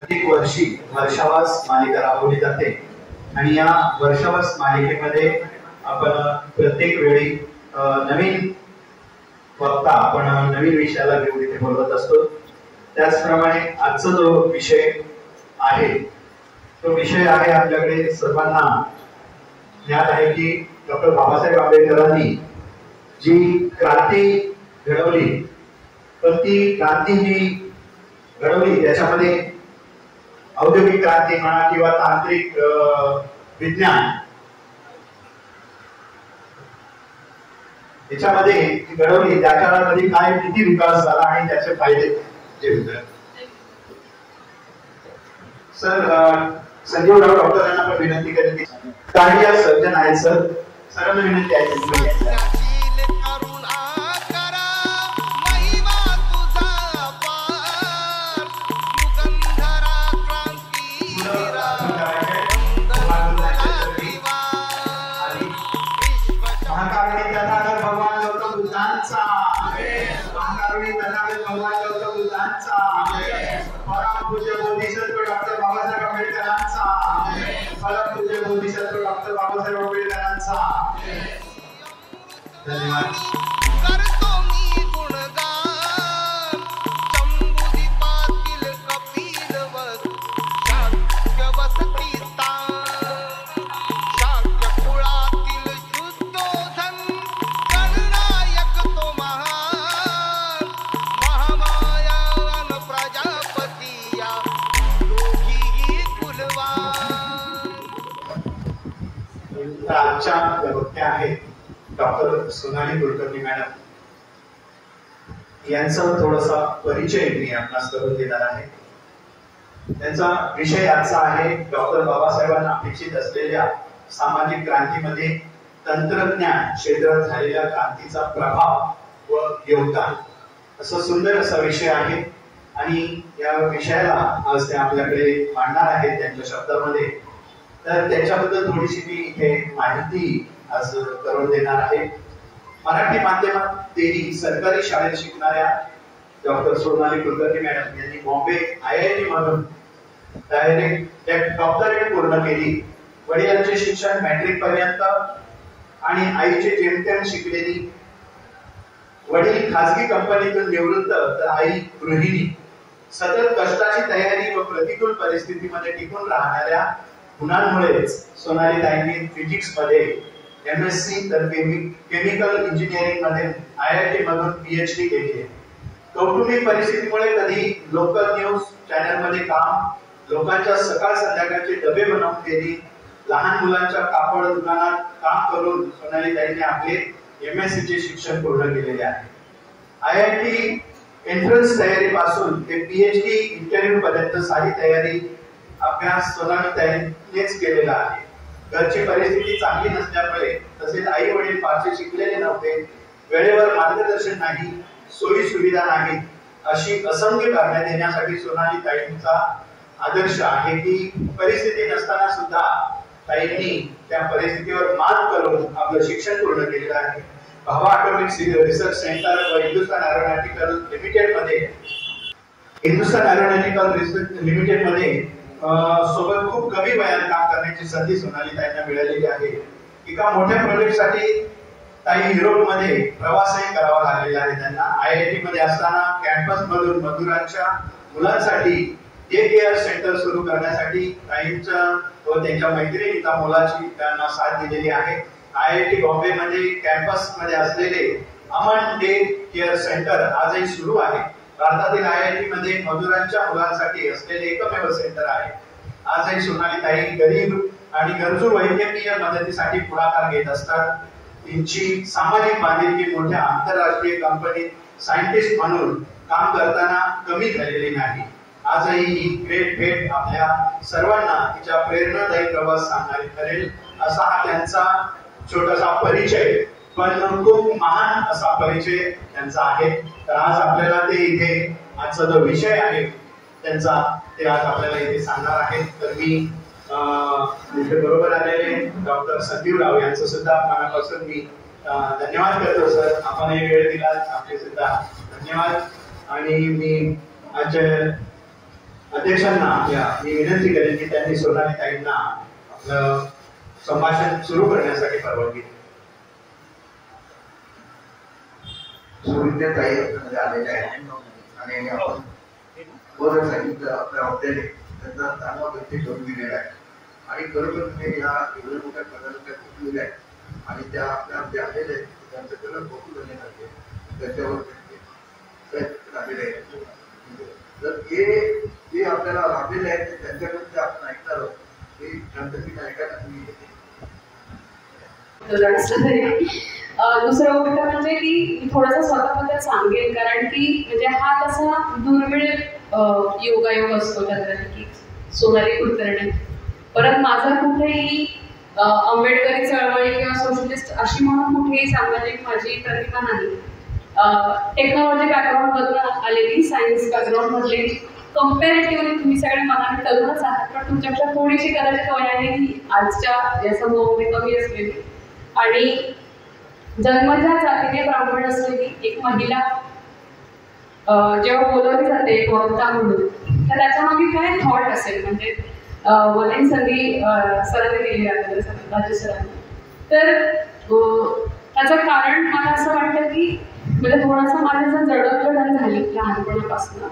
प्रत्येक वर्षी वर्षावास मालिका राबवली जाते आणि या वर्षावास मालिकेमध्ये आपण प्रत्येक वेळी नवीन वक्ता आपण नवीन विषयाला घेऊन इथे बोलवत असतो। त्याचप्रमाणे आजचा जो विषय आहे तो विषय आहे आपल्याकडे सर्वांना ज्ञात आहे की डॉक्टर बाबासाहेब आंबेडकरांनी जी क्रांती घडवली, पण ती क्रांती जी घडवली त्याच्यामध्ये औद्योगिक क्रांती म्हणा किंवा तांत्रिक विज्ञान याच्यामध्ये घडवली, त्या काळामध्ये काय किती विकास झाला आणि त्याचे फायदे जे होते। सर संजीव राव डॉक्टर यांना पण विनंती करेन की कार्डियाक सर्जन आहेत सर, सरांना विनंती आहे डॉक्टर सोनाली कुलकर्णी मॅडम यांचा थोडासा परिचय मी आपणास करून देणार आहे। त्यांचा विषय आजचा आहे डॉक्टर बाबासाहेबांना अपेक्षित असलेल्या सामाजिक क्रांतीमध्ये तंत्रज्ञान क्षेत्रात झालेल्या क्रांतीचा प्रभाव व योगदान, असा सुंदर असा विषय आहे आणि या विषयाला आज ते आपल्याकडे मांडणार आहेत त्यांच्या शब्दामध्ये। तर त्याच्याबद्दल थोडीशी मी इथे माहिती आज करून देणार आहे। मराठी माध्यमात तेही सरकारी शाळेत शिकणाऱ्या डॉक्टर सोनाली कुलकर्णी मॅडम यांनी बॉम्बे IIT मधून डायरेक्ट डॉक्टरेट पूर्ण केली। वडिलांचे शिक्षण मॅट्रिक पर्यंत आणि आईचे जेमतेम शिकलेली। वडील खासगी कंपनीतून निवृत्त तर आई गृहिणी। सतत कष्टाची तयारी व प्रतिकूल परिस्थितीमध्ये टिकून राहणाऱ्या गुणांमुळेच सोनाली ताईंनी फिजिक्स मध्ये MSc तर केमिकल इंजिनिअरिंग मध्ये IIT मधून PhD केली आहे। कौटुंबिक परिस्थितीमुळे कधी लोकल न्यूज चॅनल मध्ये काम, लोकांच्या सकाळ संध्याकाळचे डबे बनवून केली। लहान मुलांच्या कापड दुकानात काम करून सोनाली ताईंनी आपले MSc चे शिक्षण पूर्ण केलेले आहे। IIT एंट्रन्स तयारी पासून ते PhD इंटरव्ह्यू पर्यंत सारी तयारी अभ्यास सोनाली ताईंनीच केलेला आहे। घरची परिस्थिती चांगली नसल्यामुळे तसेच आई वडील फारसे शिकलेले नव्हते, वेळेवर मार्गदर्शन नाही, सोयी सुविधा नाही, अशी असंख्य कारणे देण्यासाठी सोनाली ताईंचा आदर्श आहे की परिस्थिती नसताना सुद्धा ताईंनी त्या परिस्थितीवर मात करून आपलं शिक्षण पूर्ण केलेलं आहे। भाभा ॲटॉमिक रिसर्च सेंटर व हिंदुस्थान एरोनॉटिकल लिमिटेड मध्ये सोबत खूप कमी वयात काम करण्याची संधी सोनाली ताईंना मिळालेली आहे। एका मोठ्या प्रोजेक्टसाठी ताई युरोप मध्ये प्रवासही करावा लागलेला आहे त्यांना। IIT मध्ये असताना कॅम्पस मधून मजुरांच्या मुलांसाठी डे केअर सेंटर सुरू करण्यासाठी ताईंच्या व त्यांच्या मैत्रिणीचा मोलाची त्यांना साथ दिलेली आहे। IIT बॉम्बे मध्ये कॅम्पस मध्ये असलेले अमन डे केअर सेंटर आजही सुरू आहे। भारतातील IIT मध्ये मजुरांच्या मुलांसाठी असलेले एकमेव सेंटर आहे। आजही सोनाली ताई गरीब आणि गरजू वैद्यकीय मदतीसाठी पुढाकार घेत असतात। त्यांची सामाजिक बांधिलकी मोठ्या आंतरराष्ट्रीय कंपनीत सायंटिस्ट म्हणून काम करताना कमी झालेली नाही। आजही ही ग्रेट भेट आपल्या सर्वांना तिच्या प्रेरणादायी प्रवास सांगणारी ठरेल, असा हा त्यांचा छोटासा परिचय, पण खूप महान असा परिचय त्यांचा आहे। तर आज आपल्याला ते इथे आजचा जो विषय आहे त्यांचा ते आज आपल्याला इथे सांगणार आहेत। तर मी इथे बरोबर आलेले डॉक्टर संजीव राव यांचं सुद्धा मनापासून मी धन्यवाद करतो। सर, आपण हे वेळ दिला आपले सुद्धा धन्यवाद। आणि मी अध्यक्षांना मी विनंती करेन की त्यांनी सोनाली ताईंना आपलं संभाषण सुरू करण्यासाठी परवानगी द्यावी. सुविद्या ताई आलेल्या आहेत आणि आपण बरं सांगितलं आपल्या हॉटेल त्यांचा चांगला व्यक्ती करून दिलेला आहे आणि खरोखर ते या एवढ्या मोठ्या पदाला त्या पोचलेल्या आहेत आणि त्या आपल्या जे आलेले आहेत त्यांचं कलर बघू करण्यासाठी त्याच्यावर आलेले आहेत. तर हे जे आपल्याला लाभलेले आहेत ते त्यांच्याकडून ते आपण ऐकणार आहोत हे शांततेने ऐकायला तुम्ही येते. दुसरं गोष्ट म्हणजे की मी थोडंसं स्वतःबद्दल सांगेन, कारण की म्हणजे हा तसा दुर्मिळ योगायोग असतो त्याचा की सोनाली कुलकर्णी. परत माझा कुठेही आंबेडकरी चळवळी किंवा सोशलिस्ट अशी म्हणून कुठेही सामाजिक माझी प्रतिभा नाही. टेक्नॉलॉजी बॅकग्राऊंडमधून आलेली, सायन्स बॅकग्राऊंडमधली, कम्पॅरेटिव्हली तुम्ही सगळे मनाने तरुणच आहात, पण तुमच्यापेक्षा थोडीशी कदाचित वयाने आजच्या या समूहामध्ये कमी असलेली आणि जन्मजात जातीने ब्राह्मण असलेली एक महिला जेव्हा बोलवली जाते एक वक्ता म्हणून, तर त्याच्यामागे काय थॉट असेल म्हणजे मला संधी सरांनी दिली राज्य सरांनी. तर त्याचं कारण मला असं वाटतं की म्हणजे थोडंसं माझ्या जडणघडण झाली लहानपणापासून.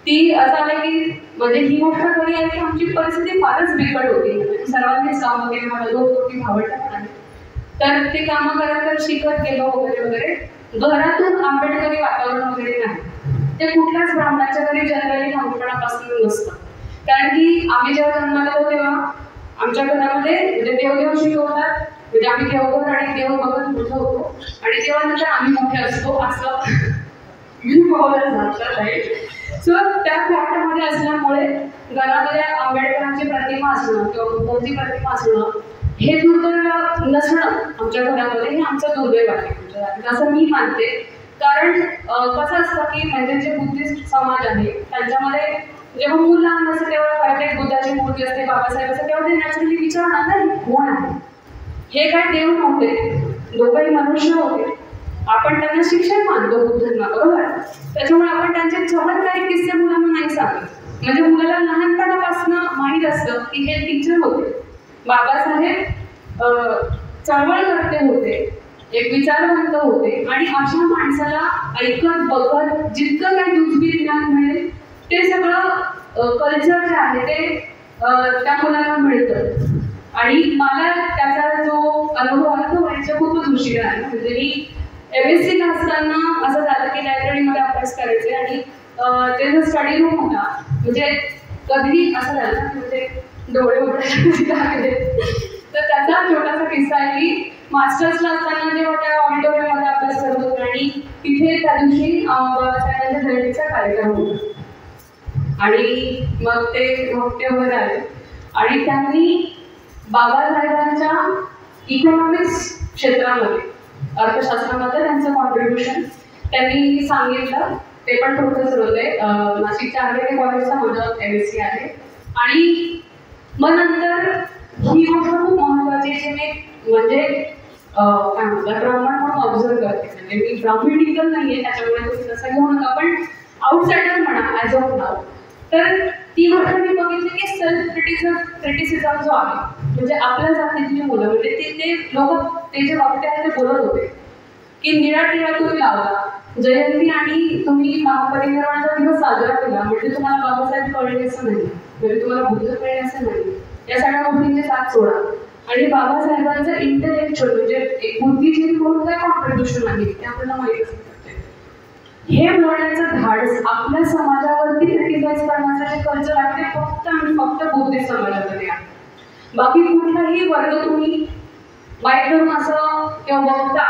ती असं आलं की म्हणजे ही गोष्ट खरी आहे की आमची परिस्थिती फारच बिकट होती. म्हणजे सर्वांनीच कामं केली, मला 2 कोटी भावंडं पण आहे. तर ते कामं करत शिकत गेलो वगैरे वगैरे. घरातून आंबेडकरी वातावरण वगैरे नाही. ते कुठल्याच ब्राह्मणाच्या घरी जनरली लहानपणापासून नसतं, कारण की आम्ही जेव्हा जन्माला येतो तेव्हा आमच्या घरामध्ये म्हणजे देवदेव शिकवतात, म्हणजे आम्ही देवघर आणि देव बघत मोठं होतो आणि तेव्हा नंतर आम्ही मोठे असतो असं राईट. सो त्या फॅक्टमध्ये असल्यामुळे घरामध्ये आंबेडकरांची प्रतिमा असणं किंवा बुद्धांची प्रतिमा असणं हे दुर्दैव नसणं आमच्या घरामध्ये हे आमचं दुर्दैव आहे असं मी मानते. कारण कसं असतं की म्हणजे जे बुद्धिस्ट समाज आहे त्यांच्यामध्ये जेव्हा मूल लहान असतं तेव्हा प्रत्येक बुद्धाची मूर्ती असते, बाबासाहेब असते, तेव्हा ते नॅचरली विचारणार नाही कोण आहे. हे काय देव नव्हते, दोघंही मनुष्य होते. आपण त्यांना शिक्षण मानतो बुद्धांना, बरोबर. त्याच्यामुळे आपण त्यांचे चमत्कारिक किस्से मुलांना नाही सांगत. म्हणजे मुलाला लहानपणापासून माहीत असतं की हे टीचर होते, बाबासाहेब चळवळकर्ते होते, एक विचारवंत होते आणि अशा माणसाला ऐकत बघत जितकं काही दुसरी ज्ञान मिळेल ते सगळं कल्चर जे आहे ते त्या मुलाला मिळतं. आणि मला त्याचा जो अनुभव आला तो व्हायचा खूपच उशीर आहे. म्हणजे मी MSc ला असताना असं झालं की लायब्ररीमध्ये अभ्यास करायचे आणि ते जो स्टडी रूम होता म्हणजे कधीही असं झालं म्हणजे डोळे उघडले. तर त्याचा छोटासा किस्सा आहे की मास्टर्सला असताना जेव्हा त्या ऑडिटोरियममध्ये अभ्यास करत होते आणि तिथे त्या दिवशी बाबासाहेबांच्या जयंतीचा कार्यक्रम होता आणि मग ते वगैरे आले आणि त्यांनी बाबासाहेबांच्या इकॉनॉमिक्स क्षेत्रामध्ये अर्थशास्त्रामध्ये त्यांचं कॉन्ट्रीब्युशन त्यांनी सांगितलं. ते पण प्रोफेसर होते, नाशिकच्या आर्किटेक्ट कॉलेजचा माझा MSc आहे. आणि मग नंतर ही गोष्ट खूप महत्त्वाची जी मी म्हणजे काय म्हणतात ब्राह्मण म्हणून ऑब्झर्व करते. म्हणजे मी ब्राह्मण टिकल नाही आहे त्याच्यामुळे तुम्ही तसं घेऊ नका, पण आउटसाइडर म्हणा ॲज ऑफ नाव. तर ती गोष्ट मी बघितली की सेल्फ क्रिटिसिझम जो आहे म्हणजे आपल्या जातीतली मुलं म्हणजे ते लोक ते जे वक्ते आहेत ते बोलत होते की निळा टिळा तुम्ही लावला जयंती आणि तुम्ही महापरिनिर्वाणाचा दिवस साजरा केला म्हणजे तुम्हाला बाबासाहेब कळले असं नाही, म्हणजे तुम्हाला बुद्ध कळले असं नाही. या सगळ्या गोष्टींचे साथ सोडा आणि बाबासाहेबांचं इंटेलेक्च्युअल म्हणजे एक बुद्धिजीवी म्हणून काय कॉन्ट्रीब्युशन आहे ते आपल्याला माहीत असतं. हे बोलण्याचं धाडस आपल्या समाजावरती क्रिटिसाइज करण्याचं जे कल्चर आहे ते फक्त आणि फक्त बुद्धिस्ट समाजामध्ये आहे. बाकी कुठलाही वर्ग तुम्ही वाईट करून असं किंवा बघता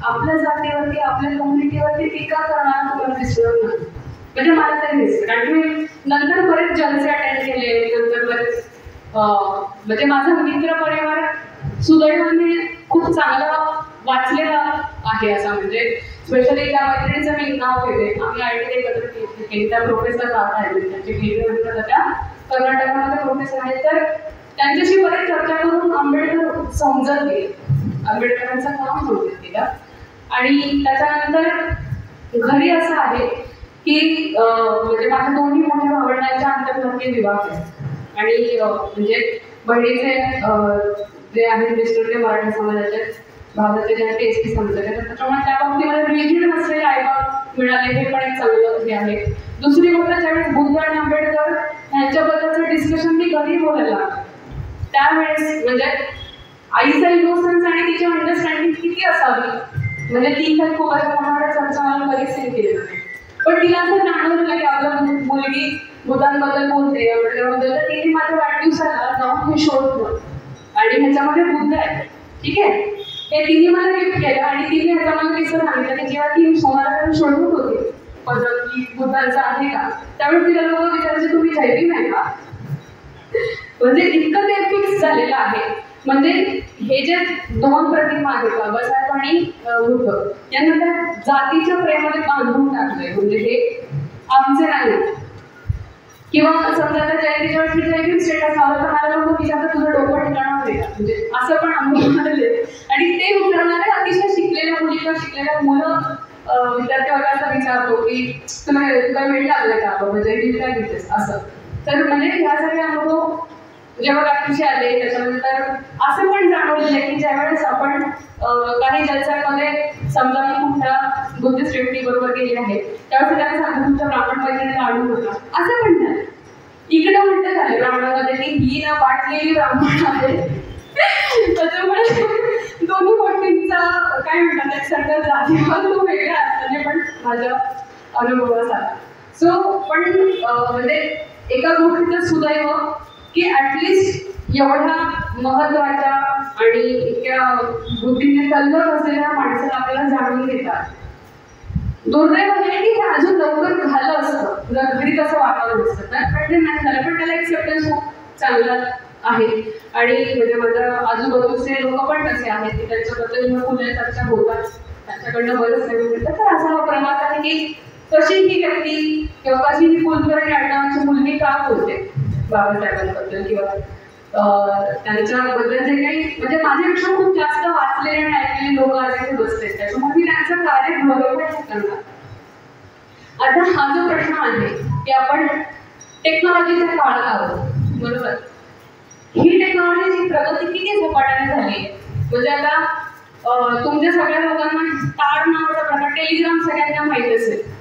आपल्या जातीवरती आपल्या कम्युनिटीवरती टीका करणारा तुम्हाला दिसणार नाही. म्हणजे मला तरी दिसतं कारण मी नंतर बरेच जलसे अटेंड केले, नंतर बरेच म्हणजे माझा मित्र परिवार सुदैवाने खूप चांगला वाचलेला आहे असा. म्हणजे स्पेशली त्या मैत्रिणीचं मी नाव घेते, आम्ही IIT एकत्र केली. त्या प्रोफेसर राहत आहेत, त्यांची भेट त्या कर्नाटकामध्ये प्रोफेसर आहेत. तर त्यांच्याशी बरेच चर्चा करून आंबेडकर समजत गेले, आंबेडकरांचं काम समजत गेलं. आणि त्याच्यानंतर घरी असं आहे की म्हणजे माझ्या दोन्ही मोठ्या भावंडांच्या आंतरजातीय विवाह आहे आणि म्हणजे बहिणीचे जे आहेत मिस्टर ते मराठा समाजाचे, भावाचे जे आहेत ते एसटी समाजाचे, त्याच्यामुळे त्या बाबतीमध्ये रिजिड नसलेले आईबाप मिळाले हे पण एक चांगलं हे आहे. दुसरी गोष्ट ज्यावेळेस बुद्ध आणि आंबेडकर यांच्याबद्दलचं डिस्कशन मी घरी बोलायला त्यावेळेस म्हणजे आईचा इनोसन्स आणि तिची अंडरस्टँडिंग किती असावी, म्हणजे ती काही खूप अशा मोठ्या चर्चा मला कधीच नाही केली नाही, पण तिला असं जाणवलं की आपलं मुलगी बुद्धांबद्दल बोलते आंबेडकरबद्दल, तर तिने माझ्या वाढदिवसाला जाऊन हे शोधलं आणि ह्याच्यामध्ये बुद्ध आहे, ठीक आहे, हे तिने मला गिफ्ट केलं आणि तिने ह्याच्यामध्ये तिचं सांगितलं की जेव्हा ती सोनाराकडे शोधत होती पद्धत की बुद्धांचं आहे का, त्यावेळेस तिला लोक विचारायचे तुम्ही जैविक नाही का, म्हणजे इतकं ते फिक्स झालेलं आहे. म्हणजे हे जे दोन प्रतिमा आहेत बाबासाहेब आणि बुद्ध यांना त्या जातीच्या प्रेमाने बांधून टाकलंय, म्हणजे हे आमचे नाही. किंवा समजा त्या जयंतीच्या वेळेस मी जैविक स्टेटस लावलं तर मला लोक विचारतात तुझं डोकं ठिकाणावर आहे का, म्हणजे असं पण अनुभव आले आणि ते विचारणारे अतिशय शिकलेल्या मुली किंवा शिकलेल्या मुलं विद्यार्थी वर्गाचा विचारतो की तुला वेळ लागला का बाबा जैविक काय घेतेस असं. तर म्हणजे ह्या सगळे अनुभव जेव्हा बाकीचे आले त्याच्यानंतर असं पण जाणवलेलं की ज्यावेळेस आपण काही जलसामध्ये समजा मी कुठल्या बुद्धिस्ट व्यक्ती बरोबर गेले आहे त्यावेळेस त्यांना सांगतो तुमच्या ब्राह्मण मैत्रिणीला आणून होता, असं पण झालं. इकडं म्हणतं झालं ब्राह्मणामध्ये की ही ना पाठलेली ब्राह्मण आहे, त्याच्यामुळे दोन्ही गोष्टींचा काय म्हणतात एक सगळं जातीवर तो वेगळ्या अर्थाने पण माझ्या अनुभवास आला. सो पण म्हणजे एका गोष्टीचं सुदैव की ॲटलिस्ट एवढ्या महत्त्वाच्या आणि इतक्या बुद्धीने तल्लख असलेल्या माणसाला आपल्याला जाणून घेतात. दुर्दैव आहे की ते अजून लवकर झालं असतं जर घरी तसं वातावरण असतं, पण ते नाही झालं, पण त्याला एक्सेप्टन्स खूप चांगला आहे. आणि म्हणजे माझ्या आजूबाजूचे लोक पण तसे आहेत की त्यांच्याबद्दल खुल्या चर्चा होतात, त्यांच्याकडनं बरंच नवीन मिळतं. तर असा हा प्रमाण आहे की कशी ही व्यक्ती किंवा कशी ही कुलकर्णी आडनावाची मुलगी का बोलते बाबासाहेबांबद्दल किंवा त्यांच्याबद्दल जे काही म्हणजे माझ्यापेक्षा खूप जास्त वाचलेले आणि ऐकलेले लोक आज इथे बसले, त्याच्यामुळे मी त्यांचं कार्य बरोबर करणार. आता हा जो प्रश्न आहे की आपण टेक्नॉलॉजीच्या काळात आहोत, बरोबर, ही टेक्नॉलॉजीची प्रगती किती झपाट्याने झाली. म्हणजे आता तुमच्या सगळ्या लोकांना स्टार नावाचा प्रकार टेलिग्राम सगळ्यांना माहिती असेल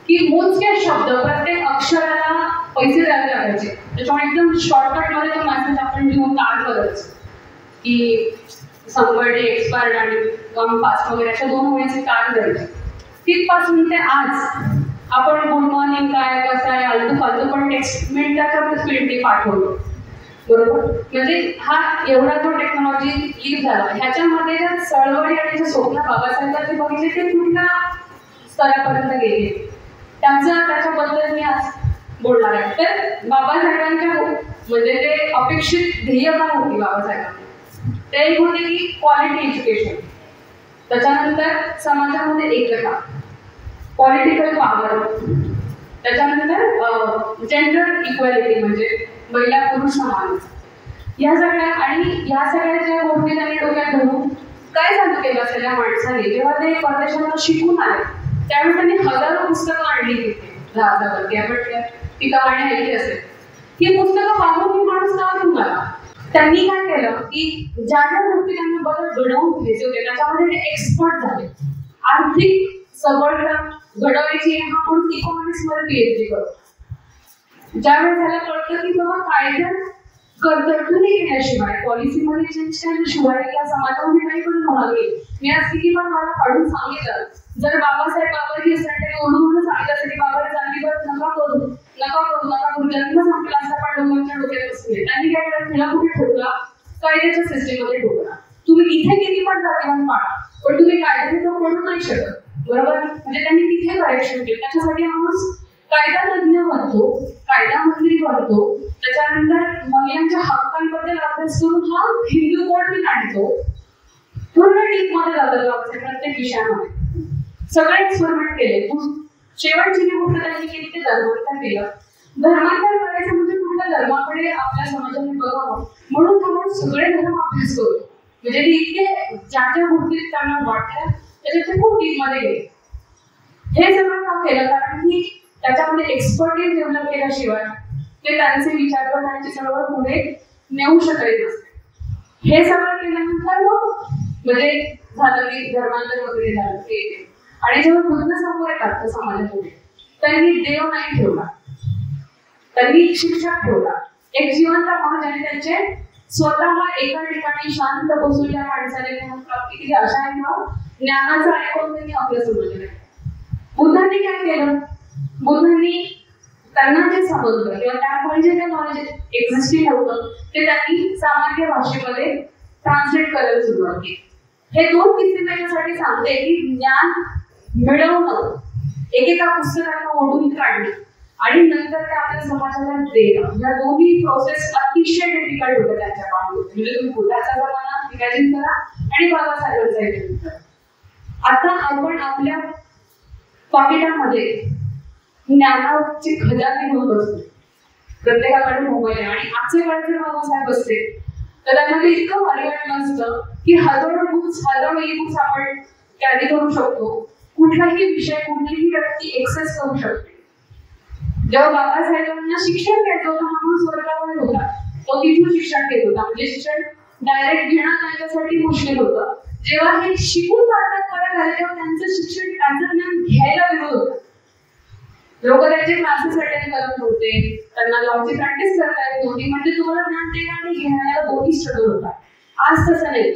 की मोजके शब्द प्रत्येक अक्षराला पैसे द्यावे लागायचे, त्याच्यामुळे एकदम शॉर्टकटमध्ये तो मेसेज आपण लिहून तार करायचं की समबडी एक्सपायर्ड आणि कम फास्ट वगैरे अशा 2 ओळीचे तार द्यायचे. तिथपासून ते आज आपण गुड मॉर्निंग काय कसं आहे आलतू फालतू पण टेक्स्ट मिनिटाच्या स्पीडने पाठवतो, बरोबर. म्हणजे हा एवढा जो टेक्नॉलॉजी लीप झाला ह्याच्यामध्ये ज्या चळवळी आणि जे स्वप्न बाबासाहेबांचे बघितले ते कुठल्या स्तरापर्यंत गेले त्याच्याबद्दल मी आज बोलणार आहे. तर बाबासाहेबांच्या म्हणजे ते अपेक्षित ध्येय काय होती बाबासाहेबांनी, ते एक होते की क्वालिटी एज्युकेशन, त्याच्यानंतर समाजामध्ये एकता, पॉलिटिकल पॉवर, त्याच्यानंतर जेंडर इक्वॅलिटी म्हणजे महिला पुरुष समान, या सगळ्या. आणि या सगळ्या ज्या गोष्टी त्यांनी डोक्यात धरून काय चालू केलं असेल या माणसाने जेव्हा ते परदेशात शिकून आले त्यावेळी त्यांनी हजारो पुस्तकं आणली तिथे जहाजावरती. आपण ती कहाणी ऐकली असेल. ही पुस्तकं पाहून ही माणूस का घेऊन आला, त्यांनी काय केलं की ज्या ज्या गोष्टी त्यांनी बदल घडवून घ्यायचे होते त्याच्यामध्ये ते एक्सपर्ट झाले. आर्थिक सबळता घडवायची हा म्हणून इकॉनॉमिक्स मध्ये पीएचडी करतो. ज्यावेळेस त्याला कळतं की बाबा कायद्यात तरतुदी केल्याशिवाय पॉलिसीमध्ये चेंज केल्याशिवाय या समाजामध्ये काही पण होणार नाही. मी आज किती पण मला काढून सांगितलं जर बाबासाहेब बाबाजी असण्यासाठी ओढून सांगितलं असेल की बाबा जाणीवर नका करू जन्म संपला असता पण लोकांच्या डोक्यात बसले. त्यांनी काय केलं तिला कुठे ठोकला, कायद्याच्या सिस्टीममध्ये ठोकला. तुम्ही इथे किती पण जातीवाद पाडा पण तुम्ही कायद्याचे तो पडू नाही शकत, बरोबर. म्हणजे त्यांनी तिथे करेक्शन केलं. त्याच्यासाठी माणूस कायदा तज्ञ बनतो, कायदा मंत्री बनतो, त्याच्यानंतर महिलांच्या हक्कांबद्दल अभ्यास करून हा हिंदू कोड मी काढतो. पूर्ण डीप मध्ये जातो प्रत्येक विषयामध्ये, सगळे एक्सपेरिमेंट केले. शेवटची जी गोष्ट त्यांनी केली ते धर्मांतर केलं. धर्मांतर करायचं म्हणजे कुठल्या धर्माकडे आपल्या समाजाने बघावं म्हणून आपण सगळे धर्म अभ्यास करू. म्हणजे ते इतके ज्या ज्या गोष्टी त्यांना वाटल्या त्याच्यात ते खूप डीप मध्ये गेले. हे सगळं का केलं कारण की त्याच्यामध्ये एक्सपर्टीज डेव्हलप केल्याशिवाय ते त्यांचे विचार करण्याची चळवळ पुढे नेऊ शकले नसते. हे सगळं केल्यानंतर मग म्हणजे झालं की धर्मांतर वगैरे झालं ते, आणि जेव्हा बुद्ध समोर येतात समाजापुढे, त्यांनी देव नाही ठेवला, त्यांनी शिक्षक ठेवला, एक जिवंत माणूस, आणि त्यांचे स्वतः एका ठिकाणी शांत बसून त्या माणसाने ज्ञान प्राप्ती केली, अशा एका ज्ञानाचं ऐकून त्यांनी आपल्या समजलं. बुद्धांनी काय केलं? बुद्धांनी त्यांना जे समजलं किंवा त्यामुळे जे काही नॉलेज एक्झिस्टिंग होतं ते त्यांनी सामान्य भाषेमध्ये ट्रान्सलेट करायला सुरुवात केली. हे दोन किस्से त्याच्यासाठी सांगते की ज्ञान मिळवणं, एकेका पुस्तकाला ओढून काढणं आणि नंतर ते आपल्या समाजाला देणं, या दोन्ही प्रोसेस अतिशय डिफिकल्ट होत्या त्यांच्या काळामध्ये. म्हणजे तुम्ही बुद्धाचा जमाना इमॅजिन करा आणि बाबासाहेबांचा इमॅजिन करा. आता आपण आपल्या पाकिटामध्ये ज्ञानाचे खजाने घेऊन बसतो, प्रत्येकाकडे मोबाईल आहे, आणि आजचे काळचे बाबासाहेब असते तर त्यांना ते इतकं भारी वाटलं असतं की हजारो ई बुक्स आपण कॅरी करू शकतो, कुठलाही विषय कुठलीही व्यक्ती एक्सेस करू शकते. जेव्हा बाबासाहेबांना शिक्षण घ्यायचं होतं, हा माणूस वर्गामध्ये होता, तो तिथून शिक्षण घेत होता, म्हणजे शिक्षण डायरेक्ट घेणं त्यांच्यासाठी मुश्किल होतं. जेव्हा हे शिकून भारतात परत आले तेव्हा त्यांचं शिक्षण, त्यांचं ज्ञान घ्यायला विरोध होता. लोक त्यांचे क्लासेस अटेंड करत होते, त्यांना लॉची प्रॅक्टिस करता येत होती, म्हणजे तुम्हाला ज्ञान देणं आणि घेण्याला दोन्ही स्ट्रगल होता. आज तसं नाही.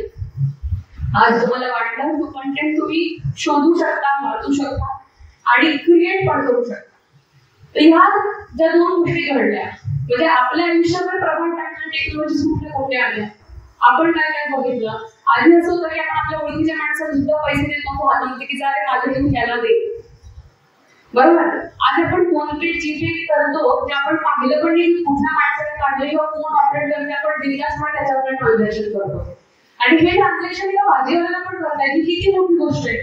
आज तुम्हाला वाटलं तो कंटेंट तुम्ही शोधू शकता, वाचू शकता आणि क्रिएट पण करू शकता. तर ह्या ज्या दोन गोष्टी घडल्या, म्हणजे आपल्या आयुष्यावर प्रभाव टाकणाऱ्या टेक्नॉलॉजी कुठल्या कुठल्या आल्या. आपण काय काय बघितलं, आधी असं होतं की आपण आपल्या ओळखीच्या माणसाला सुद्धा पैसे देत नव्हतो हातामध्ये की जा रे माझं घेऊन त्याला दे, बरोबर. आज आपण फोन पे जीपे करतो ते आपण पाहिलं पण नाही कुठल्या माणसाने काढले किंवा फोन ऑपरेट करते, आपण दिल्याच पण त्याच्यावर ट्रान्झॅक्शन करतो. आणि हे ट्रान्झॅक्शन या भाजीवाल्याला पण करता येईल, किती मोठी गोष्ट आहे.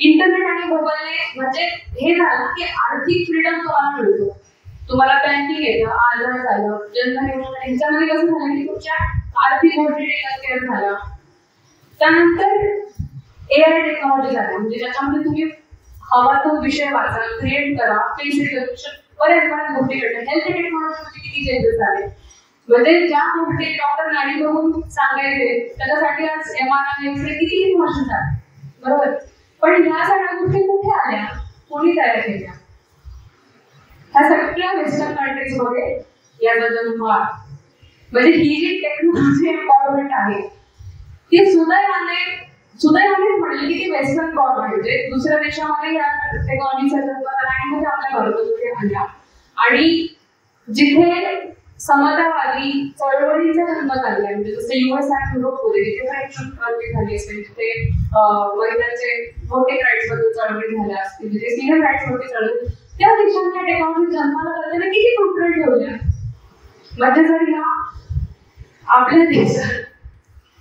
इंटरनेट आणि मोबाईलने म्हणजे हे झालं की आर्थिक फ्रीडम तुम्हाला मिळतो. तुम्हाला बँकिंग येतं, आधार झालं, जन्म निवडणं, यांच्यामध्ये कसं झालं की तुमच्या आर्थिक गोष्टी टेक झाल्या. त्यानंतर AI टेक्नॉलॉजी झाल्या, म्हणजे ज्याच्यामध्ये तुम्ही हवा तो विषय वाचा, क्रिएट करा, फेस रिकग्निशन, बऱ्याच गोष्टी घडल्या. हेल्थ टेक्नॉलॉजीमध्ये किती चेंजेस झाले, म्हणजे ज्या गोष्टी डॉक्टर नाडी बघून सांगायचे त्याच्यासाठी आज MRI एक्सरे किती वर्ष झाले, बरोबर. पण ह्या सगळ्या गोष्टी कुठे आल्या, कोणी तयार केल्या? ह्या सगळ्या वेस्टर्न कंट्रीजमध्ये याचा जन्म आला. म्हणजे ही जी टेक्नॉलॉजी एम्पॉवरमेंट आहे ती सुदैवानेच म्हणले की ती वेस्टर्न गव्हर्नमेंट, म्हणजे दुसऱ्या देशामध्ये या टेक्नॉलॉजीचा जन्म झाला आणि मग आपल्या भारतामध्ये आल्या. आणि जिथे समतावादी चळवळीचा जन्म झाला, म्हणजे जसं US आणि युरोपमध्ये जिथे फ्रेंच क्रांती झाली असेल, जिथे महिलांचे व्होटिंग राईट्स बद्दल चळवळी झाल्या असतील, जिथे सिव्हिल राईट्स वरती चळवळी, त्या देशांच्या टेक्नॉलॉजी जन्माला करताना किती कॉन्फिडंट ठेवल्या. म्हणजे जर ह्या आपल्या देशात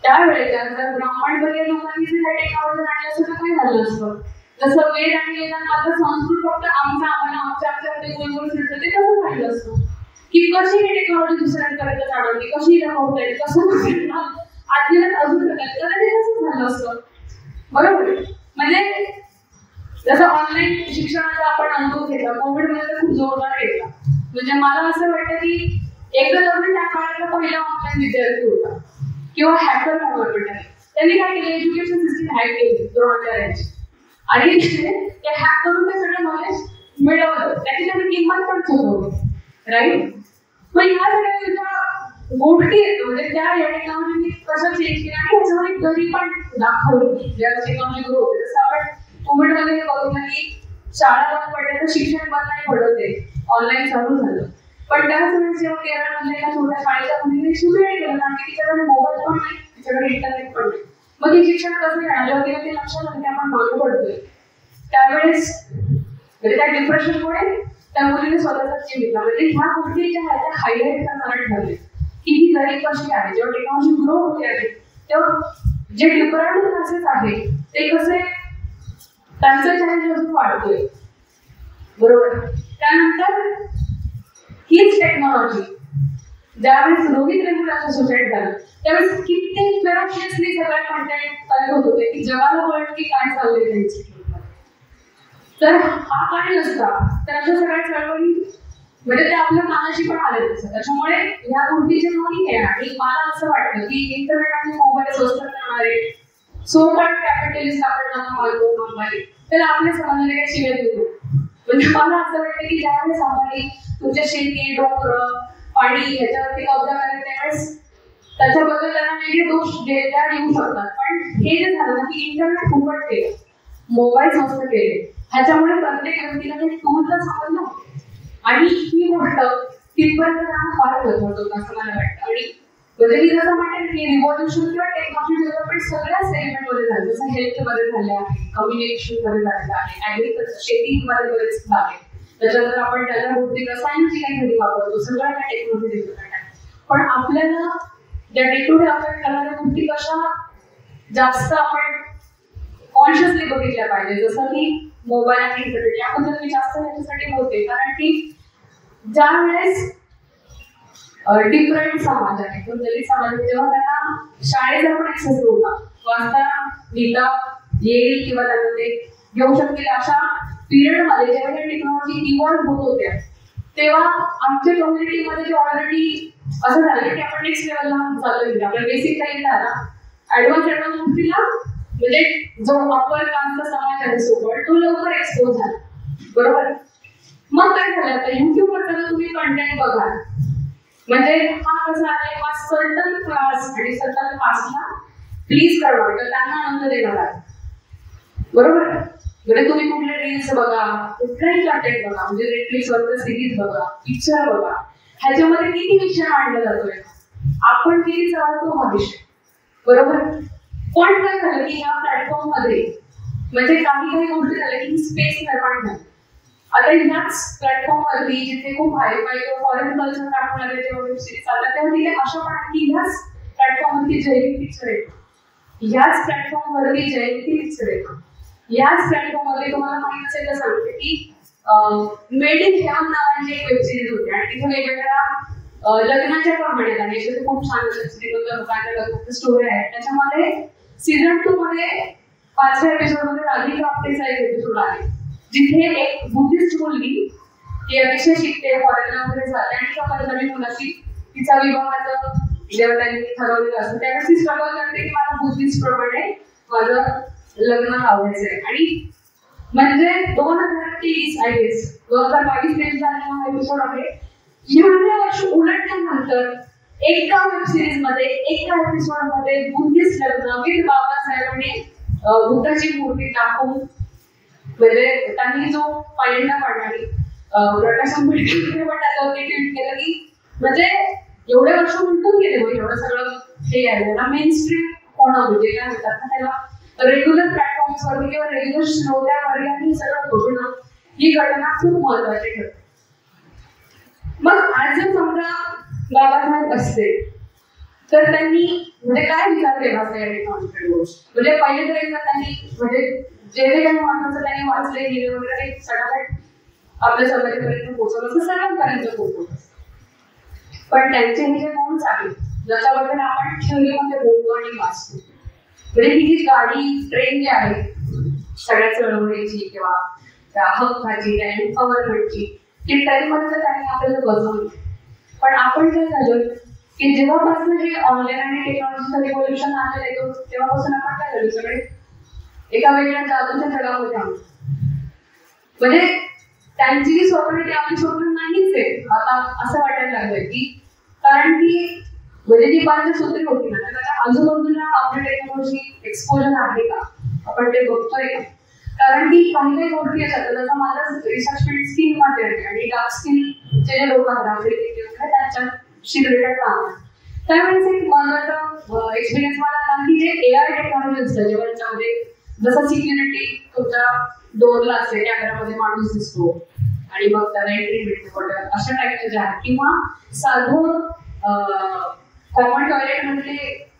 त्यावेळेच्या जर ब्राह्मणवर्गीय लोकांनी जर त्या टेक्नॉलॉजी आणल्या असं काय झालं असतं. जसं वेद आणि वेदांत आता संस्कृत फक्त आम्हाला आमच्या गोल फिरतं, ते कसं झालं असतं की कशी ही टेक्नॉलॉजी दुसऱ्यांपर्यंत जाणवली, कशी हिला पोहोचता येईल, कसं आज्ञानात अजून प्रकारे तर ते कसं झालं असतं, बरोबर. म्हणजे जसं ऑनलाईन शिक्षणाचा आपण अनुभव घेतला, कोविडमध्ये तर खूप जोरदार घेतला. म्हणजे मला असं वाटतं की एकदा तर त्या काळातला पहिला ऑनलाईन विद्यार्थी होता किंवा हॅकर गव्हर्नमेंट आहे, त्यांनी काय केलं, एज्युकेशन सिस्टीम हॅक केली द्रोणाचार्यांची, आणि ते हॅक करून ते सगळं नॉलेज मिळवलं, त्याची त्यांनी किंमत पण चुकवली, राईट. मग ह्या सगळ्या गोष्टी आहेत, म्हणजे त्या या टेक्नॉलॉजीने कसं चेंज केलं आणि ह्याच्यामध्ये गरी पण दाखवली ज्या टेक्नॉलॉजी ग्रो होते. जसं आपण कोविडमध्ये बघितलं की शाळा बंद पडल्या तर शिक्षण बंद नाही पडत आहे, ऑनलाईन चालू झालं. पण त्याच वेळेस जेव्हा केरळमधल्या एका छोट्या शाळेच्या मुलीने सुसाईड केलं, कारण की तिच्याकडे मोबाईल पण नाही, तिच्याकडे इंटरनेट पण नाही. मग ते शिक्षण कसं घेणार, जेव्हा तिला ते लक्षात आलं की आपण मागे पडतोय, त्यावेळेस म्हणजे त्या डिप्रेशनमुळे त्या मुलीने स्वतःचा जीव घेतला. म्हणजे ह्या गोष्टी ज्या आहेत त्या हायलाईट करणारे ठरले की ही गरीब कशी आहे. जेव्हा टेक्नॉलॉजी ग्रो होते आहे तेव्हा जे डिफरंट क्लासेस आहेत ते कसे त्यांचं चॅलेंज अजून वाढतोय, बरोबर. त्यानंतर हीच टेक्नॉलॉजी ज्यावेळेस रोहित वेमुलाचं सुसाईड झालं त्यावेळेस कित्येक फेरोशियसली सगळ्या कंटेंट तयार होत होते की जगाला कळलं की काय चाललंय त्यांची. तर हा काळ नसता तर अशा सगळ्या चळवळी म्हणजे ते आपल्या मनाशी पण आले नसतं. त्याच्यामुळे ह्या गोष्टीचे दोन्ही आहे. आणि मला असं वाटतं की इंटरनेट आणि मोबाईल स्वस्त करणारे सो कॉल्ड कॅपिटलिस्ट आपण त्यांना मानतो अंबानी, तर आपल्या समाजाला काही शिव्या देतो. म्हणजे मला असं वाटतं की ज्यावेळेस अंबानी तुमच्या शेती डोंगर पाणी ह्याच्यावरती कब्जा करायला त्यावेळेस त्याच्याबद्दल त्यांना वेगळे दोष देता येऊ शकतात. पण हे जे झालं ना की इंटरनेट फुकट केलं, मोबाईल स्वस्त केले, ह्याच्यामुळे प्रत्येक व्यक्तीला ते टूल तर समजलं आणि ही गोष्ट तिथपर्यंत त्यांना फार महत्वाचं होतं असं मला वाटतं. आणि म्हणजे मी जसं म्हणेन की रिव्हॉल्युशन किंवा टेक्नॉलॉजी डेव्हलपमेंट सगळ्या सेगमेंटमध्ये झालं. जसं हेल्थमध्ये झाले आहे, कम्युनिकेशनमध्ये झालेलं आहे, ॲग्रिकल्चर शेतीमध्ये बरेच झाले. त्याच्यानंतर आपण त्याच्या गोष्टी रसायनाची काही घरी वापरतो, सगळ्या त्या टेक्नॉलॉजी डेव्हलपमेंट आहे. पण आपल्याला ज्या डे टू डे अफेक्ट करणाऱ्या गोष्टी कशा जास्त आपण कॉन्शियसली बघितल्या पाहिजे. जसं की मोबाईल आणि इंटरनेट याबद्दल मी जास्त याच्यासाठी बोलते कारण की ज्या वेळेस डिफरंट समाज आहे तो दलित समाज जेव्हा त्यांना शाळेचा पण ऍक्सेस होता, वाचता लिहिता येईल किंवा त्यांना ते घेऊ शकतील अशा पिरियडमध्ये जेव्हा त्या टेक्नॉलॉजी इव्हॉल्व्ह होत होत्या तेव्हा आमच्या कम्युनिटीमध्ये जे ऑलरेडी असं झालं की आपण नेक्स्ट लेवलला चालू आपल्या बेसिक काही आला ऍडव्हान्स गोष्टीला म्हणजे जो अप्पर कास्टचा समाज आहे सोबत तो लवकर एक्सपोज झाला. बरोबर. मग काय झालं आता युट्यूबवर जर तुम्ही कंटेंट बघा म्हणजे हा कसा आहे हा सर्टन क्लास आणि सर्टन कास्टला प्लीज करणार तर त्यांना आनंद देणार आहे. बरोबर. म्हणजे तुम्ही कुठले रील्स बघा कुठलाही कंटेंट बघा म्हणजे नेटफ्लिक्सवरचं सिरीज बघा पिक्चर बघा ह्याच्यामध्ये किती विषय मांडला जातोय आपण किती चालतो हा विषय. बरोबर. पण काय झालं की ह्या प्लॅटफॉर्म मध्ये म्हणजे काही गोष्टी झाल्या की स्पेस निर्माण झाली. आता ह्याच प्लॅटफॉर्म वरती जिथे खूप हाय फाय किंवा फॉरेन कल्चर दाखवणारे जेव्हा वेब सिरीज चालतात तेव्हा तिथे अशा पण की ह्याच प्लॅटफॉर्म वरती जैविक पिक्चर येतो, ह्याच प्लॅटफॉर्म वरती जयंती पिक्चर येतो, ह्याच प्लॅटफॉर्म वरती तुम्हाला माहित असेल तर सांगते की मेड इन हेवन नावाची एक वेब सिरीज होती आणि तिथे वेगवेगळ्या लग्नाच्या कहाण्या आणि याच्यात खूप छान श्रीमंत स्टोरी आहे. त्याच्यामध्ये सीझन 2 मध्ये 5व्या एपिसोड मध्ये राधिका आपटेचा एक एपिसोड आहे जिथे एक बुद्धिस्ट मुलगी ती अतिशय शिकते फॉरेनला वगैरे जाते आणि एका परदेशी मुलाशी तिचा विवाहाचं जेव्हा त्यांनी ठरवलेलं असतं त्यावेळेस ती स्ट्रगल करते की मला बुद्धिस्ट प्रमाणे माझं लग्न लावायचंय. आणि म्हणजे 2023 आय गेस 2022 त्यांचा हा एपिसोड आहे. एवढ्या वर्ष उलटल्यानंतर एका वेब सिरीज मध्ये एका एपिसोड मध्ये बुद्धिस्ट लग्न विथ बाबासाहेबांनी बुद्धाची मूर्ती दाखवून म्हणजे त्यांनी जो पहिल्यांदा पाडणारी प्रकाश आंबेडकर पण त्याच्यावरती ट्विट केलं की म्हणजे एवढे वर्ष उलटून गेले म्हणजे एवढं सगळं हे आहे ना मेन स्ट्रीम होणं म्हणजे काय म्हणतात ना त्याला रेग्युलर प्लॅटफॉर्म्सवरती किंवा रेग्युलर श्रोत्यावरती सगळं बघणं ही घटना खूप महत्वाची ठरते. मग आज जर समजा बाबासाहेब असते तर त्यांनी म्हणजे काय विचार केला असता या टेक्नॉलॉजीकडे म्हणजे पहिले तर एकदा त्यांनी म्हणजे जे जे काही महत्वाचं त्यांनी वाचले लिहिले वगैरे सटाफट आपल्या समाजापर्यंत पोहोचवलं असं सर्वांपर्यंत पोहोचवलं. पण त्यांचे हे जे गुण आहेत ज्याच्याबद्दल आपण थिअरीमध्ये बोलतो आणि वाचतो म्हणजे ही जी गाडी ट्रेन जी आहे सगळ्या चळवळीची किंवा त्या हक्काची त्या एम्पॉवरमेंटची ती ट्रेनमध्ये त्यांनी आपल्याला बसवली. पण आपण काय झालं की जेव्हापासून हे ऑनलाईन आणि टेक्नॉलॉजीचं रिव्होल्युशन आलेलं आहे तेव्हापासून आपण काय झालं सगळे एका वेगळ्या जादूच्या जगामध्ये आहोत. म्हणजे त्यांची जी स्वप्न ती आपली स्वप्न नाहीच आहे आता असं वाटायला लागलंय की कारण की म्हणजे जी पांचसूत्री होती ना त्याच्या आजूबाजूला आपली टेक्नॉलॉजी एक्सपोजर आहे का आपण ते बघतोय का. कारण की काही काही गोष्टी असतात जसं माझं रिसर्च फील्ड स्किनमध्ये आहे आणि डार्क स्किनचे जे लोक आहेत आफ्रिकेचे त्यांच्याशी रिलेटेड काम आहे त्यावेळेस एक महत्वाचा एक्सपिरियन्स मला आला की जे AI टेक्नॉलॉजी असतं जेव्हा त्याच्यामध्ये जसं सिक्युरिटी तुमच्या डोअरला असते कॅमेरामध्ये माणूस दिसतो आणि मग त्याला एंट्री मिळते अशा टाईपचे जे आहेत किंवा साधं कॉमन टॉयलेटमध्ये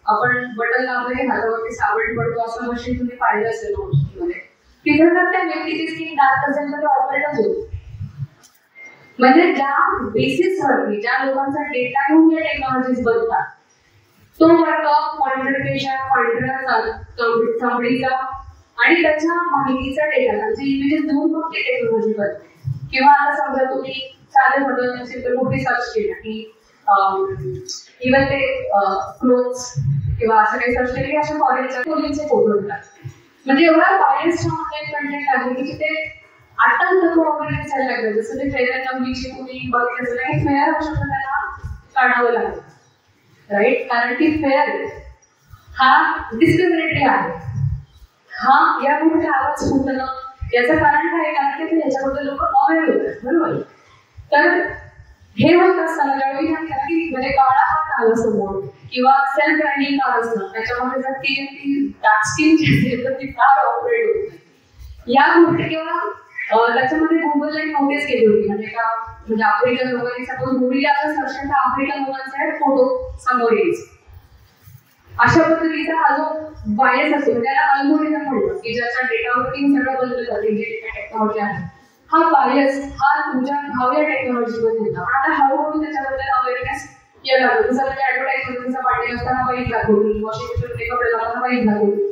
आपण बटन लावले हातावरती साबण पडतो असं मशीन तुम्ही पाहिलं असेल मध्ये तिथे जर त्या व्यक्तीची स्किन डार्क असेल तर ते ऑपरेटच होतो. म्हणजे ज्या बेसिसवरती ज्या लोकांचा डेटा घेऊन या टेक्नॉलॉजीज बनतात तो वर्क पांढऱ्या पेशा पांढऱ्या चामडीचा आणि त्याच्या माहितीचा डेटा म्हणजे इमेजेस देऊन मग ते टेक्नॉलॉजी करते. किंवा आता समजा तुम्ही साधे म्हणून असेल तर कुठे सर्च केलं की इव्हन ते क्लोथ्स किंवा असं काही सर्च केलं की अशा फॉरेनच्या मुलींचे फोटो येतात. म्हणजे एवढा बायसचा ऑनलाईन कंटेंट आहे की तिथे आता नको वगैरे दिसायला लागलं. जसं ते फेअर अँड लव्हलीची तुम्ही बघितलं असेल की फेअर हा शब्द त्यांना काढावं लागलं, राईट? कारण की फेअर हा डिस्क्रिमिनेटरी आहे. हा या गोष्टी आवाज फुटणं याचं कारण काय आहे? कारण की ह्याच्याबद्दल लोक अवेअर होतात, बरोबर? तर हे होत असताना ज्यावेळी म्हणजे काळा हात आला समोर किंवा सेल्फ ब्रँडिंग कार्ड असतं त्याच्यामध्ये जर ती डार्क स्किन असेल तर ती फार ऑपरेट होत नाही. या गोष्टी किंवा त्याच्यामध्ये गुगलने नोटीस केली होती म्हणजे आफ्रिकन लोकांनी सपोज मुलीला जर सर्च तर आफ्रिकन लोकांचे फोटो समोर यायचे. अशा पद्धतीचा हा जो बायस असतो त्याला अल्गोरिदम म्हणतो की ज्याच्या डेटावरती सगळं बनवलं जाते जे टेक्नॉलॉजी आहे. हा बायस हा तुमच्या भाव्य टेक्नॉलॉजीमध्ये येतो. आता हळूहळू त्याच्याबद्दल अवेअरनेस यायला लागतो. जसं म्हणजे ऍडव्हर्टाइजमेंटचा पार्टी असताना बाईक दाखवली, वॉशिंग मशीन कपडे लावताना बाईक दाखवली.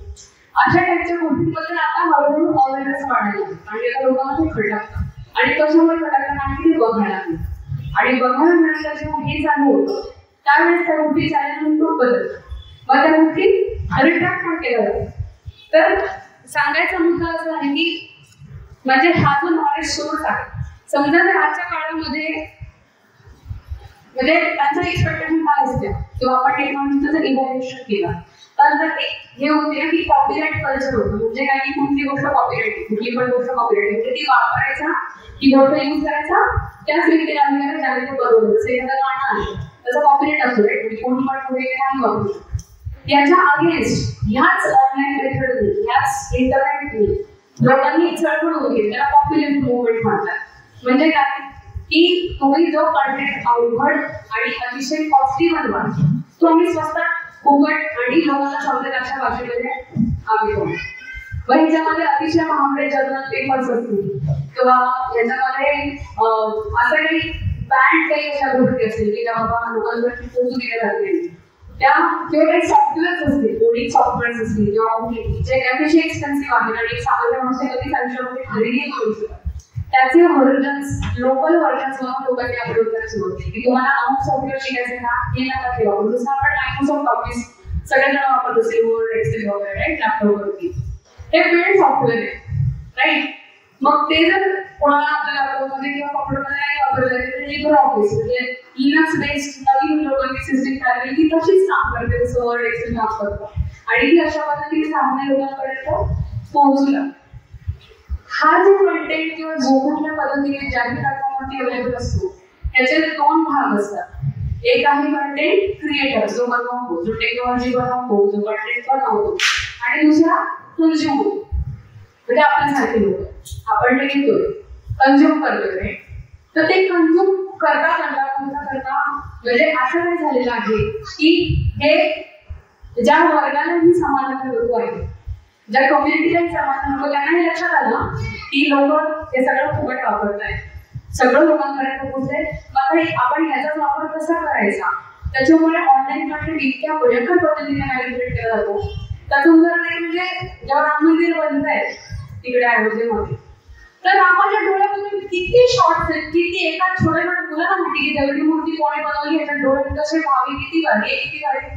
अशा टाईपच्या गोष्टींबद्दल आता हळूहळू अवेअरनेस वाढायला लागतो आणि आता लोकांना ते खटकतं. आणि कशामुळे खटकतं आणि ते बघायला लागतं. आणि बघायला मिळालं जेव्हा हे चालू होतं त्यावेळेस त्या गोष्टी चॅलेंज बदलतात. मग त्या गोष्टी रिट्रॅक्ट पण केल्या जातात. तर सांगायचा मुद्दा असा आहे की म्हणजे हा जो नॉलेज सोर्स आहे समजा जर आजच्या काळामध्ये म्हणजे त्यांचं एक्सपेक्टेशन काय असते किंवा आपण टेक्नॉलॉजीचं जर इव्हॅल्युएशन केलं तर हे होते ना की कॉपीराईट कल्चर होतं. म्हणजे काय की कुठली गोष्ट कॉपीराईट कुठली पण गोष्ट कॉपीराईट म्हणजे ती वापरायचा ती गोष्ट यूज करायचा त्याच व्यक्तीला अधिकार ज्याने ते बरोबर. जसं एखादं गाणं आहे त्याचा कॉपीराईट असतो राईट म्हणजे कोणी पण पुढे नाही वापरू शकतो. याच्या अगेन्स्ट ह्याच ऑनलाईन मेथडने ह्याच इंटरनेटने लोकांनी चळवळ होती त्याला पॉप्युलर मुवमेंट म्हणतात. म्हणजे काय की तुम्ही जो कंटेंट अवघड आणि अतिशय कॉस्टली बनवा तो आम्ही स्वतः उघड आणि लोकांना समजेल अशा भाषेमध्ये आम्ही करू. मग ह्याच्यामध्ये अतिशय महागडे जर्नल पेपर्स असतील किंवा ह्याच्यामध्ये असं काही बँड काही अशा गोष्टी असतील की ज्या बाबा लोकांवरती पोहोचू दिल्या जात नाही. त्या किंवा काही सॉफ्टवेअर्स असतील कोडिंग सॉफ्टवेअर्स असतील किंवा जे अतिशय एक्सपेन्सिव्ह आहेत आणि सामान्य माणूस कधी त्यांच्यामध्ये खरेदी करू शकतात त्याचे व्हर्जन्स लोकल व्हर्जन्स म्हणून लोकांनी अपलोड करायला सुरुवात केली की तुम्हाला अमुक सॉफ्टवेअर शिकायचं का हे नका ते वापरू. जसं आपण मायक्रोसॉफ्ट ऑफिस सगळेजण वापरत असेल वर्ड एक्सेल वगैरे राईट लॅपटॉपवरती हे पेड सॉफ्टवेअर आहे राईट. मग ते जर कोणाला आपल्या लॅपटॉपमध्ये किंवा कॉम्प्युटरमध्ये नाही वापरलं तर लिब्रे ऑफिस म्हणजे लिनक्स बेस्ड नवीन लोकांची सिस्टीम तयार केली ती तशीच काम करते जसं वर्ड एक्सेल काम करतं आणि ती अशा पद्धतीने सामान्य लोकांपर्यंत पोहोचू लागते. हा जो कंटेंट किंवा जो कुठल्या पद्धतीने जाहीर प्लॅटफॉर्मवरती अवेलेबल असतो ह्याचे 2 भाग असतात. एक आहे कंटेंट क्रिएटर जो बनवतो जो टेक्नॉलॉजी बनवतो जो कंटेंट बनवतो आणि दुसरा कंझ्युमर म्हणजे आपल्यासारखे लोक आपण ते घेतो कंझ्युम करतो. तर ते कंझ्युम करता म्हणजे असं काय झालेलं आहे की हे ज्या वर्गालाही समाजाला लोक आहेत ज्या कम्युनिटीलाही समाजाला लोक त्यांना हे लक्षात आलं की लोक हे सगळं फुकट वापरत आहेत सगळं लोकांपर्यंत पोहोचलंय. मग आपण ह्याचा वापर कसा करायचा त्याच्यामुळे ऑनलाईन कंटेंट इतक्या भयंकर पद्धतीने मॅनिप्युलेट केला जातो. त्यातून जर नाही म्हणजे जेव्हा राम मंदिर बनत आहे तिकडे अयोध्येमध्ये तर रामाच्या डोळ्यामध्ये किती शॉर्ट्स आहेत किती एका छोट्या मुलाला माहिती की दगडी मूर्ती कोणी बनवली ह्याच्या डोळ्यात कसे भावी किती गाडी.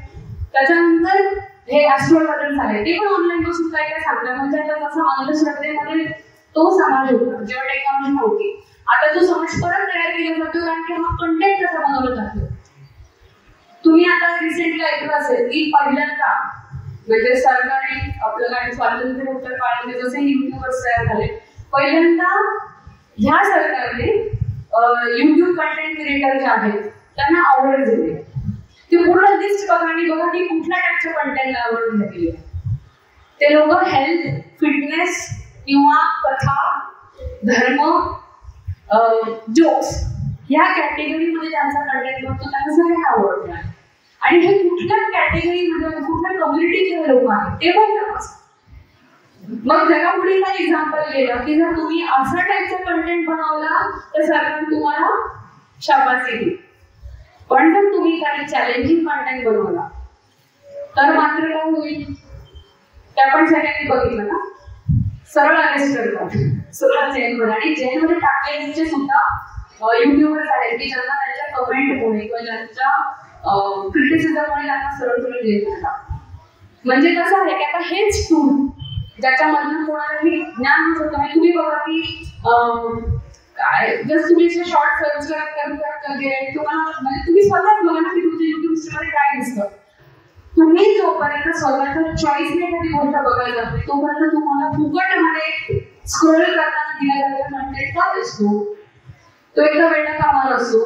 त्याच्यानंतर हे ऍस्ट्रोल बटन्स आहे ते पण ऑनलाईन बसून काय काय सांगतात म्हणजे आता जसं अंधश्रद्धेमध्ये तो समाज होता जेव्हा टेक्नॉलॉजी नव्हती. आता तो समाज परत तयार केला जातो कारण की हा कंटेंट कसा बनवला जातो. तुम्ही आता रिसेंटली ऐकलं असेल की पहिल्यांदा म्हणजे सरकारी आपलं काय स्वातंत्र्योत्तर काळामध्ये जसे युट्यूबर्स तयार झाले पहिल्यांदा ह्या सरकारने युट्यूब कंटेंट क्रिएटर जे आहेत त्यांना अवॉर्ड दिले. ती पूर्ण लिस्ट बघा आणि बघा की कुठल्या टाईपच्या कंटेंटला अवॉर्ड दिले. ते लोक हेल्थ फिटनेस किंवा कथा धर्म जोक्स ह्या कॅटेगरीमध्ये ज्यांचा कंटेंट बघतो त्यांना सगळे अवॉर्ड मिळाले. आणि हे कुठल्या कॅटेगरीमध्ये कुठल्या कम्युनिटीचे लोक आहेत ते पण तपासा. मग जगापुढे काय एक्झाम्पल गेलं की जर तुम्ही असा टाईपचा कंटेंट बनवला तर सरकार तुम्हाला शाबासकी देईल. पण जर तुम्ही काही चॅलेंजिंग कंटेंट बनवला तर मात्र काय होईल ते आपण सगळ्यांनी बघितलं ना सरळ अरेस्ट करतात सरळ जेलमध्ये. आणि जेलमध्ये टाकलेले सुद्धा युट्यूबर्स आहेत की ज्यांना त्यांच्या कमेंटमुळे किंवा ज्यांच्या क्रिटिसिझममुळे त्यांना सरळ सरळ जेल करतात. म्हणजे कसं आहे की आता हेच टूल ज्याच्यामधून कोणालाही ज्ञान होऊ शकतं. म्हणजे तुम्ही बघा की काय जस्ट तुम्ही शॉर्ट सर्च करत वगैरे तुम्हाला म्हणजे तुम्ही स्वतःच बघा ना की तुमच्या युट्यूब हिस्ट्रीमध्ये काय दिसतं. तुम्ही जोपर्यंत स्वतःच्या चॉईसने एखादी गोष्ट बघायला जाते तोपर्यंत तुम्हाला फुकटमध्ये स्क्रोल करताना दिला जाणारा कंटेंट का दिसतो. तो एकदा वेळा कामाला असतो,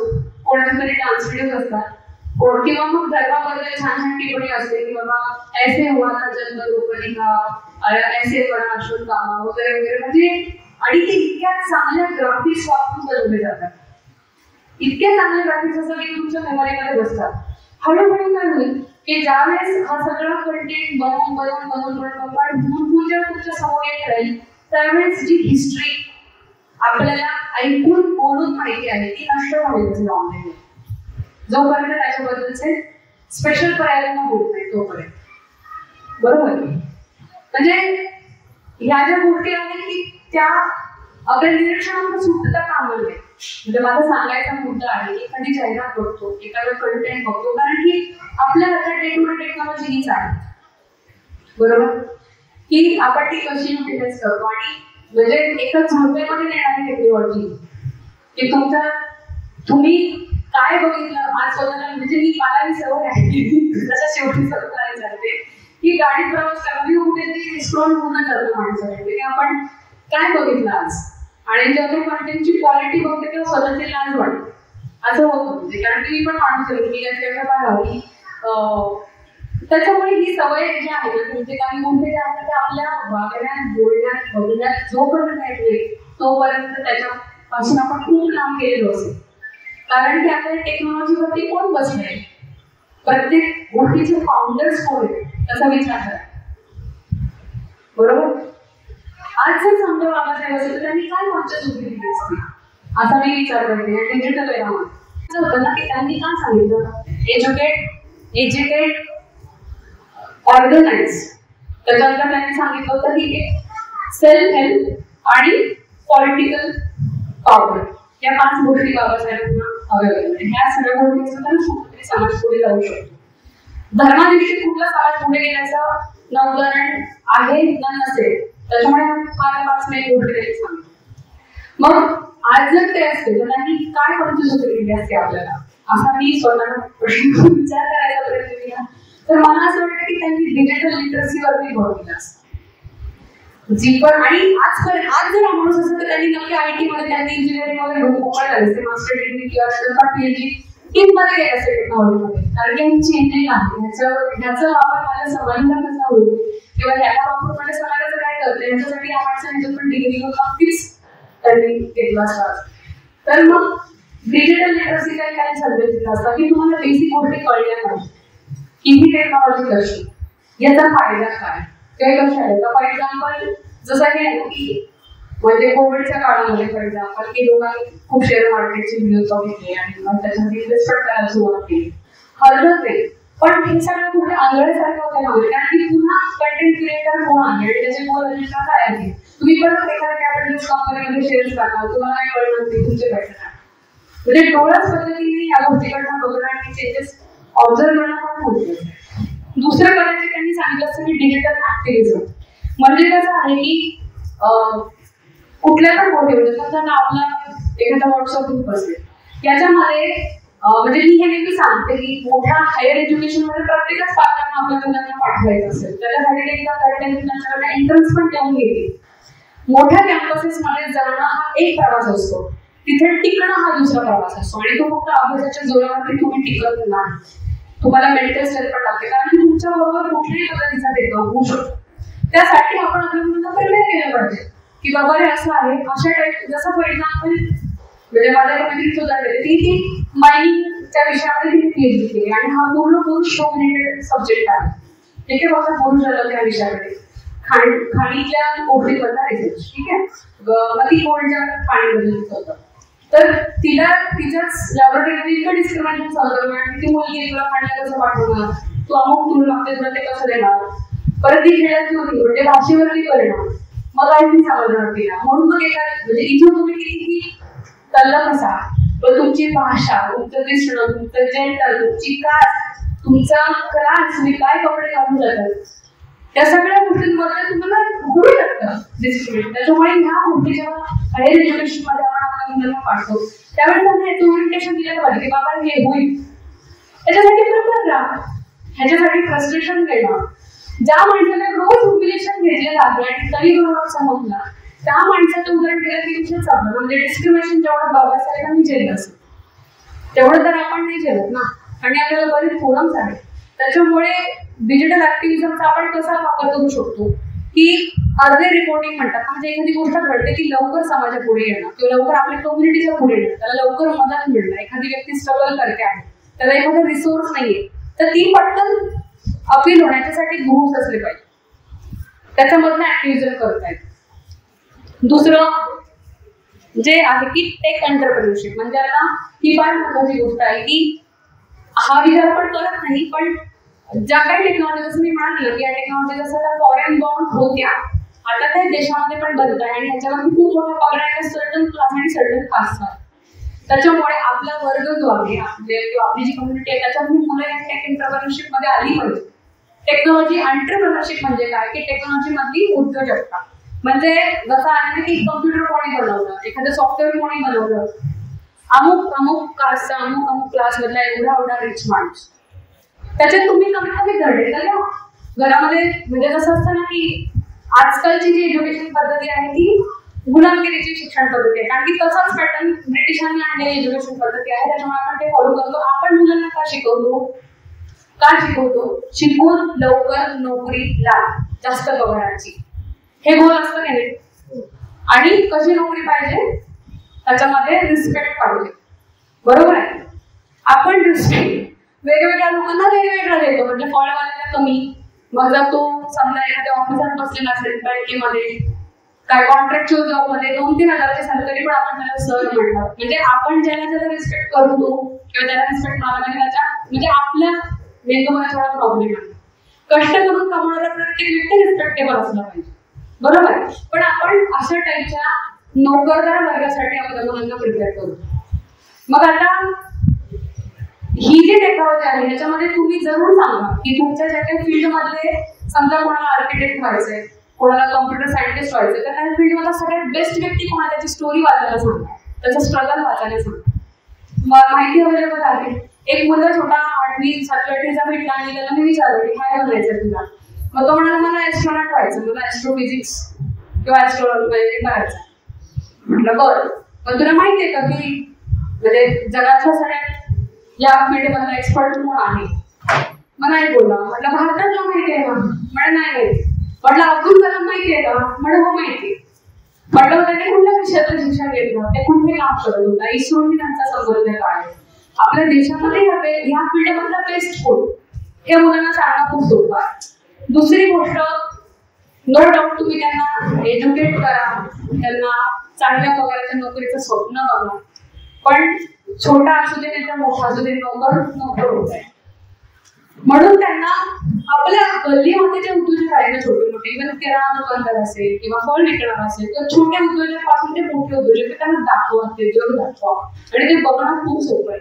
कोणाचे तरी डान्स व्हिडिओज असतात, किंवा मग धर्माबद्दल छान छान टिप्पणी असते की बाबा ऐसे हुआ था जन्म द्रौपदी का, ऐसे बना अशोक कामा वगैरे वगैरे. म्हणजे आणि ते इतक्या चांगल्या ग्राफिक्स वापरून बनवले जातात, इतके चांगले ग्राफिक्स असतात की तुमच्या मेमरीमध्ये बसतात. हळूहळू काय होईल की ज्यावेळेस हा सगळा कंटेंट बनवून जेव्हा तुमच्या समोर येत राहील त्यावेळेस जी हिस्ट्री आपल्याला ऐकून बोलून माहिती आहे ती नष्ट होईल ऑनलाईन. जोपर्यंत त्याच्याबद्दलचे स्पेशल प्रयत्न होत नाही तोपर्यंत. बरोबर. म्हणजे ह्या ज्या गोष्टी आहेत की त्या आपल्या निरीक्षणात सुटता कामा नये. म्हणजे मला सांगायचा मुद्दा आहे एखादी जाहिरात बघतो, एखादा कंटेंट बघतो, कारण की आपल्या हातात डे टू डे टेक्नॉलॉजी हीच आहे. बरोबर की आपण ती कशी युटिलाइज करतो. आणि म्हणजे एकच झोपेमध्ये देणारी टेक्नॉलॉजी की तुम्ही काय बघितलं आज स्वतःला. म्हणजे मला ही सवय आहे जशा शेवटी सवय जाते की गाडीत प्रवास करताना कुठेतरी स्क्रोल होऊन जातो माणसाकडे की आपण काय बघितलं आज. आणि जेव्हा कंटेंटची क्वालिटी बघते तेव्हा स्वतःची लाज वाटते असं होतं. म्हणजे कारण की मी पण माणूस आहे की याच्या पाहावी. त्याच्यामुळे ही सवय जी आहे ना म्हणजे काही गोष्टी ज्या आहेत त्या आपल्या वागण्यात बोलण्यात बघण्यात जोपर्यंत येते तोपर्यंत त्याच्यापासून आपण खूप लांब गेलेलो असेल. कारण की आपल्या टेक्नॉलॉजीवरती कोण बसलंय, प्रत्येक गोष्टीचे फाउंडर्स कोण आहेत त्याचा विचार करा. बरोबर. आज जर समजा बाबासाहेब असेल तर त्यांनी काय मागच्या चुकी दिली असती असा मी विचार करते. डिजिटल एरामध्ये असं होतं ना की त्यांनी काय सांगितलं एज्युकेट ऑर्गनाइज. त्याच्यानंतर त्यांनी सांगितलं होतं की सेल्फ हेल्प आणि पॉलिटिकल पॉवर या 5 गोष्टी बाबासाहेबांना हव्या होत्या. ह्या सगळ्या गोष्टी कुठेतरी समाज पुढे जाऊ शकतो. धर्मादृष्टी कुठला समाज पुढे गेल्याचं न उदाहरण आहे न नसेल. त्याच्यामुळे फार 5 मेन गोष्टी त्यांनी सांगितलं. मग आज जर ते असते तर त्यांनी काय पंचसूत्री दिली असते आपल्याला असा मी स्वतःला विचार करायचा प्रयत्न केला. तर मला असं वाटतं की त्यांनी डिजिटल लिटरसीवरती भर दिला असता. जी पण आणि आज जर माणूस असेल तर त्यांनी नक्की IT मध्ये त्यांनी इंजिनिअरिंग मध्ये मोकळ झाले असते, मास्टर डिग्री किंवा PhD मध्ये गेले असते टेक्नॉलॉजीमध्ये. कारण की ही चेंजिंग आहे. ह्याचा वापर माझ्या समाजाला कसा होईल किंवा ह्याचा वापर माझ्या समाजाचं काय करते याच्यासाठी या माणसाने पण डिग्री नक्कीच त्यांनी घेतला असता. तर मग डिजिटल लिटरसी काय संदेश दिला असता की तुम्हाला बेसिक गोष्टी कळल्या पाहिजे की ही टेक्नॉलॉजी कशी, याचा फायदा काय, ते कसे आहे. फॉर एक्झाम्पल जसं हे आहे की म्हणजे कोविडच्या काळामध्ये फॉर एक्झाम्पल की लोकांनी खूप शेअर मार्केटचे व्हिडिओ बघितले आणि मग त्याच्यामध्ये इन्व्हेस्टमेंट करायला सुरुवात केली. हरकत नाही, पण हे सगळं कुठे आंधळ्यासारखं होतं नव्हतं. कारण की पुन्हा कंटेंट क्रिएटर कोण आहे आणि त्याचे गोल अजेंडा काय आहे. तुम्ही परत एखाद्या कॅपिटलिस्ट कंपनीमध्ये शेअर्स टाका, तुम्हाला काय कळणार नाही तुमचे पैसे. म्हणजे डोळ्याच पद्धतीने या गोष्टीकडनं बघणं आणि चेंजेस ऑब्झर्व करणं पण महत्त्वाचं आहे. दुसरं कदाचित त्यांनी सांगितलं असतं की डिजिटल ऍक्टिव्हिझम. म्हणजे कसं आहे की कुठल्या पण गोष्टी म्हणजे समजा आपला एखादा व्हॉट्सअप ग्रुप असेल याच्यामध्ये म्हणजे मी हे नेहमी सांगते की मोठ्या हायर एज्युकेशन मध्ये प्रत्येकच पालकांना आपल्या मुलांना पाठवायचं असेल त्याच्यासाठी एकदा एंट्रन्स पण ठेवून घेते. मोठ्या कॅम्पसेस मध्ये जाणं हा एक प्रवास असतो, तिथे टिकणं हा दुसरा प्रवास असतो. आणि तो फक्त अभ्यासाच्या जोरावरती तुम्ही टिकत नाही, तुम्हाला मेंटल स्ट्रेस पण लागते. कारण तुमच्या बरोबर कुठल्याही पद्धतीचा भेदभाव होऊ शकतो. त्यासाठी आपण आपल्या मुलांना प्रिपेअर केलं पाहिजे की बाबा हे असं आहे. अशा टाईप जसं फॉर एक्झाम्पल म्हणजे माझ्या मैत्रिणी सुद्धा ती मायनिंगच्या विषयामध्ये तिने PhD केली आणि हा पूर्ण पुरुष डॉमिनेटेड सब्जेक्ट आहे. ठीक आहे, फक्त पुरुष झालं त्या विषयाकडे खाणीतल्या गोष्टींमधला रिसर्च. ठीक आहे, मग ती कोणत्या खाणीबद्दल होतं. तर तिला तिच्याच लॅबोरेटरीत इतकं डिस्क्रिमिनेशन चालतं आणि ती मुलगी तुला खाण्याला कसं पाठवणार, तू अमुक टूल मागते तुला ते कसं देणार. परत ती खेळात होती म्हणजे भाषेवरती परिणाम. मग आणखी समजणार तिला. म्हणून मग म्हणजे इथून तुम्ही किती तल्लख असा, पण तुमची भाषा, तुमचं दिसणं, तुमचं जेंडर, तुमची कास्ट, तुमचा क्लास, तुम्ही काय कपडे घालून जातात, त्या सगळ्या गोष्टींमध्ये तुम्हाला होऊ शकतं डिस्क्रिमिनेट. त्याच्यामुळे ह्या गोष्टी जेव्हा हायर एज्युकेशन मध्ये आपण आपल्या मुलांना पाठवतो त्यावेळेस त्यांना याचं ओरिएंटेशन दिलं पाहिजे की बाबा हे होईल. त्याच्यासाठी प्रिपेअर राहा, ह्याच्यासाठी फ्रस्ट्रेशन घेणं. ज्या माणसाने रोज ह्युमिलेशन घेतलेलं आहे आणि तरी बरोबर समजला, त्या माणसाचं उदाहरण दिलं की विषय चाललं. म्हणजे डिस्क्रिमिनेशन जेवढं बाबासाहेबांनी झेललं असेल तेवढं तर आपण नाही झेलत ना. आणि आपल्याला बरेच फोरम्स आहेत. त्याच्यामुळे डिजिटल ऍक्टिव्हिजमचा आपण कसा वापर करू शकतो की अर्धे रिपोर्टिंग म्हणतात, म्हणजे एखादी गोष्ट घडते की लवकर समाजा पुढे येणं किंवा लवकर आपल्या कम्युनिटीच्या पुढे येणं, त्याला लवकर मदत मिळणं. एखादी व्यक्ती स्ट्रगल करते आहे, त्याला एखादा रिसोर्स नाहीये, तर ती पटकन अपील होण्याच्यासाठी ग्रुप्स असले पाहिजे, त्याच्यामधनं ऍक्टिव्हिजम करता येईल. दुसरं जे आहे की टेक एंटरप्रेन्योरशिप. म्हणजे आता ही फार महत्वाची गोष्ट आहे की हा विचार आपण करत नाही, पण ज्या काही टेक्नॉलॉजी, जसं मी म्हणाले की या टेक्नॉलॉजी जसं त्या फॉरेन बॉर्न होत्या, आता त्या देशामध्ये पण बनत आहे आणि ह्याच्यामध्ये खूप मोठा पगार आहे सर्टन क्लास आणि सर्टन कास्ट आहे. त्याच्यामुळे आपला वर्ग जो आहे, आपली जी कम्युनिटी आहे, त्याच्यातून मुलं या टेक एंटरप्रेन्योरशिप मध्ये आली पाहिजे. टेक्नॉलॉजी एंटरप्रेन्योरशिप म्हणजे काय की टेक्नॉलॉजी मधली उद्योजकता. म्हणजे जसं आहे की कम्प्युटर कोणी बनवलं, एखादं सॉफ्टवेअर कोणी बनवलं, अमुक कास्टचा अमुक क्लास मधला एवढा रिच माणूस, त्याच्यात तुम्ही कमीत कमी धडे तर घ्या घरामध्ये. म्हणजे कसं असतं ना की आजकालची जी एज्युकेशन पद्धती आहे ती गुलामगिरीची शिक्षण पद्धती आहे, कारण की तसाच पॅटर्न ब्रिटिशांनी आणलेली एज्युकेशन पद्धती आहे. त्याच्यामुळे आपण ते फॉलो करतो. आपण मुलांना का शिकवतो? शिकून लवकर नोकरी लाग, जास्त पगाराची, हे गोल असतं की नाही. आणि कशी नोकरी पाहिजे, त्याच्यामध्ये रिस्पेक्ट पाहिजे. बरोबर आहे. आपण रिस्पेक्ट वेगवेगळ्या लोकांना वेगवेगळा देतो. म्हणजे फळवाल्याला कमी, मग जर तो समजा एखाद्या ऑफिसात बसलेला असेल बँकेमध्ये, काय कॉन्ट्रॅक्च्युअल जॉब मध्ये 2-3 हजाराची सॅलरी, पण आपण त्याला सर म्हणणार. म्हणजे आपण ज्याला रिस्पेक्ट करतो किंवा त्याला रिस्पेक्ट मागायला त्याच्या म्हणजे आपल्या मेंदूमध्ये थोडा प्रॉब्लेम आहे. कष्ट करून कमवणारा प्रत्येक व्यक्ती रिस्पेक्टेबल असला पाहिजे. बरोबर. पण आपण अशा टाईपच्या नोकरदार वर्गासाठी आपल्या मुलांना प्रिपेअर करतो. मग आता ही जी टेक्नॉलॉजी आहे ह्याच्यामध्ये तुम्ही जरूर सांगा की तुमच्या ज्या काही फील्डमध्ये, समजा कोणाला आर्किटेक्ट व्हायचंय, कोणाला कॉम्प्युटर सायंटिस्ट व्हायचंय, तर त्या फील्डमधला सगळ्यात बेस्ट व्यक्ती कोणा, त्याची स्टोरी वाचायला सांगा, त्याचं स्ट्रगल वाचायला सांगा. माहिती अवेलेबल आहे. एक मुलगा छोटा 8वी-7वी-8वीचा भेटला आणि त्याला मी विचारलं की काय बनायचं तुला, मग तो म्हणाला मला ऍस्ट्रॉनॉट व्हायचं, मला ऍस्ट्रोफिजिक्स किंवा ऍस्ट्रॉनॉमी करायचं. म्हटलं बरं, पण तुला माहितीये का की म्हणजे जगाच्या सगळ्यात या फील्ड मधला एक्सपर्ट कोण आहे? मग नाही बोलला. म्हटलं भारतातला माहिती आहे का? म्हणे नाही. म्हटलं अब्दुल कलाम माहिती आहे का? म्हणे हो माहिती. म्हटलं त्याने कुठल्या विषयाचं शिक्षण घेतलं, ते कुठे काम करत होता, इस्रोशी त्यांचा संबंध काय, आपल्या देशामध्ये ह्या फील्ड मधला बेस्ट कोण, हे मुलांना सांगणं खूप सोपं आहे. दुसरी गोष्ट, नो डाऊट तुम्ही त्यांना एज्युकेट करा, त्यांना चांगल्या पगाराच्या नोकरीचं स्वप्न बघा, पण छोटा असू दे नाही तर मोठा असू दे, नोकर होत आहे. म्हणून त्यांना आपल्या गल्लीमध्ये जे उद्योजक आहेत ना, छोटे मोठे, इव्हन किराणा दुकानदार असेल किंवा फळ विकणार असेल, तर छोटे उद्योजक पासून ते मोठे उद्योजक, त्यांना दाखवा, ते जग दाखवा. आणि ते बघणं खूप सोपं आहे.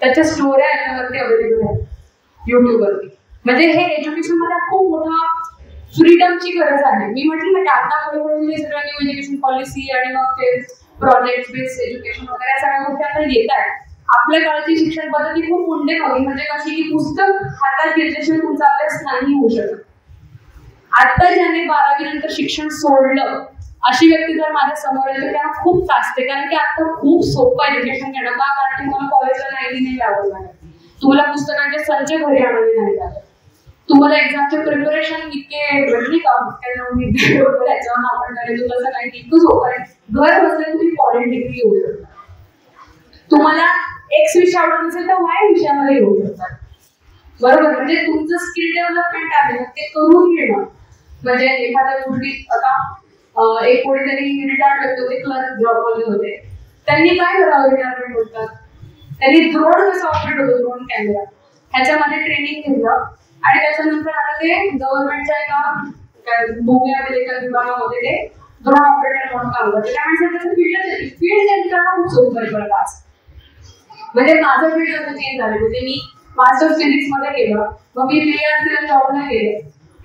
त्याच्या स्टोऱ्या याच्यावरती अवेलेबल आहेत युट्यूबवरती. म्हणजे हे एज्युकेशन मध्ये खूप मोठा फ्रीडमची गरज आहे. मी म्हटलं ना की आता हळूहळू हे सगळं न्यू एज्युकेशन पॉलिसी आणि मग ते प्रोजेक्ट बेस्ड एज्युकेशन वगैरे या सगळ्या गोष्टी आता येत आहेत. आपल्या काळची शिक्षण पद्धती खूप मुंडे नव्हती. म्हणजे कशी की पुस्तक हातात घेतल्याशिवाय तुमचा अभ्यास नाही होऊ शकत. आता ज्याने 12वी नंतर शिक्षण सोडलं अशी व्यक्ती जर माझ्या समोर येते त्यांना खूप त्रासते, कारण की आता खूप सोपं एज्युकेशन घेणं. का? कारण तुम्हाला कॉलेजला नाही यावं लागत, तुम्हाला पुस्तकांचे संच घरी आणावे नाही लागत, तुम्हाला एक्झामचे प्रिपरेशन इतके भेटली का याच्यावर आपण करायचं तसं काही इतकं सोपं आहे. घर बसल्या तुम्ही फॉरेन डिग्री घेऊ शकता. तुम्हाला एक्स विषय आवडत नसेल तर वाय विषयामध्ये घेऊ शकता. बरोबर. म्हणजे तुमचं स्किल डेव्हलपमेंट आहे ते करून घेणं. म्हणजे एखाद्या गोष्टीत आता एक कोणीतरी रिटायर्ड व्यक्ती होते, क्लर्क जॉब मध्ये होते, त्यांनी काय करावं रिटायरमेंट होतात, त्यांनी ड्रोन कसं ऑपरेट होतो, ड्रोन कॅमेरा, ह्याच्यामध्ये ट्रेनिंग घेतलं आणि त्याच्यानंतर आता ते गव्हर्नमेंटच्या एका भूमी अभिलेखन विभागामध्ये ते ड्रोन ऑपरेटर म्हणून काम करते. त्या माणसाचं फील्ड चेंज करणं खूप सोपं आहे बरं आज. म्हणजे माझं फील्ड असं चेंज झालं. म्हणजे मी मास्टर्स फिजिक्स मध्ये केलं, मग मी PhD जॉबला गेले,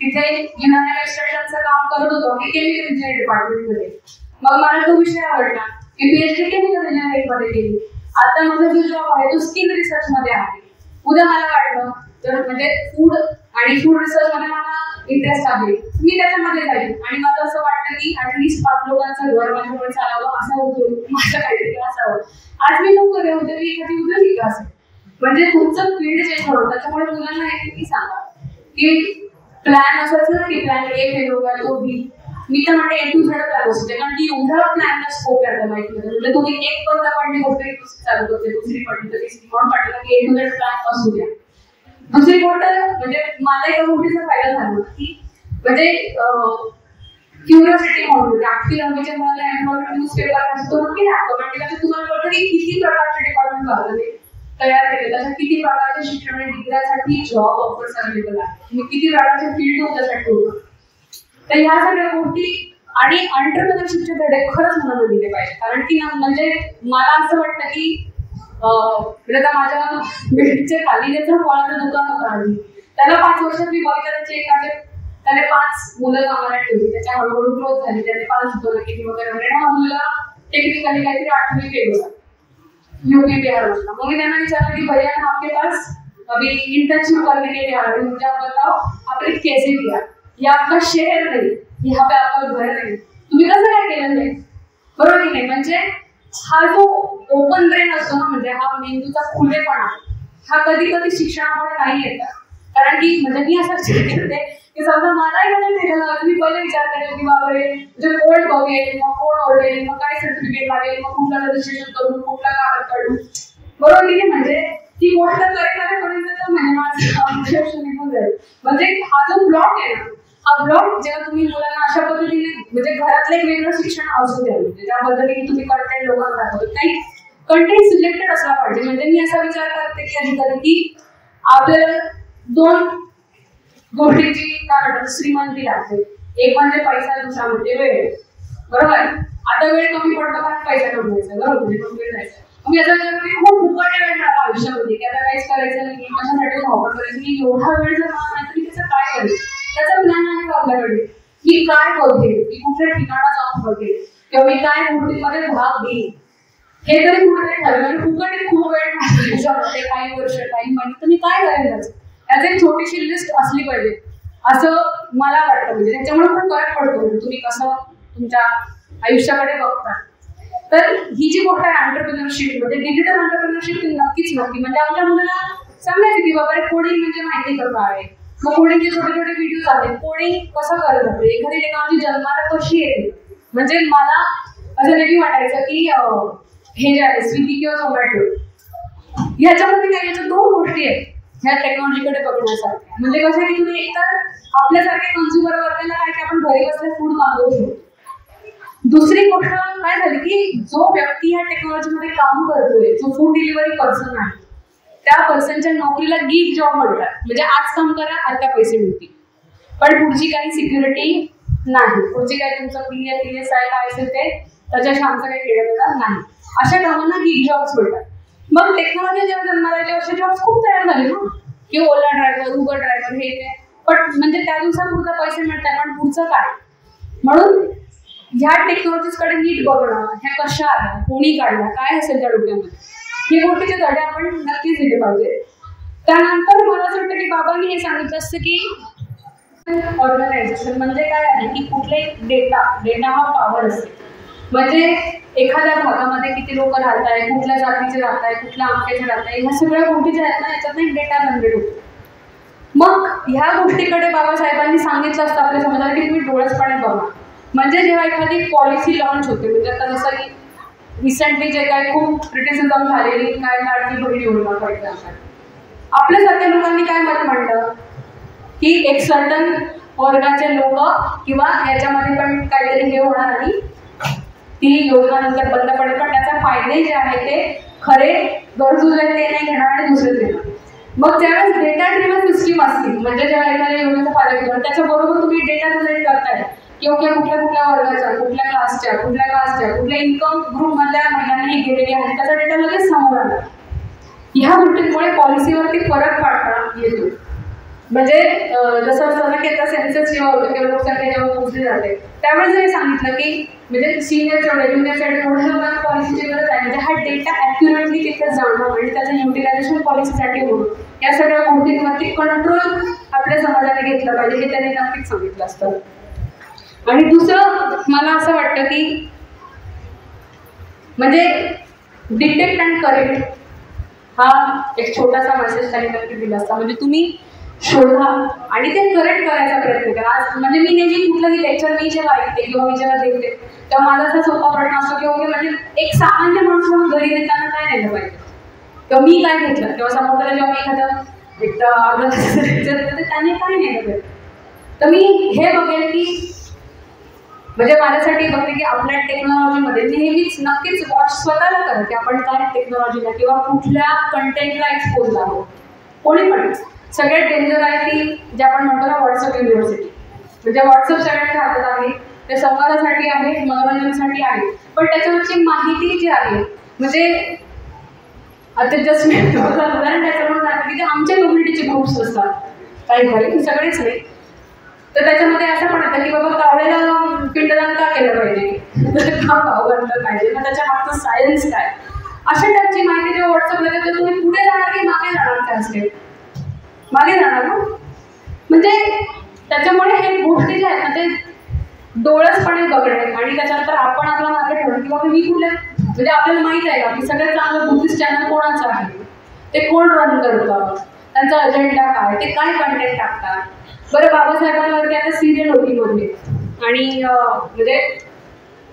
तिथे युनायटेड एक्सट्रॅक्शनचं काम करत होतो मी केमिकल इंजिनिअरिंग डिपार्टमेंटमध्ये. मग मला तो विषय आवडला की PhD केमिकल इंजिनिअरिंग मध्ये केली. आता माझा जो जॉब आहे तो स्किन रिसर्च मध्ये आहे. उद्या मला वाटलं तर म्हणजे फूड आणि फूड रिसर्च मध्ये मला इंटरेस्ट आहे, मी त्याच्यामध्ये जाईल आणि मला असं वाटतं की ऍटलीस्ट 5 लोकांचं घर माझ्याकडे चालावं असा उद्योग माझं काहीतरी असावं. आज मी नोकरी होते मी एखादी उद्योजिका असेल. म्हणजे तुमचं फील्ड चेंज होतं. त्याच्यामुळे मुलांना हे किती सांगा की प्लॅन असायचं ना की प्लॅन A फेल होगा तो B. मी तर म्हणते A to Z प्लॅन असते, कारण की एवढा प्लॅनला स्कोप आहे माहिती. म्हणजे तुम्ही एक बंद पडली गोष्ट दुसरी चालू करते, दुसरी पडली तर तिसरी, म्हणून म्हटलं की A to Z प्लॅन असू द्या. दुसरी गोष्ट म्हणजे मला एका गोष्टीचा फायदा झाला की म्हणजे क्युरिओसिटी म्हणून म्हणजे 8वी 9वीच्या मुलाला एम्प्लॉयमेंट न्यूजपेपर असतो की ऑटोमॅटिकली तुम्हाला कळतं की किती प्रकारचे डिपार्टमेंट भारताने तयार केले, त्याच्यात किती प्रकारचे शिक्षण आणि डिग्रीसाठी जॉब ऑफर्स अवेलेबल आहेत, किती प्रकारचे फील्ड त्यासाठी होतं. तर ह्या सगळ्या गोष्टी आणि एंटरप्रेन्योरशिपचे धडे खरंच मुलांना दिले पाहिजे. कारण की ना म्हणजे मला असं वाटतं की आता माझ्या बिल्डिंगच्या खाली त्याचं फळाचं दुकान होतं आणि त्याला 5 वर्षात मी बघितलं त्याने 5 मुलं कामाला ठेवली. त्याच्या हळूहळू ग्रोथ झाली, त्याने 5 दुकानं केली वगैरे. हा मुलगा टेक्निकली काहीतरी 8वीं फेल होता यूपी बिहार मधला. मग मी त्यांना विचारलं की भैया आपके पास अभी इंटर्नशिप करने के लिए आ रहे हैं, मुझे आप बताओ आपने कैसे किया, ये आपका शहर नहीं, यहाँ पे आपका घर नहीं, तुम्ही कसं काय केलं ते, बरोबर की नाही. म्हणजे हा जो ओपन ब्रेन असतो ना, म्हणजे हा मेंदूचा खुलेपणा, हा कधी कधी शिक्षणामुळे नाही येत. कारण की म्हणजे मी असं करते की समजा मलाही म्हणजे भेटायला मी पहिले विचार करायला की बाबरे म्हणजे कोण बघेल, मग कोण ओढेल, मग काय सर्टिफिकेट लागेल, मग कुठला रजिस्ट्रेशन करून कुठला कागद काढून, बरोबर की नाही. म्हणजे ती गोष्ट करण्यापर्यंत म्हणजे माझं निघून जाईल. म्हणजे हा जो ब्लॉक आहे ना, हा ब्लॉक जेव्हा तुम्ही मुलांना अशा पद्धतीने म्हणजे घरातलं एक वेगळं शिक्षण असू द्या, म्हणजे त्या पद्धतीने तुम्ही कंटेंट लोकांना दाखवत नाही, कंटेंट सिलेक्टेड असला पाहिजे. म्हणजे मी असा विचार करते की कधी की आपल्याला 2 गोष्टींची काय म्हणतात श्रीमंती लागते. एक म्हणजे पैसा, दुसरा म्हणजे वेळ, बरोबर. आता वेळ कमी पडतो कारण पैसा कमवायचा, बरोबर, वेळ जायचा. मग याचा विचार खूप फुकट वेळ मिळाला आयुष्यामध्ये की आता काहीच करायचं नाही, कशासाठी धावपळ करायची, की एवढा वेळ जर मला नाही तर मी त्याचं काय करेल, त्याचा प्लॅन आहे का आपल्याकडे, मी काय बघेल, मी कुठल्या ठिकाणा जाऊन बघेल, किंवा मी काय गोष्टींमध्ये भाग घेईन, हे तरी कुठेतरी ठरवलं. फुकट खूप वेळ आयुष्यामध्ये काही वर्ष काही महिने तर मी काय करेल त्याची एक छोटीशी लिस्ट असली पाहिजे असं मला वाटतं. म्हणजे त्याच्यामुळे खूप फरक पडतो तुम्ही कसं तुमच्या आयुष्याकडे बघता. तर ही जी गोष्ट आहे एंटरप्रेन्योरशिप, म्हणजे डिजिटल एंटरप्रेन्योरशिप नक्कीच म्हणजे आपल्या मुलाला सांगायचं की बाबा कोडिंग म्हणजे माहिती कसं आहे, मग कोडिंगचे छोटे छोटे व्हिडिओज आले, कोडिंग कसं करत होते, एखादी टेक्नॉलॉजी जन्माला कशी येते. म्हणजे मला असं नेहमी वाटायचं की हे जे आहे स्विगी किंवा झोमॅटो, ह्याच्यामध्ये काय याच्या 2 गोष्टी आहेत ह्या टेक्नॉलॉजीकडे बघण्यासारख्या. म्हणजे कसं की तुम्ही एकतर आपल्यासारख्या कन्झ्युमर वर्गाला काय की आपण घरी बसल्या फूड मागवू शकतो. दुसरी गोष्ट काय झाली की जो व्यक्ती ह्या टेक्नॉलॉजीमध्ये काम करतोय, जो फूड डिलिव्हरी पर्सन आहे, त्या पर्सनच्या नोकरीला गिग जॉब म्हणतात. म्हणजे आज काम करा, आता पैसे मिळतील, पण पुढची काही सिक्युरिटी नाही, पुढची काही तुमचं PSI काय असेल ते त्याच्याशी आमचं काही केलं नाही. अशा कामांना गिग जॉब्स म्हणतात. मग टेक्नॉलॉजी जेव्हा जन्माला आली असे जॉब्स खूप तयार झाले ना, की ओला ड्रायव्हर, उबर ड्रायव्हर, हे ते. पण म्हणजे त्या दिवसापुरता पैसे मिळतात, पण पुढचं काय. म्हणून ह्या टेक्नॉलॉजीकडे नीट बघणं, ह्या कशा आल्या, कोणी काढल्या, काय असेल त्या डोक्यामध्ये, हे गोष्टीचे धडे आपण नक्कीच दिले पाहिजे. त्यानंतर मला असं वाटतं की बाबांनी हे सांगितलं असतं की ऑर्गनायझेशन म्हणजे काय आहे की कुठले डेटा हा पॉवर असते. म्हणजे एखाद्या भागामध्ये किती लोक राहत आहे, कुठल्या जातीचे राहत आहे, कुठल्या अमक्याचे राहत आहे, ह्या सगळ्या गोष्टी ज्या आहेत ना याच्यात एक डेटा जनरेट होतो. मग ह्या गोष्टीकडे बाबासाहेबांनी सांगितलं असतं आपल्या समाजाला की तुम्ही डोळसपणे बघा. म्हणजे जेव्हा एखादी पॉलिसी लॉन्च होते, म्हणजे आता जसं की रिसेंटली जे काही खूप क्रिटिसिझम झालेली काय लाडकी बहीण योजना पडते, आपल्यासारख्या लोकांनी काय मत मांडलं की एक सर्टन वर्गाचे लोक किंवा याच्यामध्ये पण काहीतरी हे होणार आणि ती योजना नंतर बंद पडेल, पण त्याचा फायदे जे आहे ते खरे गरजू आहेत ते नाही घेणार आणि दुसरेच घेणार. मग ज्यावेळेस डेटा ड्रिव्हन सिस्टीम मस्ती म्हणजे जेव्हा एखाद्या योजनेचा फायदा घेतो त्याच्याबरोबर तुम्ही डेटा जनरेट करताय की ओके कुठल्या वर्गाच्या, कुठल्या क्लासच्या, कुठल्या कास्टच्या, कुठल्या इन्कम ग्रुप मधल्या महिलांनी गेलेली आहे त्याचा डेटा लगेच समोर आला. ह्या गोष्टींमुळे पॉलिसीवरती फरक पाडता येतो. म्हणजे जसं असतं ना की आता सेन्सस जेव्हा होतं किंवा लोकसंख्या जेव्हा मोजली जाते त्यावेळेस जरी सांगितलं की म्हणजे सिनियर ज्युनियर एवढ्या लोकांना पॉलिसीची गरज आहे म्हणजे हा डेटा ॲक्युरेटली तिथे जाणं आणि त्याचं युटिलायझेशन पॉलिसीसाठी होणं या सगळ्या गोष्टींवरती कंट्रोल आपल्या समाजाने घेतलं पाहिजे हे त्यांनी नक्कीच सांगितलं असतं. आणि दुसरं मला असं वाटतं की म्हणजे डिटेक्ट अँड करेक्ट हा एक छोटासा मेसेज त्यांनी नक्की दिला असता. म्हणजे तुम्ही शोधा आणि ते करेक्ट करायचा प्रयत्न करा. आज म्हणजे मी नेहमी कुठलंही लेक्चर मी जेव्हा ऐकते किंवा मी जेव्हा देखते तेव्हा माझा असा सोपा प्रश्न असतो की ओके म्हणजे एक सामान्य माणूस म्हणून घरी नेताना काय नेलं पाहिजे किंवा मी काय घेतलं किंवा समोरच्याला जेव्हा मी एखादं एकदा लेक्चर देतं तर त्याने काय नेलं पाहिजे. तर मी हे बघेल की म्हणजे माझ्यासाठी बघते की आपल्या टेक्नॉलॉजीमध्ये नेहमीच नक्कीच वॉच स्वतःला करा की आपण काय टेक्नॉलॉजीला किंवा कुठल्या कंटेंटला एक्सपोज आहोत. कोणी पण सगळ्यात डेंजर आहे की जे आपण म्हणतो ना व्हॉट्सअप युनिव्हर्सिटी. म्हणजे व्हॉट्सअप सगळ्यांच्या हातात आहे, ते संवादासाठी आहे, मनोरंजनासाठी आहे, पण त्याच्यावरची माहिती जी आहे म्हणजे आता जस्ट मी उदाहरण त्याच्याकडून आहे की जे आमच्या कम्युनिटीचे ग्रुप्स असतात काही सगळेच नाही तर त्याच्यामध्ये असं पण येतं की बाबा कावळ्याला पिंडदान का केलं पाहिजे, का भाव घातलं पाहिजे, मग त्याच्या मागचं सायन्स काय, अशा टाईपची माहिती जेव्हा व्हॉट्सअपला देतो तुम्ही पुढे जाणार की मागे जाणार त्या असते मागे जाणार ना. म्हणजे त्याच्यामुळे हे गोष्टी ज्या आहेत ना ते डोळसपणे बघणे आणि त्याच्यानंतर आपण आपला मागे ठेवणं की बाबा मी कुठल्या म्हणजे आपल्याला माहीत आहे का की सगळ्यात चांगलं बुद्धिस्ट चॅनल कोणाचं आहे, ते कोण रन करतं, त्यांचा अजेंडा काय, ते काय कंटेंट टाकतात. बरं बाबासाहेबांवरती आता सिरियल होती मध्ये आणि म्हणजे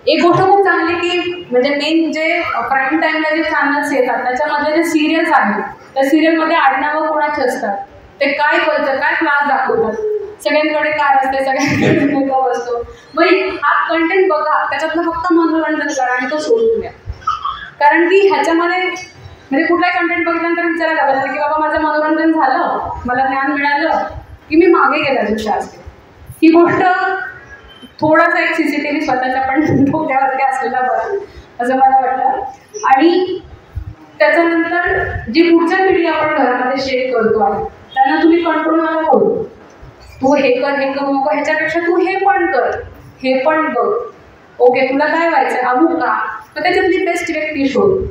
एक गोष्ट खूप चांगली की म्हणजे मेन जे प्राईम टाईमला जे चॅनल्स येतात त्याच्यामध्ये जे सिरियल्स आहेत त्या सिरियलमध्ये आडनावं कोणाचे असतात, ते काय कल्चर काय क्लास दाखवतात, सगळ्यांकडे कार असते, सगळ्यांकडे मेकअप असतो. मग हा कंटेंट बघा, त्याच्यातलं फक्त मनोरंजन करा आणि तो सोडून द्या. कारण की ह्याच्यामध्ये म्हणजे कुठलाही कंटेंट बघितल्यानंतर विचारायला पाहिजे की बाबा माझं मनोरंजन झालं, मला ज्ञान मिळालं की मी मागे गेला दिवशी असते. ही गोष्ट थोडासा एक CCTV स्वतःच्या पण डोक्यावरती असलेला बरं असं मला वाटतं. आणि त्याच्यानंतर जी पुढच्या पिढी आपण घरामध्ये शेअर करतो आहे त्यांना तुम्ही कंट्रोल नका करू, तू हे करू नको, ह्याच्यापेक्षा तू हे पण कर, हे पण बघ, ओके तुला काय व्हायचं अमुक का, तर त्याच्यातली बेस्ट व्यक्ती शोध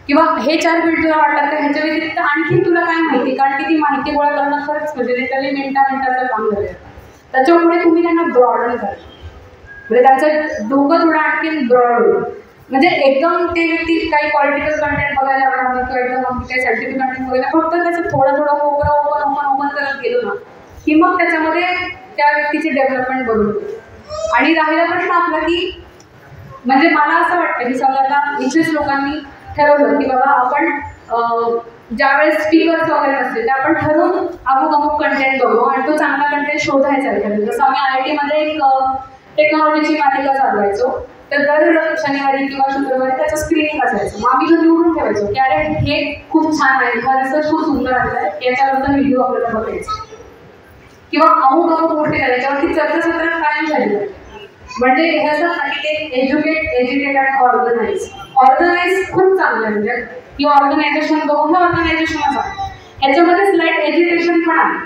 किंवा हे 4 फील्ड तुला वाटतात तर ह्याच्या व्यतिरिक्त आणखी तुला काय माहिती, कारण की ती माहिती गोळा करणं खरंच म्हणजे लिटरली मिनिटाचं काम झालं. त्याच्यामुळे तुम्ही त्यांना ब्रॉडन करा म्हणजे त्यांचं डोकं थोडं आणखी ब्रॉड होईल. म्हणजे एकदम ते व्यक्ती काही पॉलिटिकल कंटेंट बघायला लागणार किंवा एकदम काही सायंटिफिक कंटेंट बघायला फक्त त्याचं थोडं ओपन करत गेलो ना की मग त्याच्यामध्ये त्या व्यक्तीची डेव्हलपमेंट बघून. आणि राहिला प्रश्न आपला की म्हणजे मला असं वाटतं की समजा आता इथेच लोकांनी ठरवलं की बाबा आपण ज्यावेळेस स्पीकर्स वगैरे असते ते आपण ठरवून अमुक कंटेंट बघू आणि तो चांगला कंटेंट शोधायचा आहे. जसं आम्ही IIT मध्ये एक टेक्नॉलॉजीची मालिका चालवायचो तर दर शनिवारी किंवा शुक्रवारी त्याचं स्क्रीनिंग असायचं. मग आम्ही तो निवडून ठेवायचो की अरे हे खूप छान आहे, हा रिसर्च खूप सुंदर आहे, याच्यावरचा व्हिडिओ आपल्याला बघायचा किंवा अमुक गोष्टी त्याच्यावरती चर्चा कायम झाली पाहिजे. म्हणजे हे असं ना की ते एज्युकेट आणि ऑर्गनाईज खूप चांगलं आहे. म्हणजे की ऑर्गनायझेशन बघून हे ऑर्गनायझेशनच आहे, ह्याच्यामध्ये स्लाईट एज्युकेशन पण आहे.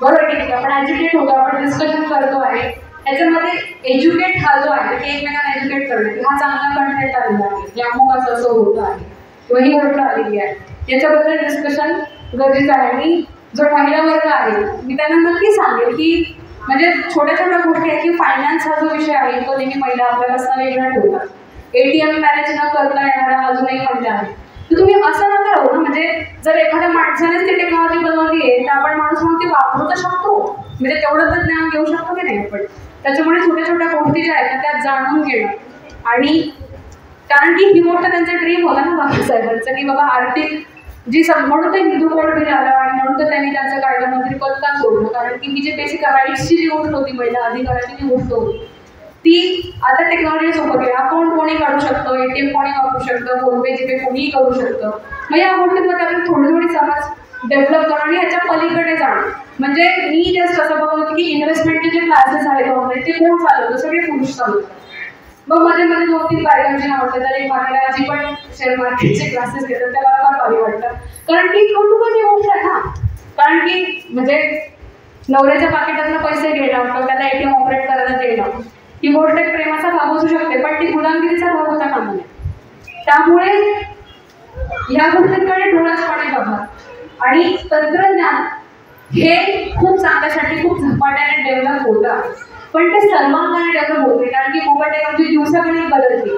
बरोबर की आपण एज्युकेट होतो, आपण डिस्कशन करतो आहे, ह्याच्यामध्ये एज्युकेट हा जो आहे की एकमेकांना एज्युकेट करणे की हा चांगला कंटेंट आलेला आहे, या अमुक असं होतं आहे किंवा ही गोष्ट आलेली आहे, याच्याबद्दल डिस्कशन गरजेचं आहे. आणि जो महिला वर्ग आहे मी त्यांना नक्की सांगेल की म्हणजे छोट्या गोष्टी आहेत की फायनान्स हा जो विषय आहे तो नेहमी महिला आपल्यापासून वेगळा ठेवतात. ATM मॅनेज न करता येणारा अजूनही महिला आहे. तर तुम्ही असं नका राहू ना, म्हणजे जर एखाद्या माणसानेच ती टेक्नॉलॉजी बनवली आहे तर आपण माणूस म्हणून ती वापरू तर शकतो, म्हणजे तेवढं तर ज्ञान घेऊ शकतो की नाही आपण. त्याच्यामुळे छोट्या गोष्टी ज्या आहेत ना त्या जाणून घेणं आणि कारण की ही गोष्ट त्यांचं ड्रीम होता ना बाबासाहेबांचं की बाबा आर्थिक जी म्हणून ते हिंदू कोड बिल आलं आणि म्हणून तर त्यांनी त्यांचं कायद्यामंत्री पद का सोडलं, कारण की ही जी बेसिक राईट्सची जी गोष्ट होती महिला अधिकाराची जी गोष्ट होती ती आता टेक्नॉलॉजी सोबत आहे. अकाउंट कोणी काढू शकतं, ATM कोणी वापरू शकतं, फोनपे जीपे कोणीही करू शकतं. मग या गोष्टींमध्ये आपल्याला थोडी समज डेव्हलप करणं आणि ह्याच्या पलीकडे जाणं. म्हणजे मी जस्ट असं बघत होते की इन्व्हेस्टमेंटचे जे क्लासेस आहेत ऑनलाईन ते कोण चालवतं, सगळे पुरुष चालवतात. मग मध्ये 2-3 बायकांची नाव होते, तर एक माझ्या आजी पण शेअर मार्केटचे क्लासेस घेतात, त्याला फार भारी वाटतं. कारण की कौतुकाची गोष्ट आहे ना. कारण की म्हणजे नवऱ्याच्या पाकिटातनं पैसे घेणं किंवा त्याला ATM ऑपरेट करायला देणं ही गोष्ट एक प्रेमाचा भाग असू शकते, पण ती गुलामगिरीचा भाग होता कामा नये. त्यामुळे ह्या गोष्टींकडे डोळ्याचपणे बघा. आणि तंत्रज्ञान हे खूप चांगल्यासाठी खूप झपाट्याने डेव्हलप होतं, पण ते सर्वांगाने डेव्हलप होते. कारण की मोबाईल टेक्नॉलॉजी दिवसागणिक बदलते.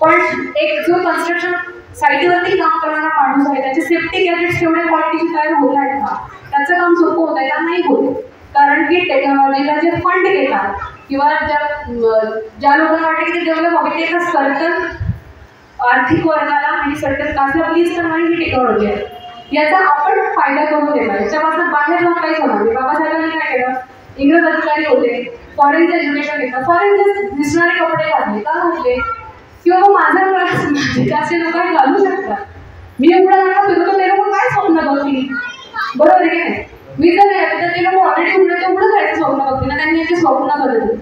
पण एक जो कन्स्ट्रक्शन साईटवरती काम करणारा माणूस आहे त्याचे सेफ्टी गॅजेट्स तेवढे क्वालिटीचे तयार होत आहेत का, त्याचं काम सोपं होत आहे का, नाही होत. कारण की टेक्नॉलॉजीला जे फंड घेतात किंवा ज्या लोकांना वाटतं की ते डेव्हलप हवे ते एका सर्टन आर्थिक वर्गाला आणि सर्टन कास्टला प्लीज करणारी ही टेक्नॉलॉजी आहे. याचा आपण फायदा करून घेतला. याच्यापासून बाहेर जाऊन काहीच होणार नाही. बाबासाहेबांनी काय केलं, इंग्रज अधिकारी होते, फॉरेनचं एज्युकेशन घेतलं, फॉरेनचे दिसणारे कपडे घातले का घातले, किंवा माझा असे लोक घालू शकतात. मी एवढा जणांना फिरतो, ते लोक काय स्वप्न बघतील, बरोबर आहे की नाही. मी जर तर ते लोक ऑलरेडी उघडं तेवढं जायचं स्वप्न बघतील ना, त्यांनी याचे स्वप्न बदलले,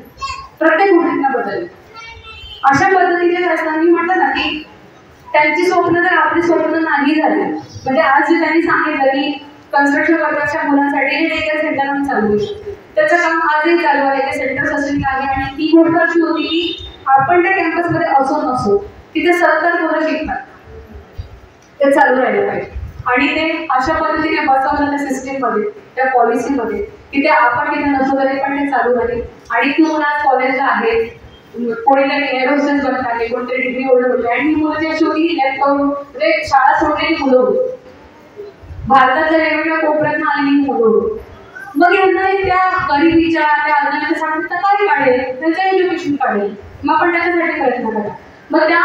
प्रत्येक गोष्टींना बदलले. अशा पद्धतीने असताना मी म्हटलं ना की त्यांची स्वप्न जर आपली स्वप्न नाही झाली, म्हणजे आज जे त्यांनी सांगितलं की कन्स्ट्रक्शन वर्करच्या मुलांसाठी हे डेकेअर सेंटर आम्ही चालवू शकतो, त्याचं काम आजही चालू आहे. ते सेंटर सचिन आहे आणि ती गोष्ट अशी होती की आपण त्या कॅम्पसमध्ये असो नसो तिथे 70 मुलं शिकतात, ते चालू राहिले पाहिजे. आणि ते अशा पद्धतीने बसवलं त्या सिस्टीममध्ये, त्या पॉलिसीमध्ये की ते आपण तिथे नसो तरी पण ते चालू राहील. आणि ती मुलं आज कॉलेजला आहेत, कोणीतरी एअर होस्टेस बनत आले, कोणतरी डिग्री होल्डर होते, आणि ही मुलं जी अशी होती की लेफ्ट करून म्हणजे शाळा सोडलेली मुलं होती, भारताच्या वेगवेगळ्या कोपऱ्यातून आलेली मुलं होती. मग यांना त्या गरिबीच्या त्या अज्ञानाच्या साठीचा काय काढेल, त्यांचं एज्युकेशन काढेल, मग आपण त्याच्यासाठी प्रयत्न करा. मग त्या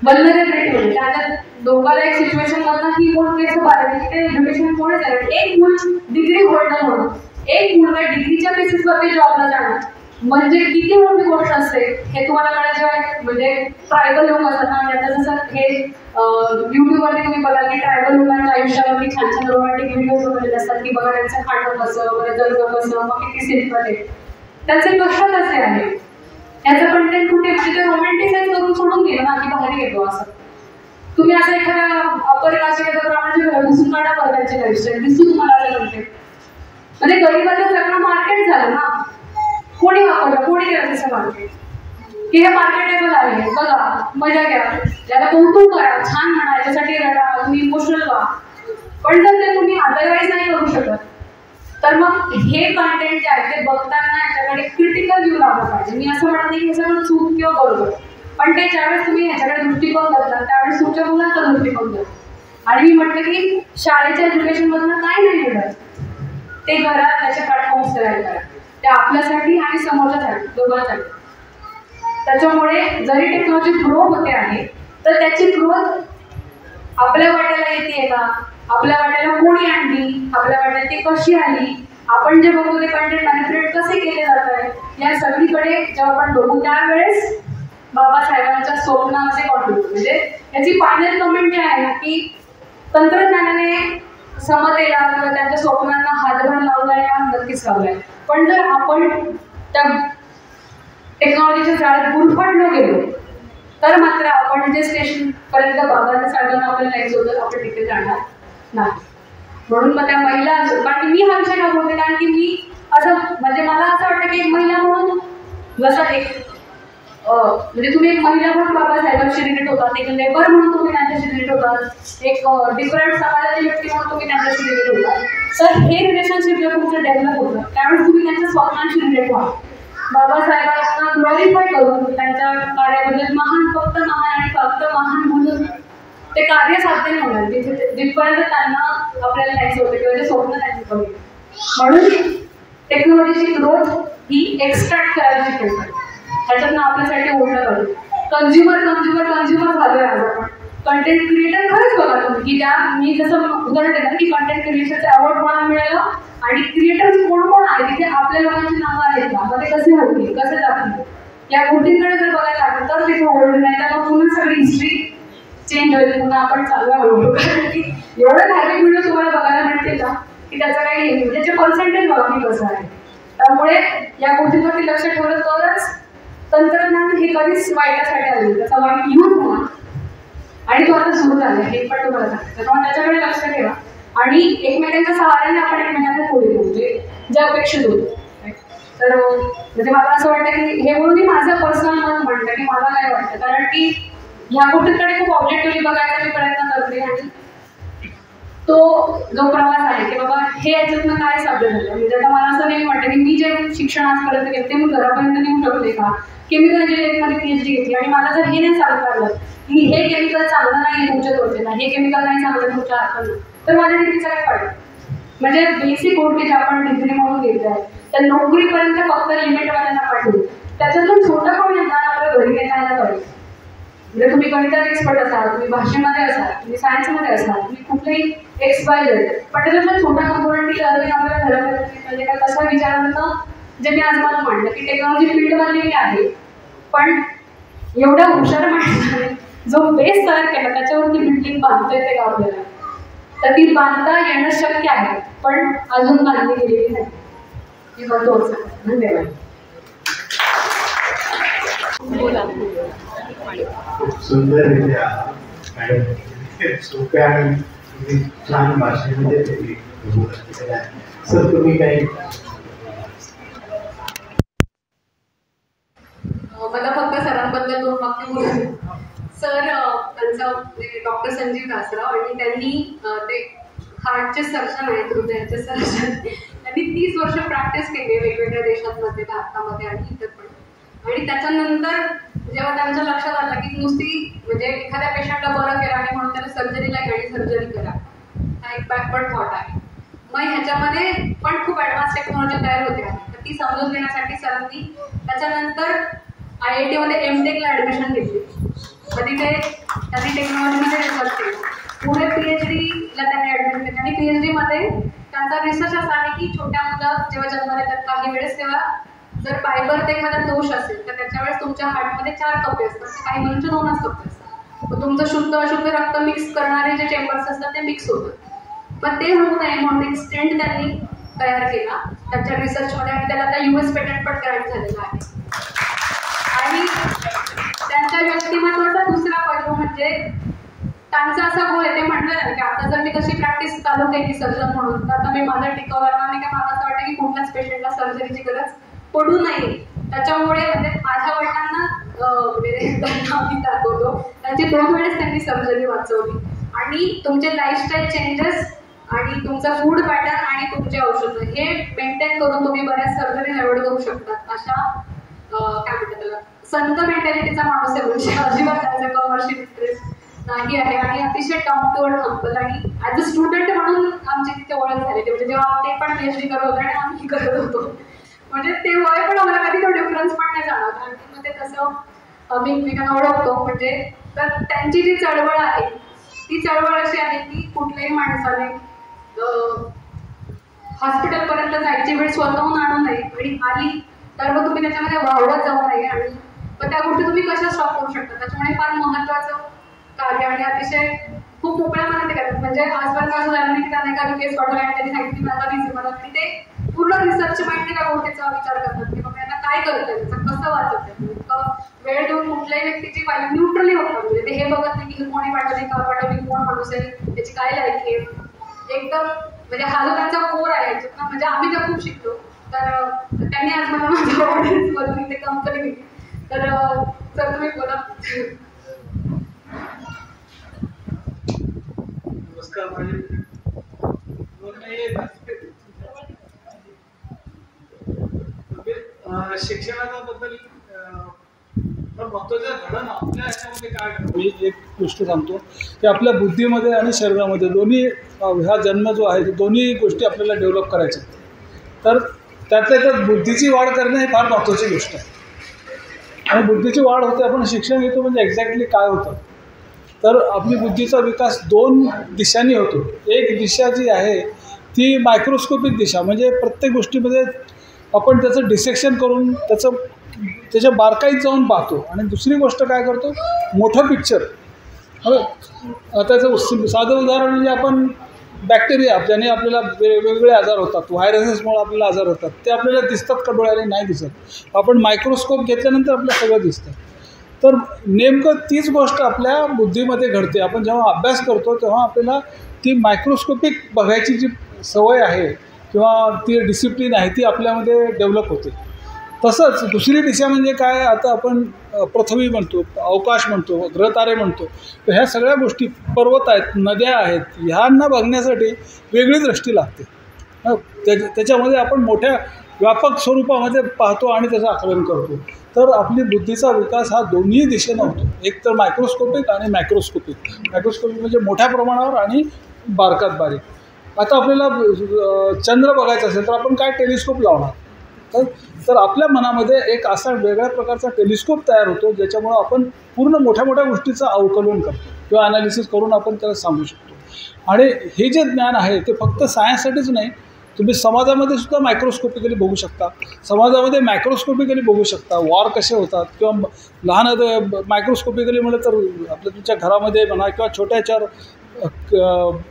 वल्नरेबिलिटीमध्ये त्याच्यात दोघाला एक सिच्युएशन मधनं ही गोष्ट कसं पाहिजे की ते एज्युकेशन कोणच आहे. एक मुलं डिग्री होल्डर म्हणून एक मुलगा डिग्रीच्या बेसिसवरती जॉबला जाणार म्हणजे किती मोठी गोष्ट असते हे तुम्हाला कळायचं आहे. म्हणजे ट्रायबल लोक असतात ना, आता जसं हे युट्यूबवरती तुम्ही बघाल की ट्रायबल लोकांच्या आयुष्यावरती छान छान रोमॅन्टिक व्हिडिओज वगैरे असतात की बघा त्यांचं खाणं कसं वगैरे, जगणं कसं, मग किती सिम्पल आहे, त्यांचे कष्ट कसे आहे, याचं कंटेंट कुठे म्हणजे रोमॅन्टिसाइज करून सोडून गेलं ना की बाहेर येतो. असं तुम्ही असं एखाद्या अपर कास्टच्या प्रमाणाचे घुसून काढा बघा त्यांचे लाईफस्टाईल दिसू तुम्हाला असं कंटेंट. म्हणजे गरिबाचं सगळं मार्केट झालं ना, कोणी वापरलं, कोणी केलं तसं मार्केट की हे मार्केटेबल आहे, बघा मजा घ्या, याला कौतुक करा, छान म्हणा, याच्यासाठी रडा, तुम्ही इमोशनल व्हा. पण जर ते तुम्ही अदरवाईज नाही करू शकत तर मग हे कंटेंट जे आहे ते बघताना याच्याकडे क्रिटिकल व्ह्यू लावला पाहिजे. मी असं म्हणत नाही की हे सगळं चूक किंवा बरोबर, पण ते ज्यावेळेस तुम्ही ह्याच्याकडे दृष्टिकोन बदला त्यावेळेस तुमच्या मुलांचा दृष्टिकोन बदला. आणि मी म्हटलं की शाळेच्या एज्युकेशनमधनं काय नाही मिळत, ते घरात त्याचे प्लॅटफॉर्म्स तयार करा, ते आपल्यासाठी आणि समोरच्यासाठी दोघांसाठी. त्याच्यामुळे जरी टेक्नॉलॉजी ग्रो होते आहे तर त्याची ग्रोथ आपल्या वाट्याला येते का, आपल्या वाट्याला कोणी आणली, आपल्या वाट्याला ती कशी आली, आपण जे बघू ते कंटेंट मॅनिप्युलेट कसे केले जात आहे, या सगळीकडे जेव्हा आपण बघू त्यावेळेस बाबासाहेबांच्या स्वप्नाचे कॉन्ट्रीब्यूट. म्हणजे याची फायनल कमेंट जे आहे ना की तंत्रज्ञानाने समतेला किंवा त्यांच्या स्वप्नांना हातभार लावलाय का, नक्कीच लावलाय. पण जर आपण त्या टेक्नॉलॉजीच्या जाळ्यात गुरफटलो गेलो तर मात्र आपण जे स्टेशन पर्यंत बाबांच्या साहेबांना आपल्याला जायचं होतं आपण तिथे जाणार नाही. म्हणून मग त्या महिला असो, कारण की मी हा विषय का बोलते, कारण की मी असं म्हणजे मला असं वाटतं की एक महिला म्हणून जसं एक म्हणजे तुम्ही एक महिला म्हणून बाबासाहेबांशी रिलेट होतात, एक लेबर म्हणून तुम्ही त्यांच्याशी रिलेट होतात, एक डिफरंट समाजाची व्यक्ती म्हणून तुम्ही त्यांच्याशी रिलेट होतात. तर हे रिलेशनशिप जेव्हा तुमचं डेव्हलप होतं त्यावेळेस तुम्ही त्यांच्या स्वप्नांशी रिलेट व्हा. बाबासाहेबांना ग्लोरिफाय करून त्यांच्या कार्याबद्दल महान, फक्त महान आणि फक्त महान म्हणून ते कार्य साध्य नाही होणार तिथे जिथपर्यंत त्यांना आपल्याला जायचं होतं किंवा ते स्वप्न त्यांनी बघितलं. म्हणून टेक्नॉलॉजीची ग्रोथ ही एक्स्ट्रॅक्ट करायची शिकवतात, त्याच्यातनं आपल्यासाठी ओढलं पाहिजे. कंझ्युमर झालोय आज आपण. कंटेंट क्रिएटर खरंच बघा तुम्ही की त्या मी जसं उदाहरण देणार की कंटेंट क्रिएशनचं अवॉर्ड कोणाला मिळालं आणि क्रिएटर्स कोण कोण आहे तिथे आपल्या लोकांची नावं आहेत का, मग ते कसे होतील, कसे जातील, या गोष्टींकडे जर बघायला लागलं तर तिथे ओढलं नाही तर मग पुन्हा सगळी हिस्ट्री चेंज होईल, पुन्हा आपण चालू हळूहळू. कारण की एवढं धार्मिक व्हिडिओ तुम्हाला बघायला मिळतील ना की त्याचा काही त्याचे पर्सेंटेज बघा की कसं आहे. त्यामुळे या गोष्टींवरती लक्ष ठेवलं तरच तंत्रज्ञान हे कधीच वाईटासाठी आले, त्याचा वाईट यूज होणार आणि तो आता सुरू झाला हे पण तुम्हाला सांगते. त्यामुळे त्याच्याकडे लक्ष ठेवा आणि एकमेकांच्या सहाऱ्याने आपण एकमेकांना पुढे म्हणजे जे अपेक्षित होतं. तर म्हणजे मला असं वाटतं की हे बोलून मी माझं पर्सनल मत म्हणतं की मला काय वाटतं, कारण की ह्या गोष्टींकडे खूप ऑब्जेक्टिव्हली बघायचा मी प्रयत्न करते आणि तो जो प्रवास आहे की बाबा हे याच्यातनं काय साध्य झालं. म्हणजे आता मला असं नाही वाटतं की मी जे शिक्षण आजपर्यंत घेतले मी घरापर्यंत नेऊ शकते का. केमिकल इंजिनिअरिंगमध्ये PhD घेतली आणि मला जर हे नाही सांगता आलं की हे केमिकल चांगलं नाही तुमच्या त्वचेला, हे केमिकल नाही चांगलं तुमच्या हाताला, तर माझ्या डिग्रीचा काय फायदा. म्हणजे बेसिक गोष्टी ज्या आपण डिग्री म्हणून घेतल्या आहेत त्या नोकरीपर्यंत फक्त लिमिटवाल्यांना पाठवू, त्याच्यातून छोटं कोण ज्ञान आपल्या घरी घेता आलं पाहिजे. म्हणजे तुम्ही गणितात एक्सपर्ट असाल, तुम्ही भाषेमध्ये असाल, तुम्ही सायन्समध्ये असाल, तुम्ही कुठलेही XYZ, पण त्याच्यातलं छोटा कंपोनंट आपल्याला घरापर्यंत म्हणजे काय कसा विचारांना जे मी आज मला म्हणलं की टेक्नॉलॉजी फील्डमधली मी आहे, पण एवढ्या हुशार माणसाने जो बेस तयार केला त्याच्यावरती बिल्डिंग बांधता येते का आपल्याला, तर ती बांधता येणं शक्य आहे पण अजून बांधली गेलेली नाही. हे महत्त्वाचं. धन्यवाद. खूप सुंदररित्या आणि सोप्या आणि छान भाषेमध्ये तुम्ही सर तुम्ही काही मला फक्त सरांबद्दल 2 वाक्य बोलायचे. सर त्यांचं डॉक्टर संजीव दासराव आणि त्यांनी ते हार्टचे सर्जन आहेत, हृदयाचे सर्जन, त्यांनी 30 वर्ष प्रॅक्टिस केली वेगवेगळ्या देशांमध्ये, भारतामध्ये आणि इतर पण. आणि त्याच्यानंतर जेव्हा त्यांच्या लक्षात आलं की नुसती म्हणजे एखाद्या पेशंटला बरं केलं आणि म्हणून त्याला सर्जरीला घ्यावी, सर्जरी करा, हा एक बॅकवर्ड थॉट आहे. मग ह्याच्यामध्ये पण खूप ॲडव्हान्स टेक्नॉलॉजी तयार होते आहे, तर ती समजून घेण्यासाठी सरांनी त्याच्यानंतर IIT मध्ये MTechला ॲडमिशन घेतली. मग तिथे त्यांनी टेक्नॉलॉजीमध्ये रिसर्च केलं. पुढे PhDला त्यांनी ॲडमिशन घेतली आणि PhD मध्ये त्यांचा रिसर्च असा आहे की छोट्या मुलं जेव्हा जन्माला येतात काही वेळेस तेव्हा जर बायबर्थ एखादा दोष असेल तर त्याच्या वेळेस तुमच्या हार्टमध्ये 4 कप्पे असतात, काही मुलांचे 2च कप्पे असतात. मग तुमचं शुद्ध अशुद्ध रक्त मिक्स करणारे जे चेंबर्स असतात ते मिक्स होतात. पण ते होऊ नये म्हणून एक स्टेंट त्यांनी तयार केला त्यांच्या रिसर्चमध्ये आणि त्याला आता US पेटंट पण ग्रँट झालेला आहे. आणि त्यांच्या व्यक्तिमत्वाचा दुसरा पैलू म्हणजे त्यांचा असा गोल आहे, ते म्हटलं ना की आता जर मी कशी प्रॅक्टिस चालू केली सर्जन म्हणून तर आता मी माझा टिकाव करणार नाही, का मला असं वाटतं की कुठल्याच पेशंटला सर्जरीची गरज पडू नये. त्याच्यामुळे म्हणजे माझ्या वडिलांना आम्ही दाखवतो त्यांची 2 वेळेस त्यांनी सर्जरी वाचवली. आणि तुमचे लाईफस्टाईल चेंजेस आणि तुमचा फूड पॅटर्न आणि तुमचे औषधं हे मेंटेन करून तुम्ही बऱ्याच सर्जरी अवॉइड करू शकतात. अशा काय म्हणतात त्याला संत मेंटॅलिटीचा माणूस आहे, म्हणजे अजिबात त्याचा कमर्शियल इंटरेस्ट नाही आहे आणि अतिशय डाऊन टू अर्थ हंबल. आणि ॲज अ स्टुडंट म्हणून आमची तिथे ओळख झालेली, म्हणजे जेव्हा ते पण PhD करत होते आणि आम्ही करत होतो, म्हणजे ते वय पण आम्हाला कधी तो डिफरन्स पण नाही जाणवत. आणि मग ते तसं आम्ही एकमेकांना ओळखतो. म्हणजे तर त्यांची जी चळवळ आहे ती चळवळ अशी आहे की कुठल्याही माणसाने हॉस्पिटलपर्यंत जायची वेळ स्वतःहून आणू नये आणि आली तर मग तुम्ही त्याच्यामध्ये वावडत जाऊ नये आणि मग त्या गोष्टी तुम्ही कशा स्टॉप करू शकता. त्याच्यामुळे फार महत्त्वाचं कार्य आणि अतिशय खूप मोकळ्या मनाने करतात. म्हणजे आजपर्यंत असं झालं नाही की त्यांना एखादी केस वाढवली आणि त्यांनी सांगितली मला रिझन मला, आणि ते पूर्ण रिसर्च माहिती त्या गोष्टीचा विचार करतात की बाबा यांना काय करत आहे, त्याचं कसं वाचत वेळ देऊन कुठल्याही व्यक्तीची व्हॅल्यू न्यूट्रली होतात. म्हणजे ते हे बघत नाही की कोणी पाठवली का पाठवली, कोण माणूस आहे, त्याची काय लायकी आहे, एकदम म्हणजे हा जो त्यांचा कोर आहे याच्यात. म्हणजे आम्ही तर खूप शिकलो. तर त्यांनी आज मला माझ्या ऑडियन्स मधून इथे कंपनी दिली. तर सर तुम्ही बोला. नमस्कार. शिक्षणाच्या बद्दल महत्वाचं घडण आपल्या ह्याच्यामध्ये काय घडतं. मी एक गोष्ट सांगतो की आपल्या बुद्धीमध्ये आणि शरीरामध्ये दोन्ही हा जन्म जो आहे दोन्ही गोष्टी आपल्याला डेव्हलप करायच्या. तर त्यातल्या त्यात बुद्धीची वाढ करणं ही फार महत्त्वाची गोष्ट आहे. आणि बुद्धीची वाढ होते आपण शिक्षण घेतो म्हणजे एक्झॅक्टली काय होतं तर आपली बुद्धीचा विकास 2 दिशांनी होतो. एक दिशा जी आहे ती मायक्रोस्कोपिक दिशा, म्हणजे प्रत्येक गोष्टीमध्ये आपण त्याचं डिसेक्शन करून त्याच्या बारकाईत जाऊन पाहतो. आणि दुसरी गोष्ट काय करतो, मोठं पिक्चर त्याचं साधं उदाहरण म्हणजे आपण बॅक्टेरिया ज्याने आपल्याला वेगवेगळे आजार होतात, व्हायरसेसमुळे आपल्याला आजार होतात, ते आपल्याला दिसतात का डोळ्याने? नाही दिसत. आपण मायक्रोस्कोप घेतल्यानंतर आपल्याला सगळं दिसतं. तर नेमकं तीच गोष्ट आपल्या बुद्धीमध्ये घडते. आपण जेव्हा अभ्यास करतो तेव्हा आपल्याला ती मायक्रोस्कोपिक बघायची जी सवय आहे किंवा ती डिसिप्लिन आहे ती आपल्यामध्ये डेव्हलप होते. तसंच दुसरी दिशा म्हणजे काय, आता आपण पृथ्वी म्हणतो, अवकाश म्हणतो, ग्रहतारे म्हणतो, तर ह्या सगळ्या गोष्टी, पर्वत आहेत, नद्या आहेत, ह्यांना बघण्यासाठी वेगळी दृष्टी लागते. त्याच्यामध्ये आपण मोठ्या व्यापक स्वरूपामध्ये पाहतो आणि त्याचं आकलन करतो. तर आपली बुद्धीचा विकास हा दोन्ही दिशेनं होतो, एक तर मायक्रोस्कोपिक आणि मॅक्रोस्कोपिक. मॅक्रोस्कोपिक म्हणजे मोठ्या प्रमाणावर आणि बारकात बारीक. आता आपल्याला चंद्र बघायचं असेल तर आपण काय टेलिस्कोप लावणार? तर आपल्या मनामध्ये एक असा वेगळ्या प्रकारचा टेलिस्कोप तयार होतो ज्याच्यामुळं आपण पूर्ण मोठ्या मोठ्या गोष्टीचं अवकलन करतो किंवा ॲनालिसिस करून आपण त्याला सांगू शकतो. आणि हे जे ज्ञान आहे ते फक्त सायन्ससाठीच नाही, तुम्ही समाजामध्ये सुद्धा मायक्रोस्कोपिकली बघू शकता, समाजामध्ये मॅक्रोस्कोपिकली बघू शकता. वॉर कसे होतात किंवा लहान मायक्रोस्कोपिकली म्हणलं तर आपल्या तुमच्या घरामध्ये म्हणा किंवा छोट्याच्यावर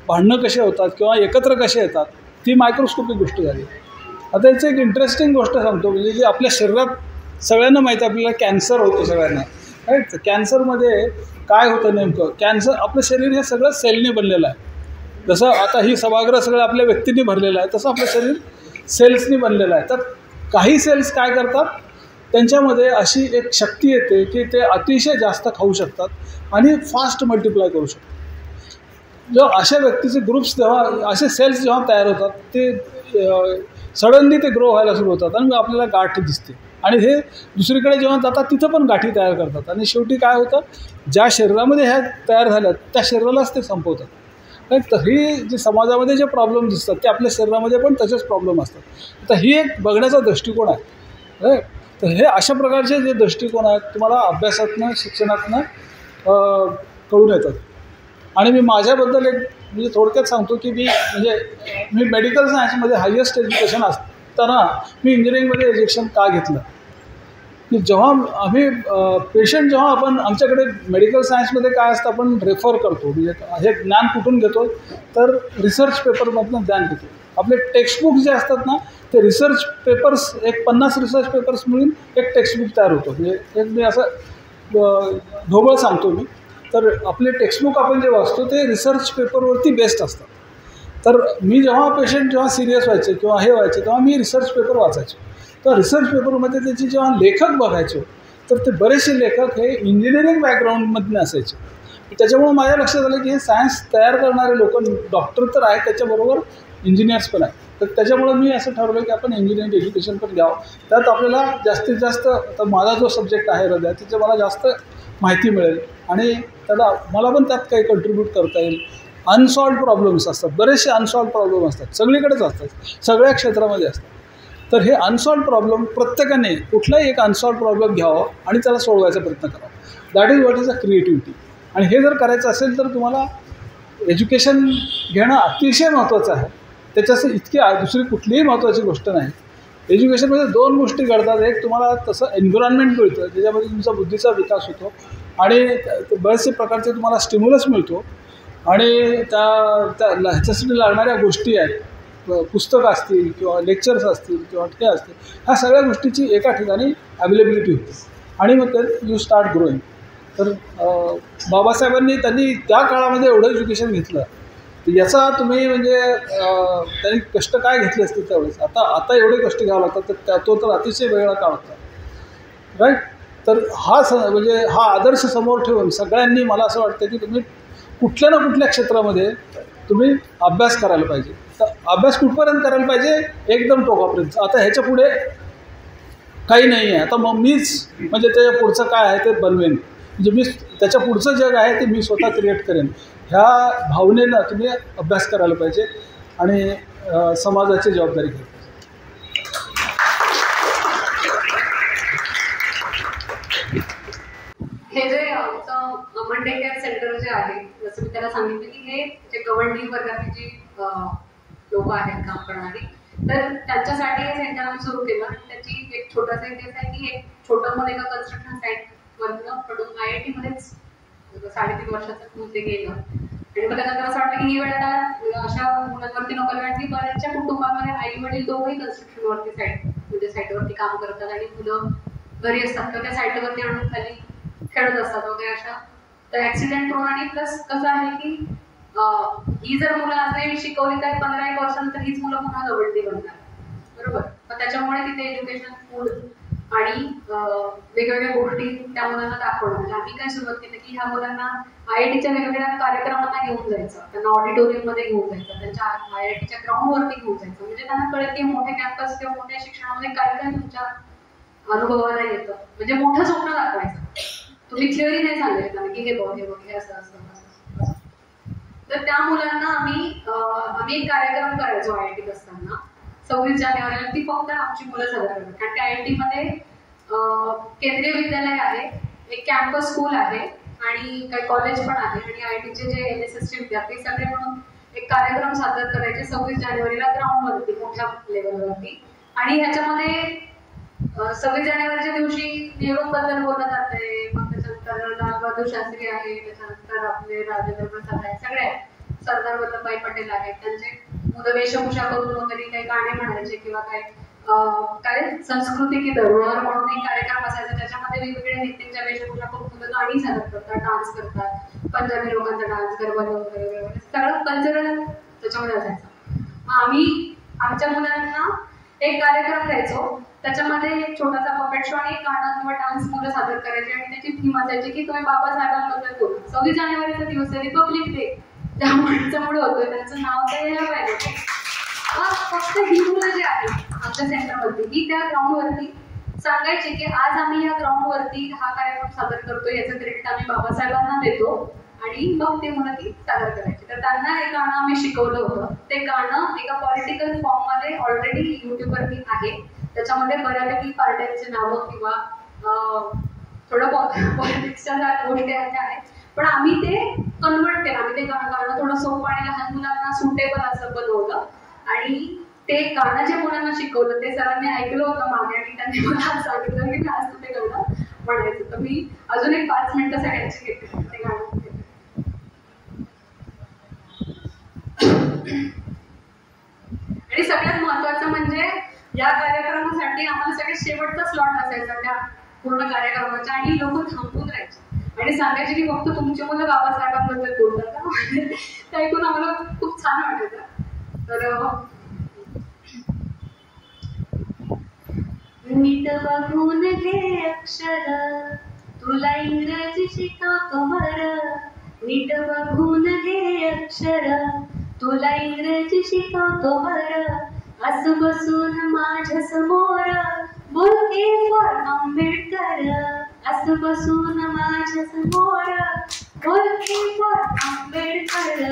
भांडणं कसे होतात किंवा एकत्र कसे येतात, ती मायक्रोस्कोपिक गोष्ट झाली. आता याचं एक इंटरेस्टिंग गोष्ट सांगतो, म्हणजे की आपल्या शरीरात सगळ्यांना माहिती आहे आपल्याला कॅन्सर होतो सगळ्यांना, राईट. कॅन्सरमध्ये काय होतं नेमकं? कॅन्सर, आपलं शरीर हे सगळं सेलने बनलेलं आहे. जसं आता ही सभागृह सगळं आपल्या व्यक्तींनी भरलेलं आहे, तसं आपलं शरीर सेल्सनी बनलेलं आहे. तर काही सेल्स काय करतात, त्यांच्यामध्ये अशी एक शक्ती येते की ते अतिशय जास्त खाऊ शकतात आणि फास्ट मल्टिप्लाय करू शकतात. जेव्हा अशा व्यक्तीचे ग्रुप्स, जेव्हा असे सेल्स जेव्हा तयार होतात, ते सडनली ते ग्रो व्हायला सुरू होतात आणि आपल्याला गाठ दिसते. आणि हे दुसरीकडे जेव्हा जातात तिथं पण गाठी तयार करतात. आणि शेवटी काय होतं, ज्या शरीरामध्ये ह्या तयार झाल्यात त्या शरीरालाच ते संपवतात. तर ही जी समाजामध्ये जे प्रॉब्लेम दिसतात ते आपल्या शरीरामध्ये पण तसेच प्रॉब्लेम असतात. तर ही एक बघण्याचा दृष्टिकोन आहे, राईट. तर हे अशा प्रकारचे जे दृष्टिकोन आहेत तुम्हाला अभ्यासातनं, शिक्षणातनं कळून येतात. आणि मी माझ्याबद्दल एक म्हणजे थोडक्यात सांगतो की मी मेडिकल सायन्समध्ये हायेस्ट एज्युकेशन असताना मी इंजिनिअरिंगमध्ये एज्युकेशन का घेतलं, की जेव्हा आम्ही पेशंट, जेव्हा आपण आमच्याकडे मेडिकल सायन्समध्ये काय असतं, आपण रेफर करतो, म्हणजे हे ज्ञान कुठून घेतो तर रिसर्च पेपरमधनं ज्ञान घेतो. आपले टेक्स्टबुक्स जे असतात ना ते रिसर्च पेपर्स, एक 50 रिसर्च पेपर्स मिळून एक टेक्स्टबुक तयार होतं. म्हणजे एक मी असं ढोबळ सांगतो मी, तर आपले टेक्स्टबुक आपण जे वाचतो ते रिसर्च पेपरवरती बेस्ड असतात. तर मी जेव्हा सिरियस व्हायचे किंवा हे व्हायचे तेव्हा मी रिसर्च पेपर वाचायचो. तर रिसर्च पेपरमध्ये त्याचे जेव्हा लेखक बघायचो तर ते बरेचसे लेखक हे इंजिनिअरिंग बॅकग्राऊंडमधून असायचे. त्याच्यामुळे माझ्या लक्षात आलं की हे सायन्स तयार करणारे लोक, डॉक्टर तर आहेत त्याच्याबरोबर इंजिनियर्स पण आहेत. तर त्याच्यामुळं मी असं ठरवलं की आपण इंजिनिअरिंग एज्युकेशन पण घ्यावं. त्यात आपल्याला जास्तीत जास्त, तर माझा जो सब्जेक्ट आहे हृदय, त्याचं मला जास्त माहिती मिळेल आणि मला पण त्यात काही कंट्रीब्यूट करता येईल. अनसॉल्ड प्रॉब्लेम्स असतात, बरेचसे अनसॉल्ड प्रॉब्लेम असतात, सगळीकडेच असतात, सगळ्या क्षेत्रामध्ये असतात. तर हे अनसॉल्ड प्रॉब्लेम प्रत्येकाने कुठलाही एक अनसॉल्ड प्रॉब्लेम घ्यावा आणि त्याला सोडवायचा प्रयत्न करावा. That is what is a creativity. आणि हे जर करायचं असेल तर तुम्हाला एज्युकेशन घेणं अतिशय महत्त्वाचं आहे. त्याच्याशी इतकी दुसरी कुठलीही महत्त्वाची गोष्ट नाही. एज्युकेशनमध्ये 2 गोष्टी घडतात. एक, तुम्हाला तसं एन्व्हायरमेंट मिळतं ज्याच्यामध्ये तुमचा बुद्धीचा विकास होतो आणि बरेचसे प्रकारचे तुम्हाला स्टिम्युलस मिळतो. आणि ह्याच्यासाठी लागणाऱ्या गोष्टी आहेत, पुस्तकं असतील किंवा लेक्चर्स असतील किंवा हे असतील, ह्या सगळ्या गोष्टीची एका ठिकाणी अवेलेबिलिटी होते आणि मग ते यू स्टार्ट ग्रोईंग. तर बाबासाहेबांनी त्यांनी त्या काळामध्ये एवढं एज्युकेशन घेतलं, याचा तुम्ही म्हणजे त्यांनी कष्ट काय घेतले असतील त्यावेळेस. आता एवढे कष्ट घ्यावं लागतात, तर तो तर अतिशय वेगळा काळ होता, राईट. तर म्हणजे हा आदर्श समोर ठेवून सगळ्यांनी, मला असं वाटतं की तुम्ही कुठल्या ना कुठल्या क्षेत्रामध्ये तुम्ही अभ्यास करायला पाहिजे. तर अभ्यास कुठपर्यंत करायला पाहिजे, एकदम टोकापर्यंत. आता ह्याच्या पुढे काही नाही आहे. आता मग मीच म्हणजे त्याच्या पुढचं काय आहे ते बनवेन, म्हणजे मी त्याच्या पुढचं जग आहे ते मी स्वतः क्रिएट करेन, ह्या भावनेनं तुम्ही अभ्यास करायला पाहिजे आणि समाजाची जबाबदारी घ्यायला पाहिजे. हे जे आमचं अमन डे केअर सेंटर जे आहे, जसं मी त्याला सांगितलं की हे जे गव्हर्नमेंट वर्गाची जी लोक आहेत काम करणारी, तर त्यांच्यासाठी हे सेंटर आम्ही सुरू केलं. त्याची एक छोटासा इतिहास आहे की एक छोटं मध्ये एका कन्स्ट्रक्शन साईट वरनं पडून IIT मध्येच 3.5 वर्षाचं मूल ते गेलं. आणि मग त्यानंतर असं वाटतं की ही वेळ आता अशा मुलांवरती नको, कारण की बऱ्याचशा कुटुंबामध्ये आई वडील दोघंही कन्स्ट्रक्शनवरती साईटवरती काम करतात आणि मुलं घरी असतात किंवा त्या साईटवरती आणून खाली खेळत असतात वगैरे अशा. तर ऍक्सिडेंट प्रोन आणि प्लस कसं आहे की ही जर मुलं आज शिकवली तर 15-1 वर्षानंतर हीच मुलं पुन्हा गवळणी बनणार, बरोबर. मग त्याच्यामुळे तिथे एज्युकेशन फूड आणि वेगवेगळ्या गोष्टी त्या मुलांना दाखवणं. म्हणजे आम्ही काय सुरुवात केली की ह्या मुलांना IITच्या वेगवेगळ्या कार्यक्रमांना घेऊन जायचं, त्यांना ऑडिटोरियम मध्ये घेऊन जायचं, त्यांच्या IITच्या ग्राउंडवरती घेऊन जायचं. म्हणजे त्यांना कळत की मोठे कॅम्पस किंवा मोठ्या शिक्षणामध्ये काय काय तुमच्या अनुभवाला येतं. म्हणजे मोठं स्वप्न दाखवायचं. तुम्ही थिअरी नाही सांगायचं की हे बघ हे असं असं. तर त्या मुलांना आम्ही एक कार्यक्रम करायचो IITत असताना 26 जानेवारीला. ती फक्त आमची मुलं सादर करतात, कारण की IIT मध्ये केंद्रीय विद्यालय आहे, एक कॅम्पस स्कूल आहे आणि काही कॉलेज पण आहे. आणि IITचे जे NSSचे विद्यार्थी सगळे म्हणून एक कार्यक्रम सादर करायचे 26 जानेवारीला ग्राउंडवरती मोठ्या लेवलवरती. आणि ह्याच्यामध्ये 26 जानेवारीच्या दिवशी नेहरूंबद्दल बोललं जातंय, मग त्याच्यानंतर लालबहादूर शास्त्री आहे, त्याच्यानंतर आपले राजेंद्र प्रसाद आहे, सगळे सरदार वल्लभभाई पटेल आहेत. त्यांचे मुलं वेशभूषा करून वगैरे काही गाणे म्हणायचे किंवा काय संस्कृती की धरोहर म्हणून एक कार्यक्रम असायचा. त्याच्यामध्ये वेगवेगळ्या नेत्यांच्या वेशभूषा करून मुलं गाणी सादर करतात, डान्स करतात, पंजाबी लोकांचा डान्स, गरबा वगैरे वगैरे सगळं कल्चरल त्याच्यामध्ये असायचं. मग आम्ही आमच्या मुलांना एक कार्यक्रम द्यायचो, त्याच्यामध्ये एक छोटासा पपेट शो आणि एक गाणं किंवा डान्स मुलं सादर करायचे. आणि त्याची थीम असायची की तुम्ही बाबासाहेबांबद्दल बोला. 26 जानेवारीचा दिवस आहे, रिपब्लिक डे, त्या माणसामुळे होतोय, त्यांचं नाव तर यायला पाहिजे. फक्त ही मुलं जी आहेत आमच्या सेंटरवरती ही त्या ग्राउंडवरती सांगायची की आज आम्ही या ग्राउंडवरती हा कार्यक्रम सादर करतो, याचं क्रेडिट आम्ही बाबासाहेबांना देतो. आणि मग ते मुलं ती सादर करायची. तर त्यांना एक गाणं आम्ही शिकवलं होतं. ते गाणं एका पॉलिटिकल फॉर्म मध्ये ऑलरेडी युट्यूबवरती आहे. त्याच्यामध्ये बऱ्यापैकी पार्ट्यांची नावं किंवा थोडं पॉलिटिक्सच्या ज्या गोष्टी आहेत, पण आम्ही ते कन्वर्ट केलं. आम्ही ते गाणं थोडं सोपं आणि लहान मुलांना सुटेबल असं बनवलं. आणि ते गाणं जे मुलांना शिकवलं ते सरांनी ऐकलं होतं मागे आणि त्यांनी मला सांगितलं की आज तू ते गाणं म्हणायचं. तर मी अजून एक 5 मिनिटं सगळ्यांची घेतली ते गाणं. आणि सगळ्यात महत्वाचं म्हणजे या कार्यक्रमासाठी आम्हाला सगळ्यात शेवटचा स्लॉट असायचा त्या पूर्ण कार्यक्रमाचा. आणि लोक थांबून राहायचे आणि सांगायचे की फक्त तुमची मुलं बाबासाहेबांबद्दल बोलतात का. ते ऐकून आम्हाला खूप छान वाटायचं. तर नीट बघून घे अक्षर, तुला इंग्रजी शिकवतो बरं. नीट बघून घे अक्षर, तुला इंग्रजी शिकवतो बरं. असं बसून माझ्या समोर बोल ए फॉर आंबेडकर. असं बसून माझ्या समोर बोल ए फॉर आंबेडकर.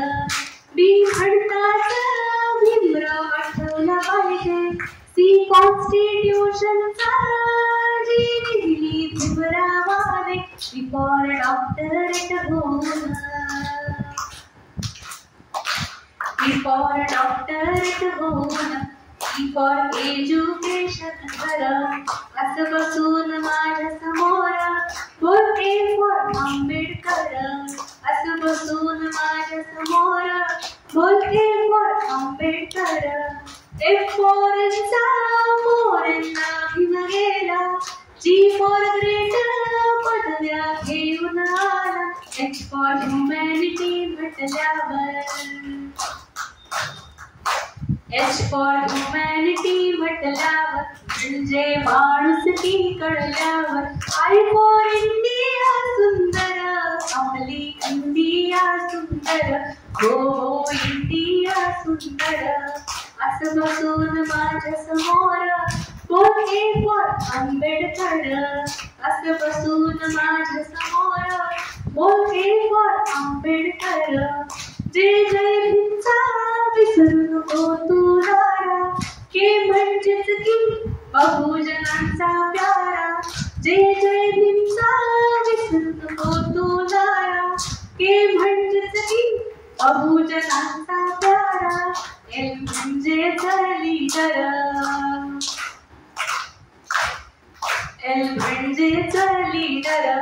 बी म्हणतात भीमराव आठवला पाहिजे. सी कॉन्स्टिट्यूशनचा जी लिहिली भीमरावाने. बी फॉर डॉक्टरेट होऊन, बी फॉर डॉक्टरेट होऊन, बी फॉर एज्युकेशन करा. असं बसून माझ्या समोर बोल ए फॉर आंबेडकर. असं बसून माझ्या समोर बोल A for Ambedkar. F for मोरेंना भीम गेला. जी फॉर ग्रेट पदव्या घेऊन आला. एच फॉर ह्युमॅनिटी म्हटल्यावर, एच फॉर ह्युमॅनिटी म्हटल्यावर म्हणजे माणुसकी कळल्यावर. आय फॉर इंडिया सुंदर, आपली इंडिया सुंदर. हो हो इंडिया सुंदर. असं बसून माझ्या समोर बोल ए फॉर आंबेडकर. असं बसून माझ्या समोर बोल ए फॉर आंबेडकर. जय जय भीमचा विसरू नको तू दारा. के म्हणजेच की बहुजनांचा प्यारा. जय जय भीमचा विसरू नको तू दारा. के म्हणजेच की बहुजनांचा प्यारा. एल म्हणजेच लीडर, एल म्हणजेच लीडर.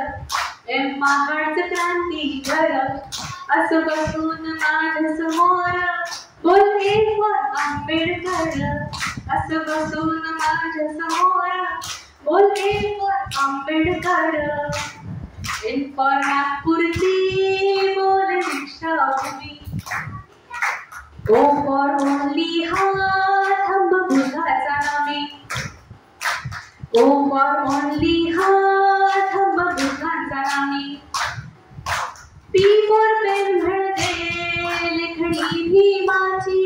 एम्मा हार्टचं क्रांती घर असं बसून माझ्या समोर बोलते फॉर आंबेडकर असं बसून माझ्या समोर बोलते फॉर आंबेडकर इन फॉर नागपूरची बोल दीक्षाभूमी ओ फॉर ओनली हा थंब भुगाचा नामे ओ फॉर ओनली हा थंब भुगाचा नामे पी फॉर पेन म्हणते लेखणी भीमाची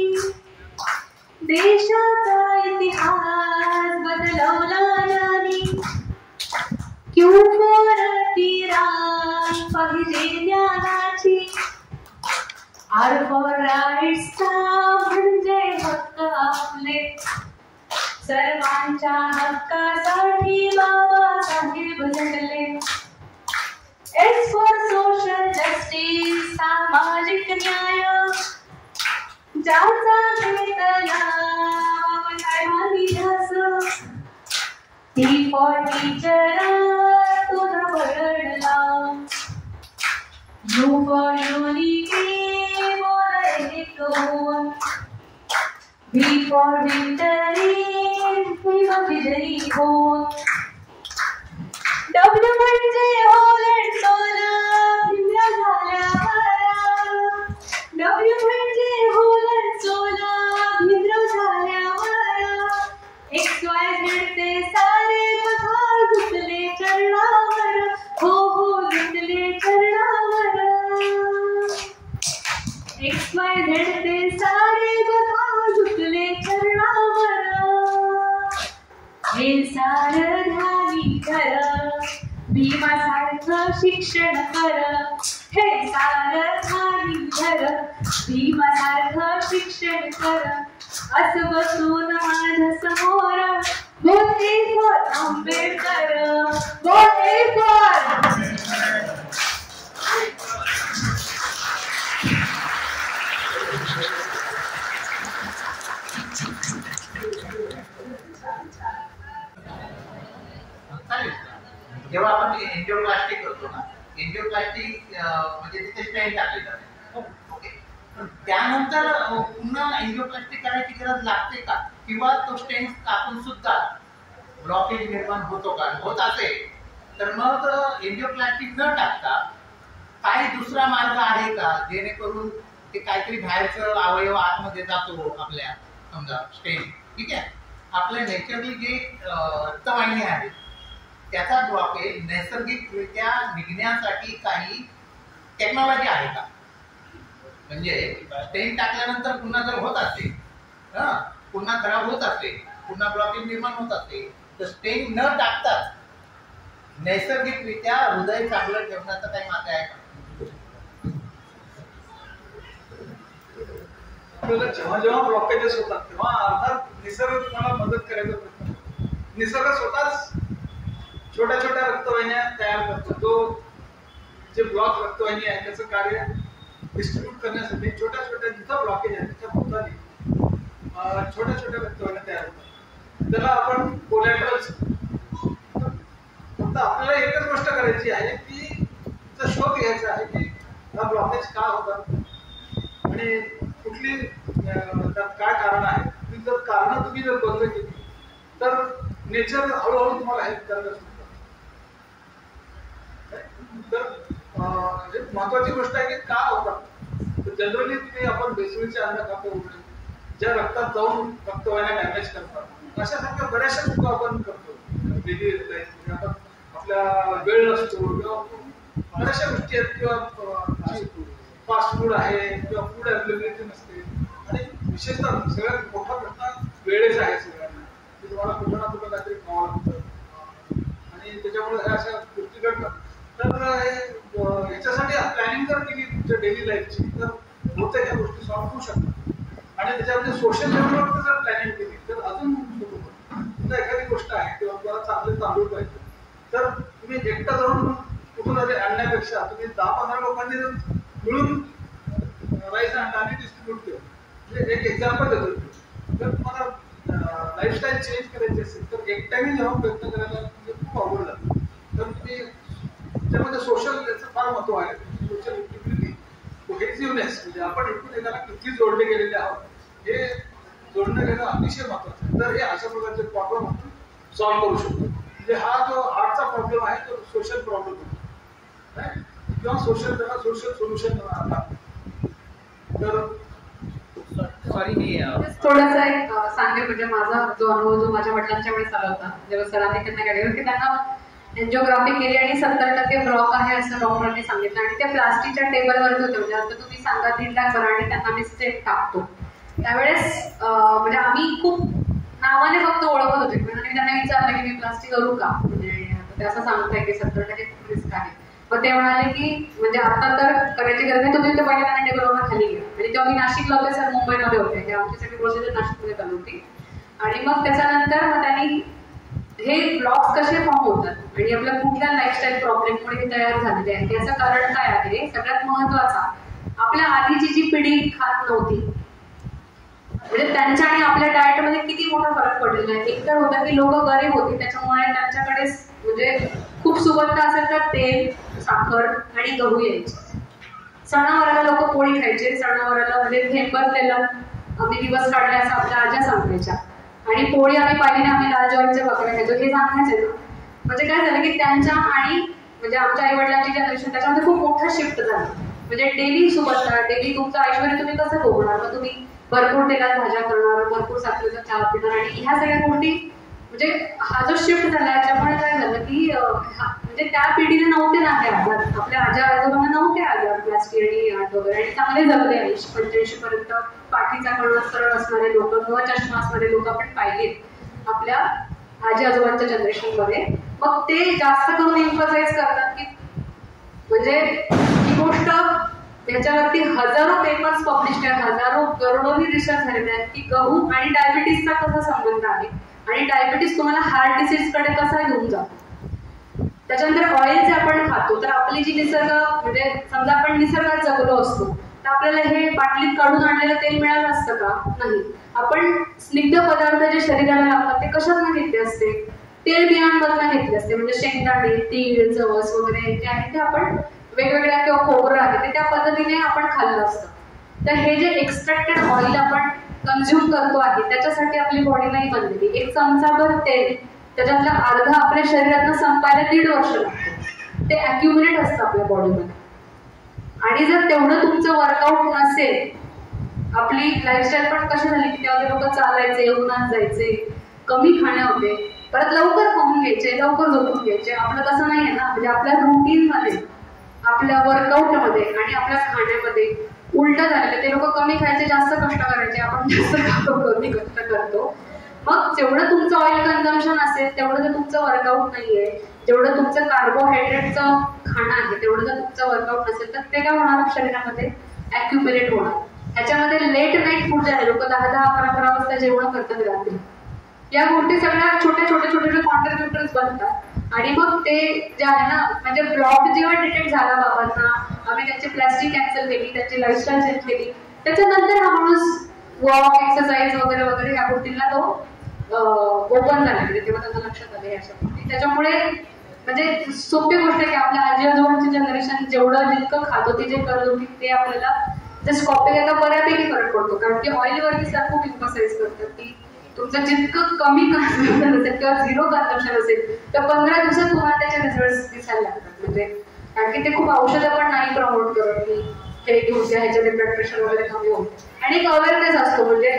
देशाचा इतिहास बदलवला नाही क्यू फॉर तिरांग पाहिजे ज्ञानाची आर फॉर राईट्सचा म्हणजे हक्क आपले सर्वांच्या हक्कासाठी बाबासाहेब लढले एस फॉर सोशल जस्टिस सामाजिक न्याय ज्याचा घेतला बाबासाहेबांनी ध्यास टी फॉर टीचर तुझा वळणला यू फॉर युनिटी बोल एक होऊन व्ही फॉर विक्टरी विजयी होऊन डब्ल्यू म्हणजे होल अँड सोल भीमराव झाल्यावर डब्ल्यू म्हणजे होल अँड सोल भीमराव झाल्यावर एक्स वाय झेड ते सारे बघा झुकले चरणावर हो हो झुकले चरणावर एक्स वाय झेड ते सारे बघा झुकले चरणावर हे सारं ध्यानी कर भीमासारखं शिक्षण कर हे सारं ध्यानी कर भीमासारखं शिक्षण कर असं बसून माझ्या समोर बोलते फॉर आंबेडकर बोलते फॉर जेव्हा आपण एंजिओप्लास्टी करतो ना, एंजिओप्लास्टी म्हणजे तिथे स्टेंट टाकली जाते. ओके, त्यानंतर पुन्हा एंजिओप्लास्टी करायची गरज लागते का, किंवा तो स्टेंट टाकून सुद्धा ब्लॉकेज निर्माण होतो का? होत असेल तर मग एंजिओप्लास्टी न टाकता काही दुसरा मार्ग आहे का, जेणेकरून ते काहीतरी बाहेरचं अवयव आतमध्ये जातो आपल्या, समजा स्टेंट, ठीक आहे, आपल्या नॅचरली जे रक्तवाहिनी आहेत त्याचा ब्लॉकेज नैसर्गिकरित्या निघण्यासाठी काही टेक्नॉलॉजी आहे का? म्हणजे स्टेंट टाकल्यानंतर पुन्हा जर होत असेल, पुन्हा खराब होत असेल, पुन्हा ब्लॉकेज निर्माण होत असेल, तर स्टेंट न टाकताच नैसर्गिकरित्या हृदय चांगलं ठेवण्याचा काही मार्ग आहे का? आपल्याला जेव्हा जेव्हा ब्लॉकेजेस होतात तेव्हा अर्थात निसर्ग तुम्हाला मदत करायचा प्रयत्न करतो. निसर्ग स्वतःच छोट्या छोट्या रक्तवाहिन्या तयार करतो. जो जे ब्लॉक रक्तवाहिनी आहे त्याचं कार्य डिस्ट्रीब्यूट करण्यासाठी छोट्या छोट्या जिथं ब्लॉकेज आहे त्याच्या भोवताली छोट्या छोट्या रक्तवाहिन्या तयार होतात. त्याला आपण कोलॅटरल्स. फक्त आपल्याला एकच गोष्ट करायची आहे की त्याचा शोध घ्यायचा आहे की हा ब्लॉकेज का होतात आणि कुठली त्यात काय कारण आहे. जर कारण तुम्ही जर बंद केली तर नेचर हळूहळू तुम्हाला हेल्प करायला सुरू करतं. तर महत्वाची गोष्ट आहे की का होतात. तर जनरली तुम्ही आपण बेसळीचे अन्न खातो वगैरे ज्या रक्तात जाऊन रक्तवाहिन्या डॅमेज करतात अशासारख्या बऱ्याचशा चुका आपण करतो डेली लाईफ. आपण आपल्या वेळ नसतो किंवा बऱ्याचशा गोष्टी आहेत किंवा फास्ट फूड आहे किंवा फूड अवेलेबिलिटी नसते. आणि विशेषतः सगळ्यात मोठा प्रश्न वेळेचा आहे सगळ्यांना की तुम्हाला कुठं ना कुठं काहीतरी खावं लागतं आणि त्याच्यामुळे ह्या अशा गोष्टी घडतात. तर याच्यासाठी प्लॅनिंग जर केली तुमच्या डेली लाईफची तर बहुतेक ह्या गोष्टी सॉल्व्ह होऊ शकतात. आणि त्याच्यामध्ये सोशल लेवलवर जर प्लॅनिंग केली तर अजून तुमचं एखादी गोष्ट आहे किंवा तुम्हाला चांगले तांदूळ पाहिजे तर तुम्ही एकटा जाऊन कुठून आणण्यापेक्षा तुम्ही 10-15 लोकांनी मिळून राईस आणि डिस्ट्रीब्यूट केलं. म्हणजे एक एक्झाम्पल देतो. जर तुम्हाला लाईफस्टाईल चेंज करायची असेल तर एकट्याने जेव्हा प्रयत्न करायला म्हणजे खूप आवडला तर तुम्ही त्यामध्ये सोशल त्याचं फार महत्व आहे. सोशल इंटिग्रिटी, कोहेसिव्हनेस, म्हणजे आपण एकमेकांना किती जोडले गेलेले आहोत हे जोडणं घेणं अतिशय महत्वाचं आहे. तर हे अशा प्रकारचे प्रॉब्लेम आपण सॉल्व्ह करू शकतो. म्हणजे हा जो हार्टचा प्रॉब्लेम आहे तो सोशल प्रॉब्लेम आहे किंवा सोशल सोल्युशन आता. तर सॉरी मी थोडासा एक सांगेल, म्हणजे माझा जो अनुभव जो माझ्या वडिलांच्या वेळेस आला होता, जेव्हा सरांनी त्यांना गेले की त्यांना एन्जिओग्राफी केली आणि 70% ब्लॉक आहे असं डॉक्टरांनी सांगितलं आणि ते प्लास्टिकच्या टेबलवरती होते. म्हणजे आता तुम्ही सांगा 3 लाख करा आणि त्यांना मी स्टेप टाकतो. त्यावेळेस म्हणजे आम्ही खूप नावाने फक्त ओळखत होते. म्हणजे त्यांना विचारलं की मी प्लास्टिक करू का, म्हणजे ते असं सांगताय की 70% रिस्क आहे. मग ते म्हणाले की म्हणजे आता तर करायची गरज नाही, तुम्ही ते पहिले त्यांना टेबलवर खाली घ्या. आणि तेव्हा मी नाशिकला होते, सर मुंबईमध्ये होते, हे आमची सगळी प्रोसिजर नाशिकमध्ये चालू होती. आणि मग त्याच्यानंतर मग त्यांनी हे ब्लॉक्स कसे फॉर्म होतात आणि आपल्या कुठल्या लाईफस्टाईल प्रॉब्लेममुळे हे तयार झालेले आहे, याचं कारण काय आहे. सगळ्यात महत्वाचा, आपल्या आधीची जी पिढी खात नव्हती, म्हणजे त्यांच्या आणि आपल्या डाएटमध्ये किती मोठा फरक पडलेला आहे. एक तर होतं की लोक गरीब होते, त्याच्यामुळे त्यांच्याकडे म्हणजे खूप सुबत्ता असेल तर तेल, साखर आणि गहू यायचे. सणावाराला लोक पोळी खायचे. सणावाराला म्हणजे थेंबर तेलात आम्ही दिवस काढले असं आपल्या आज्या सांगायच्या. आणि पोळी आम्ही पाहिली, आम्ही लाल ज्वारीच्या भाकऱ्या खायचो, हे सांगायचे ना. म्हणजे काय झालं की त्यांच्या आणि म्हणजे आमच्या आई वडिलांची जनरेशन त्याच्यामध्ये खूप मोठा शिफ्ट झाला. म्हणजे डेली सुबत्ता, डेली तुमचं ऐश्वर्य तुम्ही कसं भोगणार, मग तुम्ही भरपूर तेलात भाज्या करणार, भरपूर साखरेचा चहा पिणार आणि ह्या सगळ्या गोष्टी. म्हणजे हा जो शिफ्ट झाला याच्यामुळे काय झालं की म्हणजे त्या पिढीला नव्हते ना हे आजार, आपल्या आजा आजोबांना नव्हते आजार प्लास्टिक आणि हार्ट वगैरे, आणि चांगले जगले 80-85 पर्यंत. पाठीचा कणा सरळ असणारे लोक, न चष्मा असणारे लोक आपण पाहिलेत आपल्या आजी आजोबांच्या जनरेशन मध्ये. मग ते जास्त करून एम्फसाइज करतात की म्हणजे ही गोष्ट, याच्यावरती हजारो पेपर्स पब्लिश आहेत, हजारो करोडोनी रिसर्च झालेले आहेत की गहू आणि डायबिटीसचा कसा संबंध आहे आणि डायबिटीस तुम्हाला हार्ट डिसीज कडे कसा घेऊन जातो. त्याच्यानंतर ऑइल जे आपण खातो, तर आपली जी निसर्ग म्हणजे समजा आपण निसर्गात जगलो असतो तर आपल्याला हे बाटलीत काढून आणलेलं तेल मिळालं असतं का, नाही. आपण स्निग्ध पदार्थ जे शरीराला लागतात ते कशातनं घेतले असते, तेल बियांमधनं घेतले असते. म्हणजे शेंगदाणे, तीळ, जवस वगैरे जे आहे ते आपण वेगवेगळ्या किंवा खोबरं आहे ते त्या पद्धतीने आपण खाल्लं असतं. तर हे जे एक्स्ट्रॅक्टेड ऑइल आपण कन्झ्युम करतो आहे त्याच्यासाठी आपली बॉडी नाही बनलेली. एक चमचाभर तेल त्याच्यातला अर्धा आपल्या शरीरातनं संपायला 1.5 वर्ष लागतो. ते अक्युमुलेट असतं आपल्या बॉडीमध्ये. आणि जर तेवढं तुमचं वर्कआउट नसेल, आपली लाईफस्टाईल पण कशी झाली की तेव्हा लोक चालायचे, उन्हात जायचे, कमी खाणे होते, परत लवकर खाऊन घ्यायचे, लवकर झोपून घ्यायचे. आपलं तसं नाहीये ना. म्हणजे आपल्या रुटीनमध्ये, आपल्या वर्कआउटमध्ये आणि आपल्या खाण्यामध्ये उलट झालेलं. ते लोक कमी खायचे, जास्त कष्ट करायचे, आपण जास्त खातो, कमी कष्ट करतो. मग जेवढं तुमचं ऑइल कन्झम्पशन असेल तेवढं जर तुमचं वर्कआउट नाहीये, जेवढं तुमचं कार्बोहायड्रेटचं खाणं आहे तेवढं जर तुमचं वर्कआउट नसेल तर ते काय होणार, शरीरामध्ये ॲक्युमुलेट होणार. ह्याच्यामध्ये लेट नाईट फूड जे आहे, लोक 10-11 वाजता जेवण करतात रात्री. या गोष्टी सगळ्या छोटे छोटे कॉन्ट्रिब्युटर्स बनतात. आणि मग ते जे आहे ना, म्हणजे ब्लॉक जेव्हा डिटेक्ट झाला बाबांना, आम्ही त्यांची प्लॅस्टिक कॅन्सल केली, त्यांची लाईफस्टाईल चेंज केली, त्याच्यानंतर हा माणूस वॉक, एक्सरसाइज वगैरे वगैरे या गोष्टींना तो ओपन झाला. म्हणजे तेव्हा त्यांना लक्षात आलं अशा गोष्टी. त्याच्यामुळे म्हणजे सोपी गोष्ट आहे की आपल्या आजी आजोबांची जनरेशन जेवढं जितकं खात होती, जे करत होती, ते आपल्याला जस्ट कॉपी करता बऱ्यापैकी फरक पडतो. कारण की ऑइलवरती सर खूप एम्फसाइज करतात की तुमचं जितकं कमी कन्झम्पशन असेल किंवा 0 कन्झम्पशन असेल तर 15 दिवसात तुम्हाला त्याचे रिझल्ट दिसायला लागतात. म्हणजे कारण की ते खूप औषधं पण नाही प्रमोट करत की हे घेऊन द्या, ह्याच्याने ब्लड प्रेशर वगैरे कमी होईल. आणि एक अवेअरनेस असतो. म्हणजे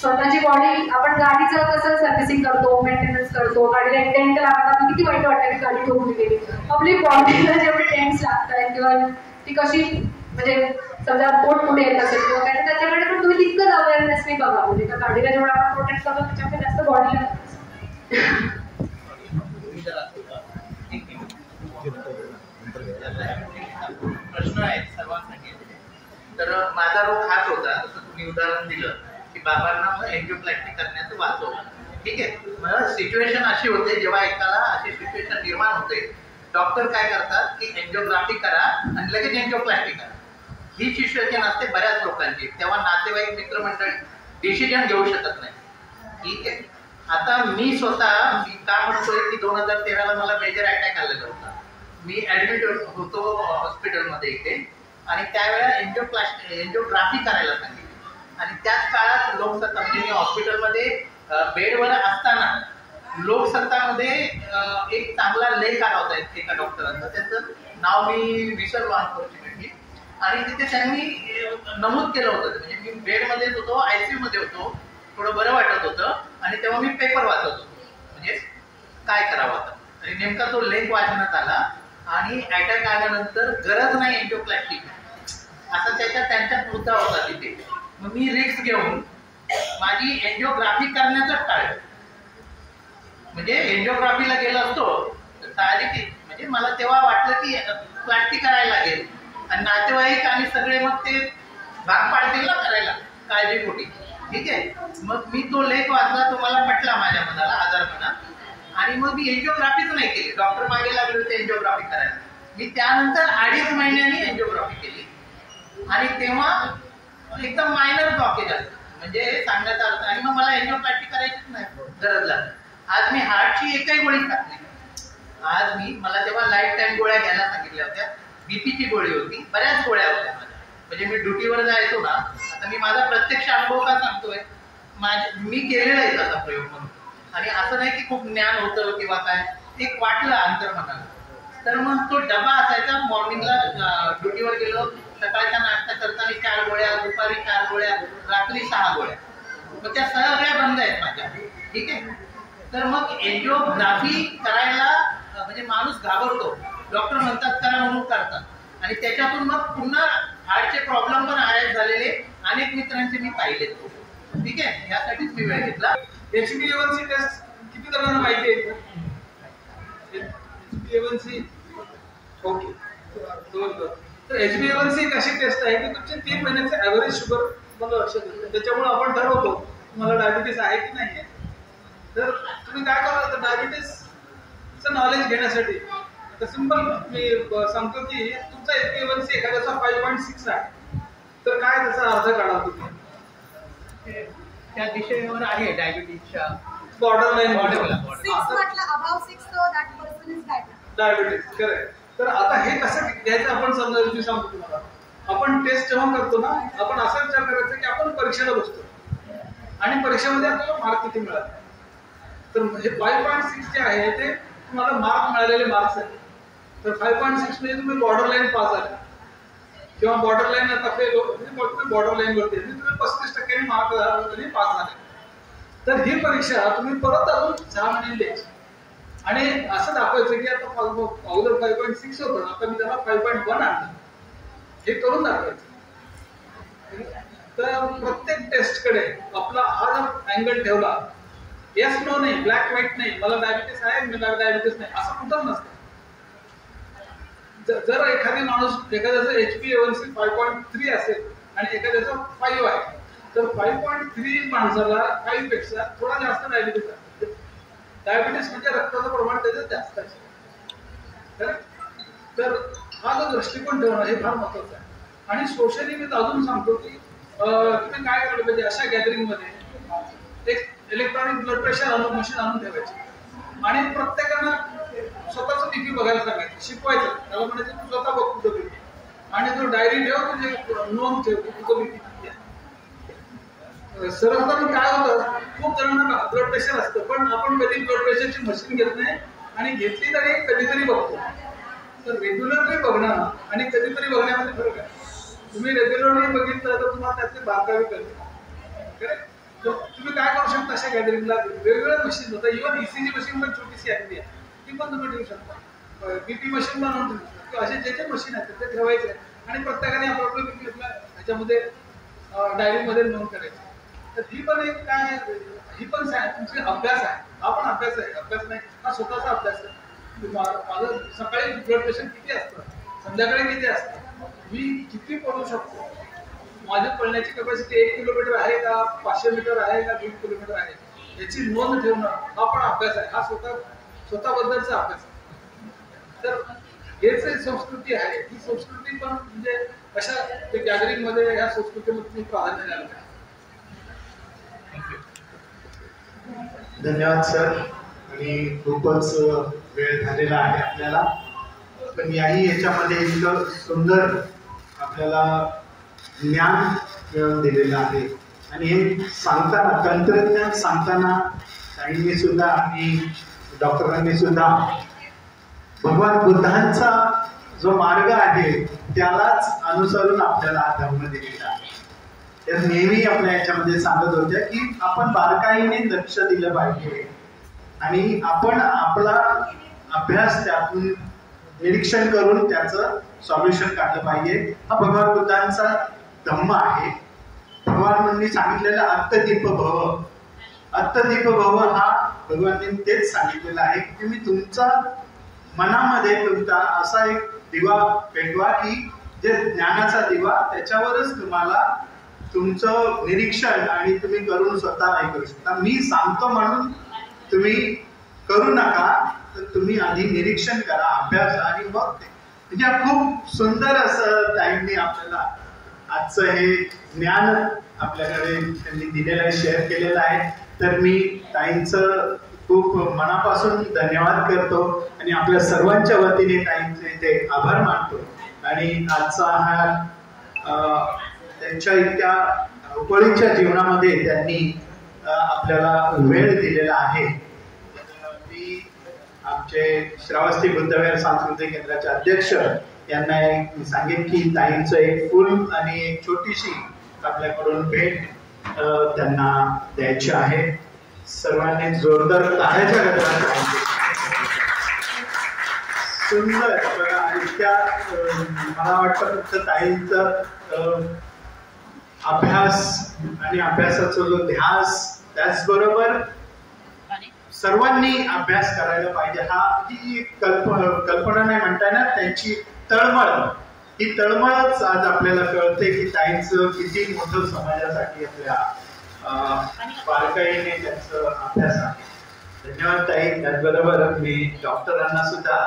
स्वतःची बॉडी, आपण गाडीचं कसं सर्व्हिसिंग करतो, मेंटेनन्स करतो, गाडीला एक डेंट लागतात, किती वाईट वाटतं की गाडी ठोकली गेली. आपली बॉडीला जेवढे डेंट्स लागतात किंवा ती कशी म्हणजे समजा पोट पुढे येत असेल किंवा काय, त्याच्याकडे पण तुम्ही तितकंच अवेअरनेसने बघा. म्हणजे त्या गाडीला जेवढं आपण प्रोटेक्ट करतो त्याच्यामध्ये जास्त बॉडीला. प्रश्न आहेत सर्वांसाठी. तर माझा रोग हाच होता, जसं तुम्ही उदाहरण दिलं की बाबांना एन्जिओप्लास्टी करण्याचं वाचवलं. ठीक आहे. मला सिच्युएशन अशी होते, जेव्हा एकाला अशी सिच्युएशन निर्माण होते, डॉक्टर काय करतात की एन्जिओग्राफी करा आणि लगेच एन्जिओप्लास्टी करा. ही सिच्युएशन असते बऱ्याच लोकांची. तेव्हा नातेवाईक, मित्रमंडळी डिसिजन घेऊ शकत नाही. ठीक आहे. आता मी स्वतः का म्हणतोय की 2013ला मला मेजर अटॅक आलेला होता. मी ऍडमिट होतो हॉस्पिटलमध्ये इथे, आणि त्यावेळेला एंजिओग्राफी करायला सांगितली. आणि त्याच काळात लोकसत्ता, म्हणजे मी हॉस्पिटलमध्ये बेडवर असताना लोकसत्तामध्ये एक चांगला लेख आला होता एका डॉक्टरांचा, त्याचं नाव मी विसरलो अनफॉर्च्युनेटली. आणि तिथे त्यांनी नमूद केलं होतं, म्हणजे मी बेडमध्येच होतो, ICU मध्ये होतो, थोडं बरं वाटत होतं, आणि तेव्हा मी पेपर वाचत होतो म्हणजे काय करावं आता. आणि नेमका तो लेख वाचण्यात आला, आणि अटॅक आल्यानंतर गरज नाही एंजिओप्लास्टी असा त्यांच्यात मुद्दा होता तिथे. मग मी रिस्क घेऊन माझी एंजिओग्राफी करण्याचं टाळलं. म्हणजे एंजिओग्राफीला गेलो असतो तर साहजिक, म्हणजे मला तेव्हा वाटलं की प्लास्टिक करायला लागेल, आणि नातेवाईक आणि सगळे मग ते भाग पाडतील ना करायला काळजीपोटी. ठीक आहे, मग मी तो लेख वाचला, तो मला पटला माझ्या मनाला, आजारपणा. आणि मग मी एंजिओग्राफीच नाही केली. डॉक्टर मागे लागले होते एंजिओग्राफी करायला. मी त्यानंतर 2.5 महिन्यांनी एंजिओग्राफी केली, आणि तेव्हा एकदम मायनर ब्लॉकेज असतं, म्हणजे सांगण्याचा अर्थ. आणि मग मला एंजिओप्लास्टी करायचीच नाही गरज लागली. आज मी हार्टची एकही गोळी खात नाही. आज मला तेव्हा लाईफ टाईम गोळ्या घ्यायला सांगितल्या होत्या. बीपीची गोळी होती, बऱ्याच गोळ्या होत्या माझ्या. म्हणजे मी ड्युटीवर जायचो ना, आता मी माझा प्रत्यक्ष अनुभव का सांगतोय, मी केलेला आहे त्याचा प्रयोग म्हणून. आणि असं नाही की खूप ज्ञान होतं किंवा काय, एक वाटलं अंतर्मनाला. तर मग तो डबा असायचा, मॉर्निंगला ड्युटीवर गेलो, सकाळचा नाश्ता करताना 4 गोळ्या, दुपारी 4 गोळ्या, रात्री 6 गोळ्या. मग त्या सगळ्या बंद आहेत माझ्या. ठीक आहे, तर मग एंजिओग्राफी करायला म्हणजे माणूस घाबरतो, डॉक्टर म्हणतात करा म्हणून करतात, आणि त्याच्यातून मग पुन्हा हार्टचे प्रॉब्लेम पण आयात झालेले अनेक मित्रांचे मी पाहिले. ठीक आहे, यासाठीच मी वेळ घेतला. HbA1c टेस्ट किती जणांना माहिती आहे? HbA1c ओके, तर HbA1c एक अशी टेस्ट आहे की तुमचे 3 महिन्याचे ॲव्हरेज शुगर मला लक्षात येतं. त्याच्यामुळे आपण ठरवतो तुम्हाला डायबिटीस आहे की नाही आहे. तर तुम्ही काय करा, तर डायबिटीसचं नॉलेज घेण्यासाठी आता सिंपल मी सांगतो की तुमचा HbA1c एखाद्याचा 5.6 आहे, तर काय त्याचा अर्थ काढा तुम्ही. त्या दिशेवर आहे डायबिटीसच्या बॉर्डर लाईन. Diabetes correct. तर आता हे कसं घ्यायचं आपण समजायला मी सांगतो तुम्हाला. आपण टेस्ट जेव्हा करतो ना, आपण असा विचार करायचा की आपण परीक्षेला बसतो आणि परीक्षेमध्ये आपल्याला मार्क किती मिळाले. तर हे 5.6 जे आहे ते तुम्हाला मार्क मिळालेले मार्क्स आहेत. तर 5.6 म्हणजे तुम्ही बॉर्डर लाईन पास झाले किंवा बॉर्डर लाईन आता फेल तुम्ही बॉर्डर लाईन वरती तुम्ही 35% मार्क पास झाले. तर ही परीक्षा तुम्ही परत अजून 6 महिने द्यायची आणि असं दाखवायचं की आता अगोदर 5.6 होतं, आता मी त्याला 5.1 आणलं, हे करून दाखवायचं. तर प्रत्येक टेस्टकडे आपला हा जर अँगल ठेवला, येस नो नाही, ब्लॅक व्हाईट नाही, मला डायबिटीस आहे मला डायबिटीस नाही असं कुठं नसतं. जर एखादी माणूस एखाद्याचं HbA1c 5.3 असेल आणि एखाद्याचं 5 आहे, तर 5.3 माणसाला 5 पेक्षा थोडा जास्त डायबिटीस आहे. डायबिटीस म्हणजे रक्ताचं प्रमाण त्याचं जास्त आहे. तर हा जो दृष्टिकोन ठेवणं हे फार महत्वाचं आहे. आणि सोशली मी अजून सांगतो की तुम्ही काय करायला पाहिजे, अशा गॅदरिंग मध्ये एक इलेक्ट्रॉनिक ब्लड प्रेशर मशीन आणून ठेवायची आणि प्रत्येकानं स्वतःच बीपी बघायला सांगायचं, शिकवायचं. त्याला म्हणायचं तू स्वतः बघ तुझं बीपी, आणि तू डायरी ठेव, तुझे नोंद ठेव तुझं बीपी किती आहे. सर्वसाधारण काय होतं, खूप जणांना ब्लड प्रेशर असतं, पण आपण कधी ब्लड प्रेशरची मशीन घेत नाही आणि घेतली तरी कधीतरी बघतो. तर रेग्युलरली बघणं आणि कधीतरी बघण्यामध्ये फरक आहे. तुम्ही रेग्युलरली बघितलं तर तुम्हाला त्यातले बारकावे कळतील. तुम्ही काय करू शकता, अशा गॅदरिंगला वेगवेगळ्या मशीन होतात. इव्हन ECG मशीन पण छोटीशी आलेली आहे, ती पण तुम्ही ठेवू शकता. बीपी मशीन बनवून ठेवू शकता, किंवा असे जे जे मशीन आहेत ते ठेवायचे आणि प्रत्येकाने आपापलं बीपी आपल्या ह्याच्यामध्ये डायरीमध्ये नोंद करायची. तर ही पण एक काय, ही पण तुमची अभ्यास आहे. हा पण अभ्यास आहे, अभ्यास नाही, हा स्वतःचा अभ्यास आहे. माझं सकाळी ब्लड प्रेशर किती असतं, संध्याकाळी किती असतं, मी किती पळू शकतो, माझी पळण्याची कॅपॅसिटी 1 किलोमीटर आहे का, 500 मीटर आहे का, 1 किलोमीटर आहे, याची नोंद ठेवणं हा पण अभ्यास आहे. हा स्वतःबद्दलचा अभ्यास आहे. तर हेच संस्कृती आहे. ही संस्कृती पण म्हणजे अशा गॅदरिंग मध्ये या संस्कृतीमध्ये प्राधान्य द्यायला पाहिजे. धन्यवाद सर. आणि खूपच वेळ झालेला आहे आपल्याला. पण याच्यामध्ये इतकं सुंदर आपल्याला ज्ञान मिळवून दिलेलं आहे. आणि हे सांगताना, तंत्रज्ञान सांगताना ताईंनी सुद्धा आणि डॉक्टरांनी सुद्धा भगवान बुद्धांचा जो मार्ग आहे त्यालाच अनुसरून आपल्याला धर्म दिलेला आहे. त्या नेहमी आपल्या याच्यामध्ये सांगत होत्या की आपण बारकाईने लक्ष दिलं पाहिजे आणि आपण आपला अभ्यास त्यातून निरीक्षण करून त्याचं सॉल्युशन काढलं पाहिजे. हा भगवान बुद्धांचा धम्म आहे. भगवानांनी सांगितलेला अत्तदीप भव, अत्तदीप भव हा भगवानांनी तेच सांगितलेलं आहे की तुम्ही तुमचा मनामध्ये तुमचा असा एक दिवा पेटवा की जे ज्ञानाचा दिवा, त्याच्यावरच तुम्हाला तुमचं निरीक्षण आणि तुम्ही करून स्वतः हे करू शकता. मी सांगतो म्हणून तुम्ही करू नका, तर तुम्ही आधी निरीक्षण करा, अभ्यास, आणि मग ते म्हणजे खूप सुंदर असं ताईंनी आपल्याला आजचं हे ज्ञान आपल्याकडे त्यांनी दिलेलं आहे, शेअर केलेलं आहे. तर मी ताईंचं खूप मनापासून धन्यवाद करतो आणि आपल्या सर्वांच्या वतीने ताईंचे इथे आभार मानतो. आणि आजचा हा त्यांच्या इतक्या धावपळीच्या जीवनामध्ये त्यांनी आपल्याला वेळ दिलेला आहे. मी आमचे श्रावस्ती बुद्धविहार सांस्कृतिक केंद्राचे अध्यक्ष यांना सांगेन की ताईंचं एक फुल आणि एक छोटीशी आपल्याकडून भेट त्यांना द्यायची आहे. सर्वांनी जोरदार टाळ्याच्या गजरात सुंदर बघा. इतक्या मला वाटतं फक्त ताईंचं अभ्यास आणि अभ्यासाचा जो ध्यास, त्याचबरोबर सर्वांनी अभ्यास करायला पाहिजे. ही कल्पना नाही म्हणता येणार, त्यांची तळमळ, ही तळमळच आज आपल्याला कळते की ताईंचं किती मोठं समाजासाठी आपल्या बारकाईने त्यांचं अभ्यास आहे. धन्यवाद ताई. त्याचबरोबर मी डॉक्टरांना सुद्धा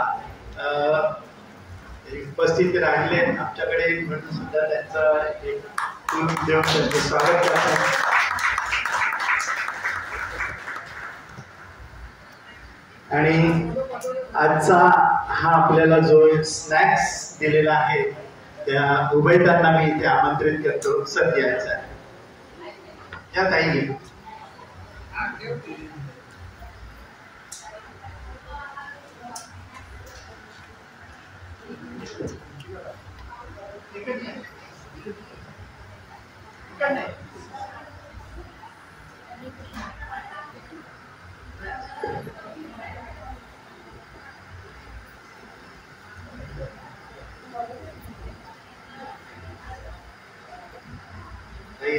उपस्थित राहिले आमच्याकडे म्हणून सुद्धा त्यांचं एक फूल देऊन त्यांचं स्वागत करतो. आणि आजचा हा आपल्याला जो एक स्नॅक्स दिलेला आहे त्या उभयतांना मी इथे आमंत्रित करतो. सध्याचा या काही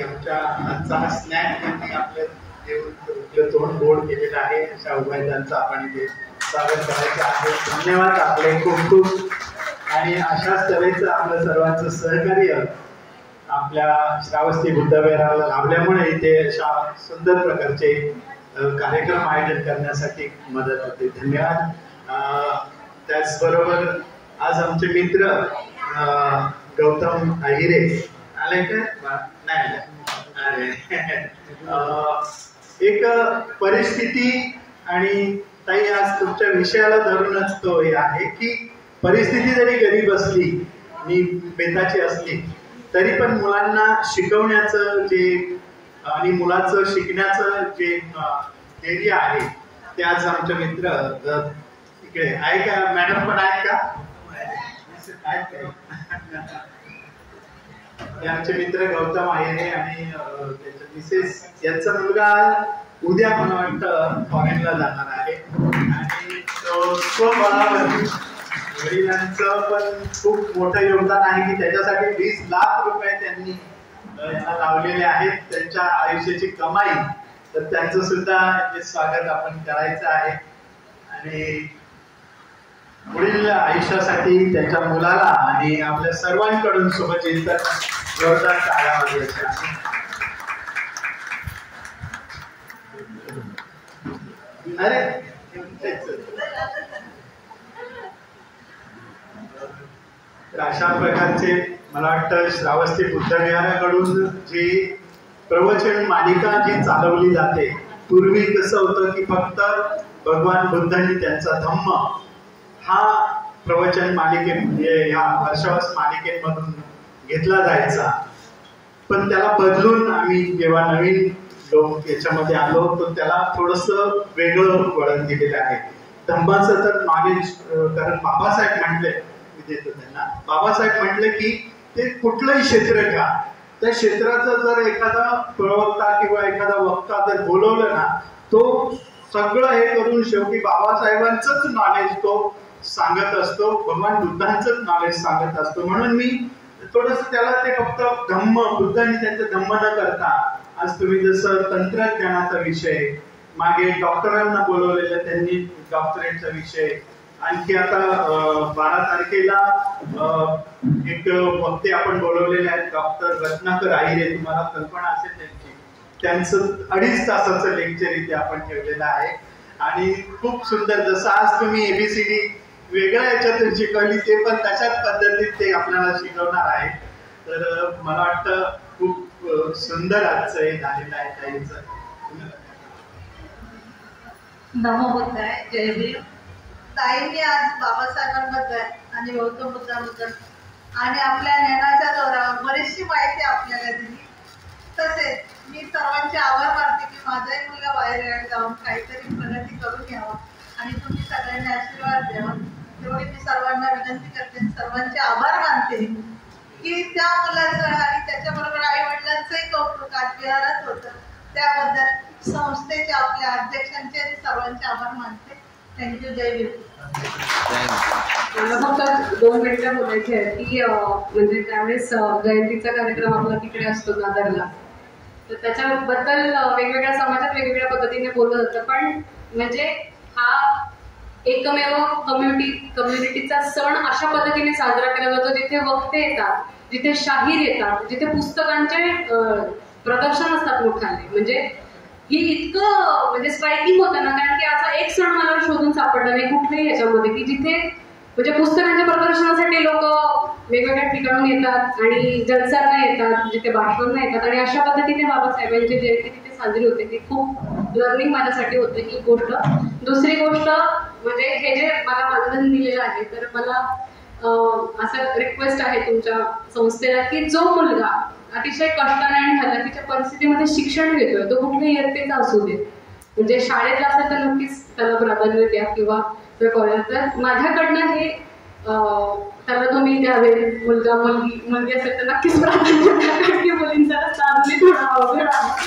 आमच्या आजचा हा स्नॅक त्यांनी आपलं तोंड गोड केलेलं आहे. अशा उभयतांचं आपण इथे स्वागत करायचं आहे. धन्यवाद आपले खूप खूप. आणि अशाच तऱ्हेचं आपलं सर्वांचं सहकार्य आपल्या श्रावस्ती बुद्धविहाराला लाभल्यामुळे इथे अशा सुंदर प्रकारचे कार्यक्रम आयोजन करण्यासाठी मदत होते. धन्यवाद. त्याचबरोबर आज आमचे मित्र गौतम अहिरे आले का? नाही. एक परिस्थिती, आणि ताई आज तुमच्या विषयाला धरूनच तो हे आहे की परिस्थिती जरी गरीब असली आणि बेताची असली तरी पण मुलांना शिकवण्याचं जे आणि मुलाचं शिकण्याचं जे एरिया आहे ते आज आमचे मित्र इकडे आहे का? मॅडम पण आहेत का? आमचे मित्र गौतम अहिरे आणि त्याचे मिसेस, यांचा मुलगा उद्या मला वाटतं फॉरेनला जाणार आहे. आणि तो स्वबळावर वडिलांचं पण खूप मोठं योगदान आहे की त्याच्यासाठी 20 लाख रुपये त्यांनी यांना लावलेले आहेत, त्यांच्या आयुष्याची कमाई. तर त्यांचं सुद्धा स्वागत आपण करायचं आहे. आणि पुढील आयुष्यासाठी त्यांच्या मुलाला आणि आपल्या सर्वांकडून शुभचिंतन जोरदार टाळ्या वाजवायच्या. अरे तर अशा प्रकारचे मला वाटतं श्रावस्ती बुद्धविहाराकडून जी प्रवचन मालिका जी चालवली जाते, पूर्वी कसं होतं की फक्त भगवान बुद्धांनी त्यांचा धम्म हा प्रवचन मालिके या वर्षावास मालिकेमधून घेतला जायचा, पण त्याला बदलून आम्ही जेव्हा नवीन लोक याच्यामध्ये आलो तर त्याला थोडस वेगळं वळण दिलेलं आहे. धम्माचं तर नॉलेज, कारण बाबासाहेब म्हटले, मी देतो त्यांना, बाबासाहेब म्हटले की ते कुठलंही क्षेत्र घ्या, त्या क्षेत्राचं जर एखादा प्रवक्ता किंवा एखादा वक्ता जर बोलवलं ना, तो सगळं हे करून शेवटी बाबासाहेबांचंच नॉलेज तो सांगत असतो, भगवान बुद्धांचंच नॉलेज सांगत असतो. म्हणून मी थोडस त्याला ते फक्त धम्म, बुद्धांनी त्यांचं धम्म न करता, आज तुम्ही जसं तंत्रज्ञानाचा विषय, मागे डॉक्टरांना बोलवलेलं त्यांनी डॉक्टरेटचा विषय, आणखी आता 12 तारखेला एक वक्ते आपण बोलवलेले आहेत, डॉक्टर रत्नाकर आहिरे, तुम्हाला कल्पना असेल त्यांची, त्यांचं 2.5 तासाचं लेक्चर इथे आपण ठेवलेलं आहे. आणि खूप सुंदर, जसं आज तुम्ही ABCD वेगळ्या याच्यातून शिकवली, ते पण तशाच पद्धतीत ते आपल्याला शिकवणार आहे. तर मला वाटतं खूप सुंदर आजचं हे झालेलं आहे ताईंचं. नमो बुद्धाय, जय भीम. ताईंनी आज बाबासाहेबांबद्दल आणि गौतम बुद्धांबद्दल आणि आपल्या ज्ञानाच्या जोरावर बरीचशी माहिती आपल्याला दिली. तसेच मी सर्वांचे आभार मानते की माझाही मुलगा बाहेर जाऊन काहीतरी प्रगती करून यावा आणि तुम्ही सगळ्यांनी आशीर्वाद द्यावा, तेवढी मी सर्वांना विनंती करते. सर्वांचे आभार मानते की त्या मुलाचं आणि त्याच्याबरोबर आई वडिलांचंही कौतुक आज विहारात होतं, त्याबद्दल संस्थेचे, आपल्या अध्यक्षांचे आणि सर्वांचे आभार मानते. थँक्यू. जय भीम. मला फक्त 2 मिनिटं बोलायची आहे की म्हणजे त्यावेळेस जयंतीचा कार्यक्रम आपला तिकडे असतो दादरला, तर त्याच्याबद्दल वेगवेगळ्या समाजात वेगवेगळ्या पद्धतीने बोललं जातं, पण म्हणजे हा एकमेव कम्युनिटीचा सण अशा पद्धतीने साजरा केला जातो जिथे वक्ते येतात, जिथे शाहीर येतात, जिथे पुस्तकांचे प्रदर्शन असतात मोठाले. म्हणजे ही इतकं म्हणजे स्ट्रायकिंग होतं ना, कारण की असा एक सण मला शोधून सापडला नाही कुठल्याही याच्यामध्ये की जिथे म्हणजे पुस्तकांच्या प्रदर्शनासाठी लोक वेगवेगळ्या ठिकाणून येतात आणि जलसांना येतात, जिथे भाषणांना येतात, आणि अशा पद्धतीने बाबासाहेबांची जयंती तिथे साजरी होते. ती खूप लर्निंग माझ्यासाठी होते ही गोष्ट. दुसरी गोष्ट म्हणजे हे जे मला मानधन दिलेलं आहे, तर मला असं रिक्वेस्ट आहे तुमच्या संस्थेला की जो मुलगा अतिशय कष्टाने आणि हलाखीच्या परिस्थितीमध्ये शिक्षण घेतोय, तो कुठल्याही इयत्तेचा असू दे, म्हणजे शाळेतला असेल तर नक्कीच त्याला प्राधान्य द्या किंवा कॉलेज. तर माझ्याकडनं हे त्याला तुम्ही द्यावे. मुलगी असेल तर नक्कीच प्राधान्य द्या, कारण की मुलींचा रस्ता अजूनही थोडा अवघड आहे.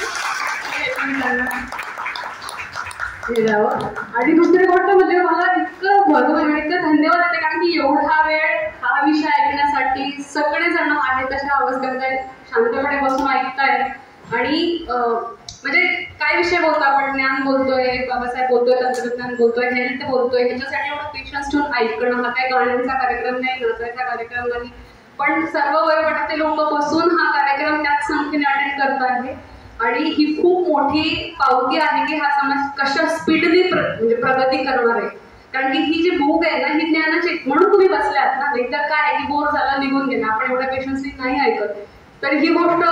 आणि दुसरी गोष्ट म्हणजे मला इतकं भरपूर इतकं धन्यवाद देते, कारण की एवढा वेळ हा विषय ऐकण्यासाठी सगळेजण आहेत तशा अवस्थेमध्ये शांतपणे बसून ऐकताय. आणि म्हणजे काय विषय बोलतो आपण, ज्ञान बोलतोय, बाबासाहेब बोलतोय, तंत्रज्ञान बोलतोय, हेल्थ बोलतोय, ह्याच्यासाठी एवढं पेशन्स ठेवून ऐकणं. हा काही गाण्यांचा कार्यक्रम नाही, नाचायचा कार्यक्रम नाही, पण सर्व वयोगटातले लोक बसून हा कार्यक्रम त्याच संख्येने अटेंड करत आहे. आणि ही खूप मोठी पावती आहे की हा समाज कशा स्पीडने म्हणजे प्रगती करणार आहे. कारण की ही जी भूक आहे ना, ही ज्ञानाची, म्हणून तुम्ही बसल्यात ना, नाहीतर काय आहे की बोर झाला निघून गेला, आपण एवढ्या पेशन्सनी नाही ऐकत. तर ही गोष्ट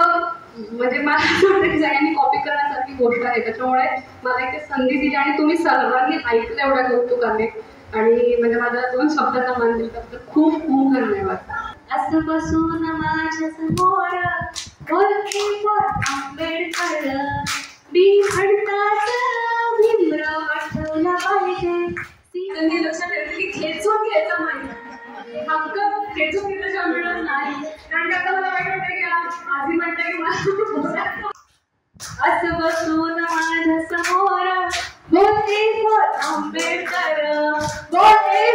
म्हणजे मला असं वाटतं की सगळ्यांनी कॉपी करण्यासारखी गोष्ट आहे. त्याच्यामुळे मला इथे संधी दिली आणि तुम्ही सर्वांनी ऐकलं एवढ्या कौतुकाने, आणि म्हणजे माझ्या 2 शब्दाचा मान दिला, तर खूप खूप धन्यवाद. असं बसून माझ्या समोर बोलते आंबेडकर, मी म्हणतात भीमराव आठवला पाहिजे. त्यांनी लक्षात ठेवलं की खेचून घ्यायचं नाही, हक्क खेचून घेण्याच्या मिळत नाही. कारण आता मला वाईट वाटतं की आधी म्हणतं की मला असं बसून माझ्या समोर बोलते आंबेडकर, बोलते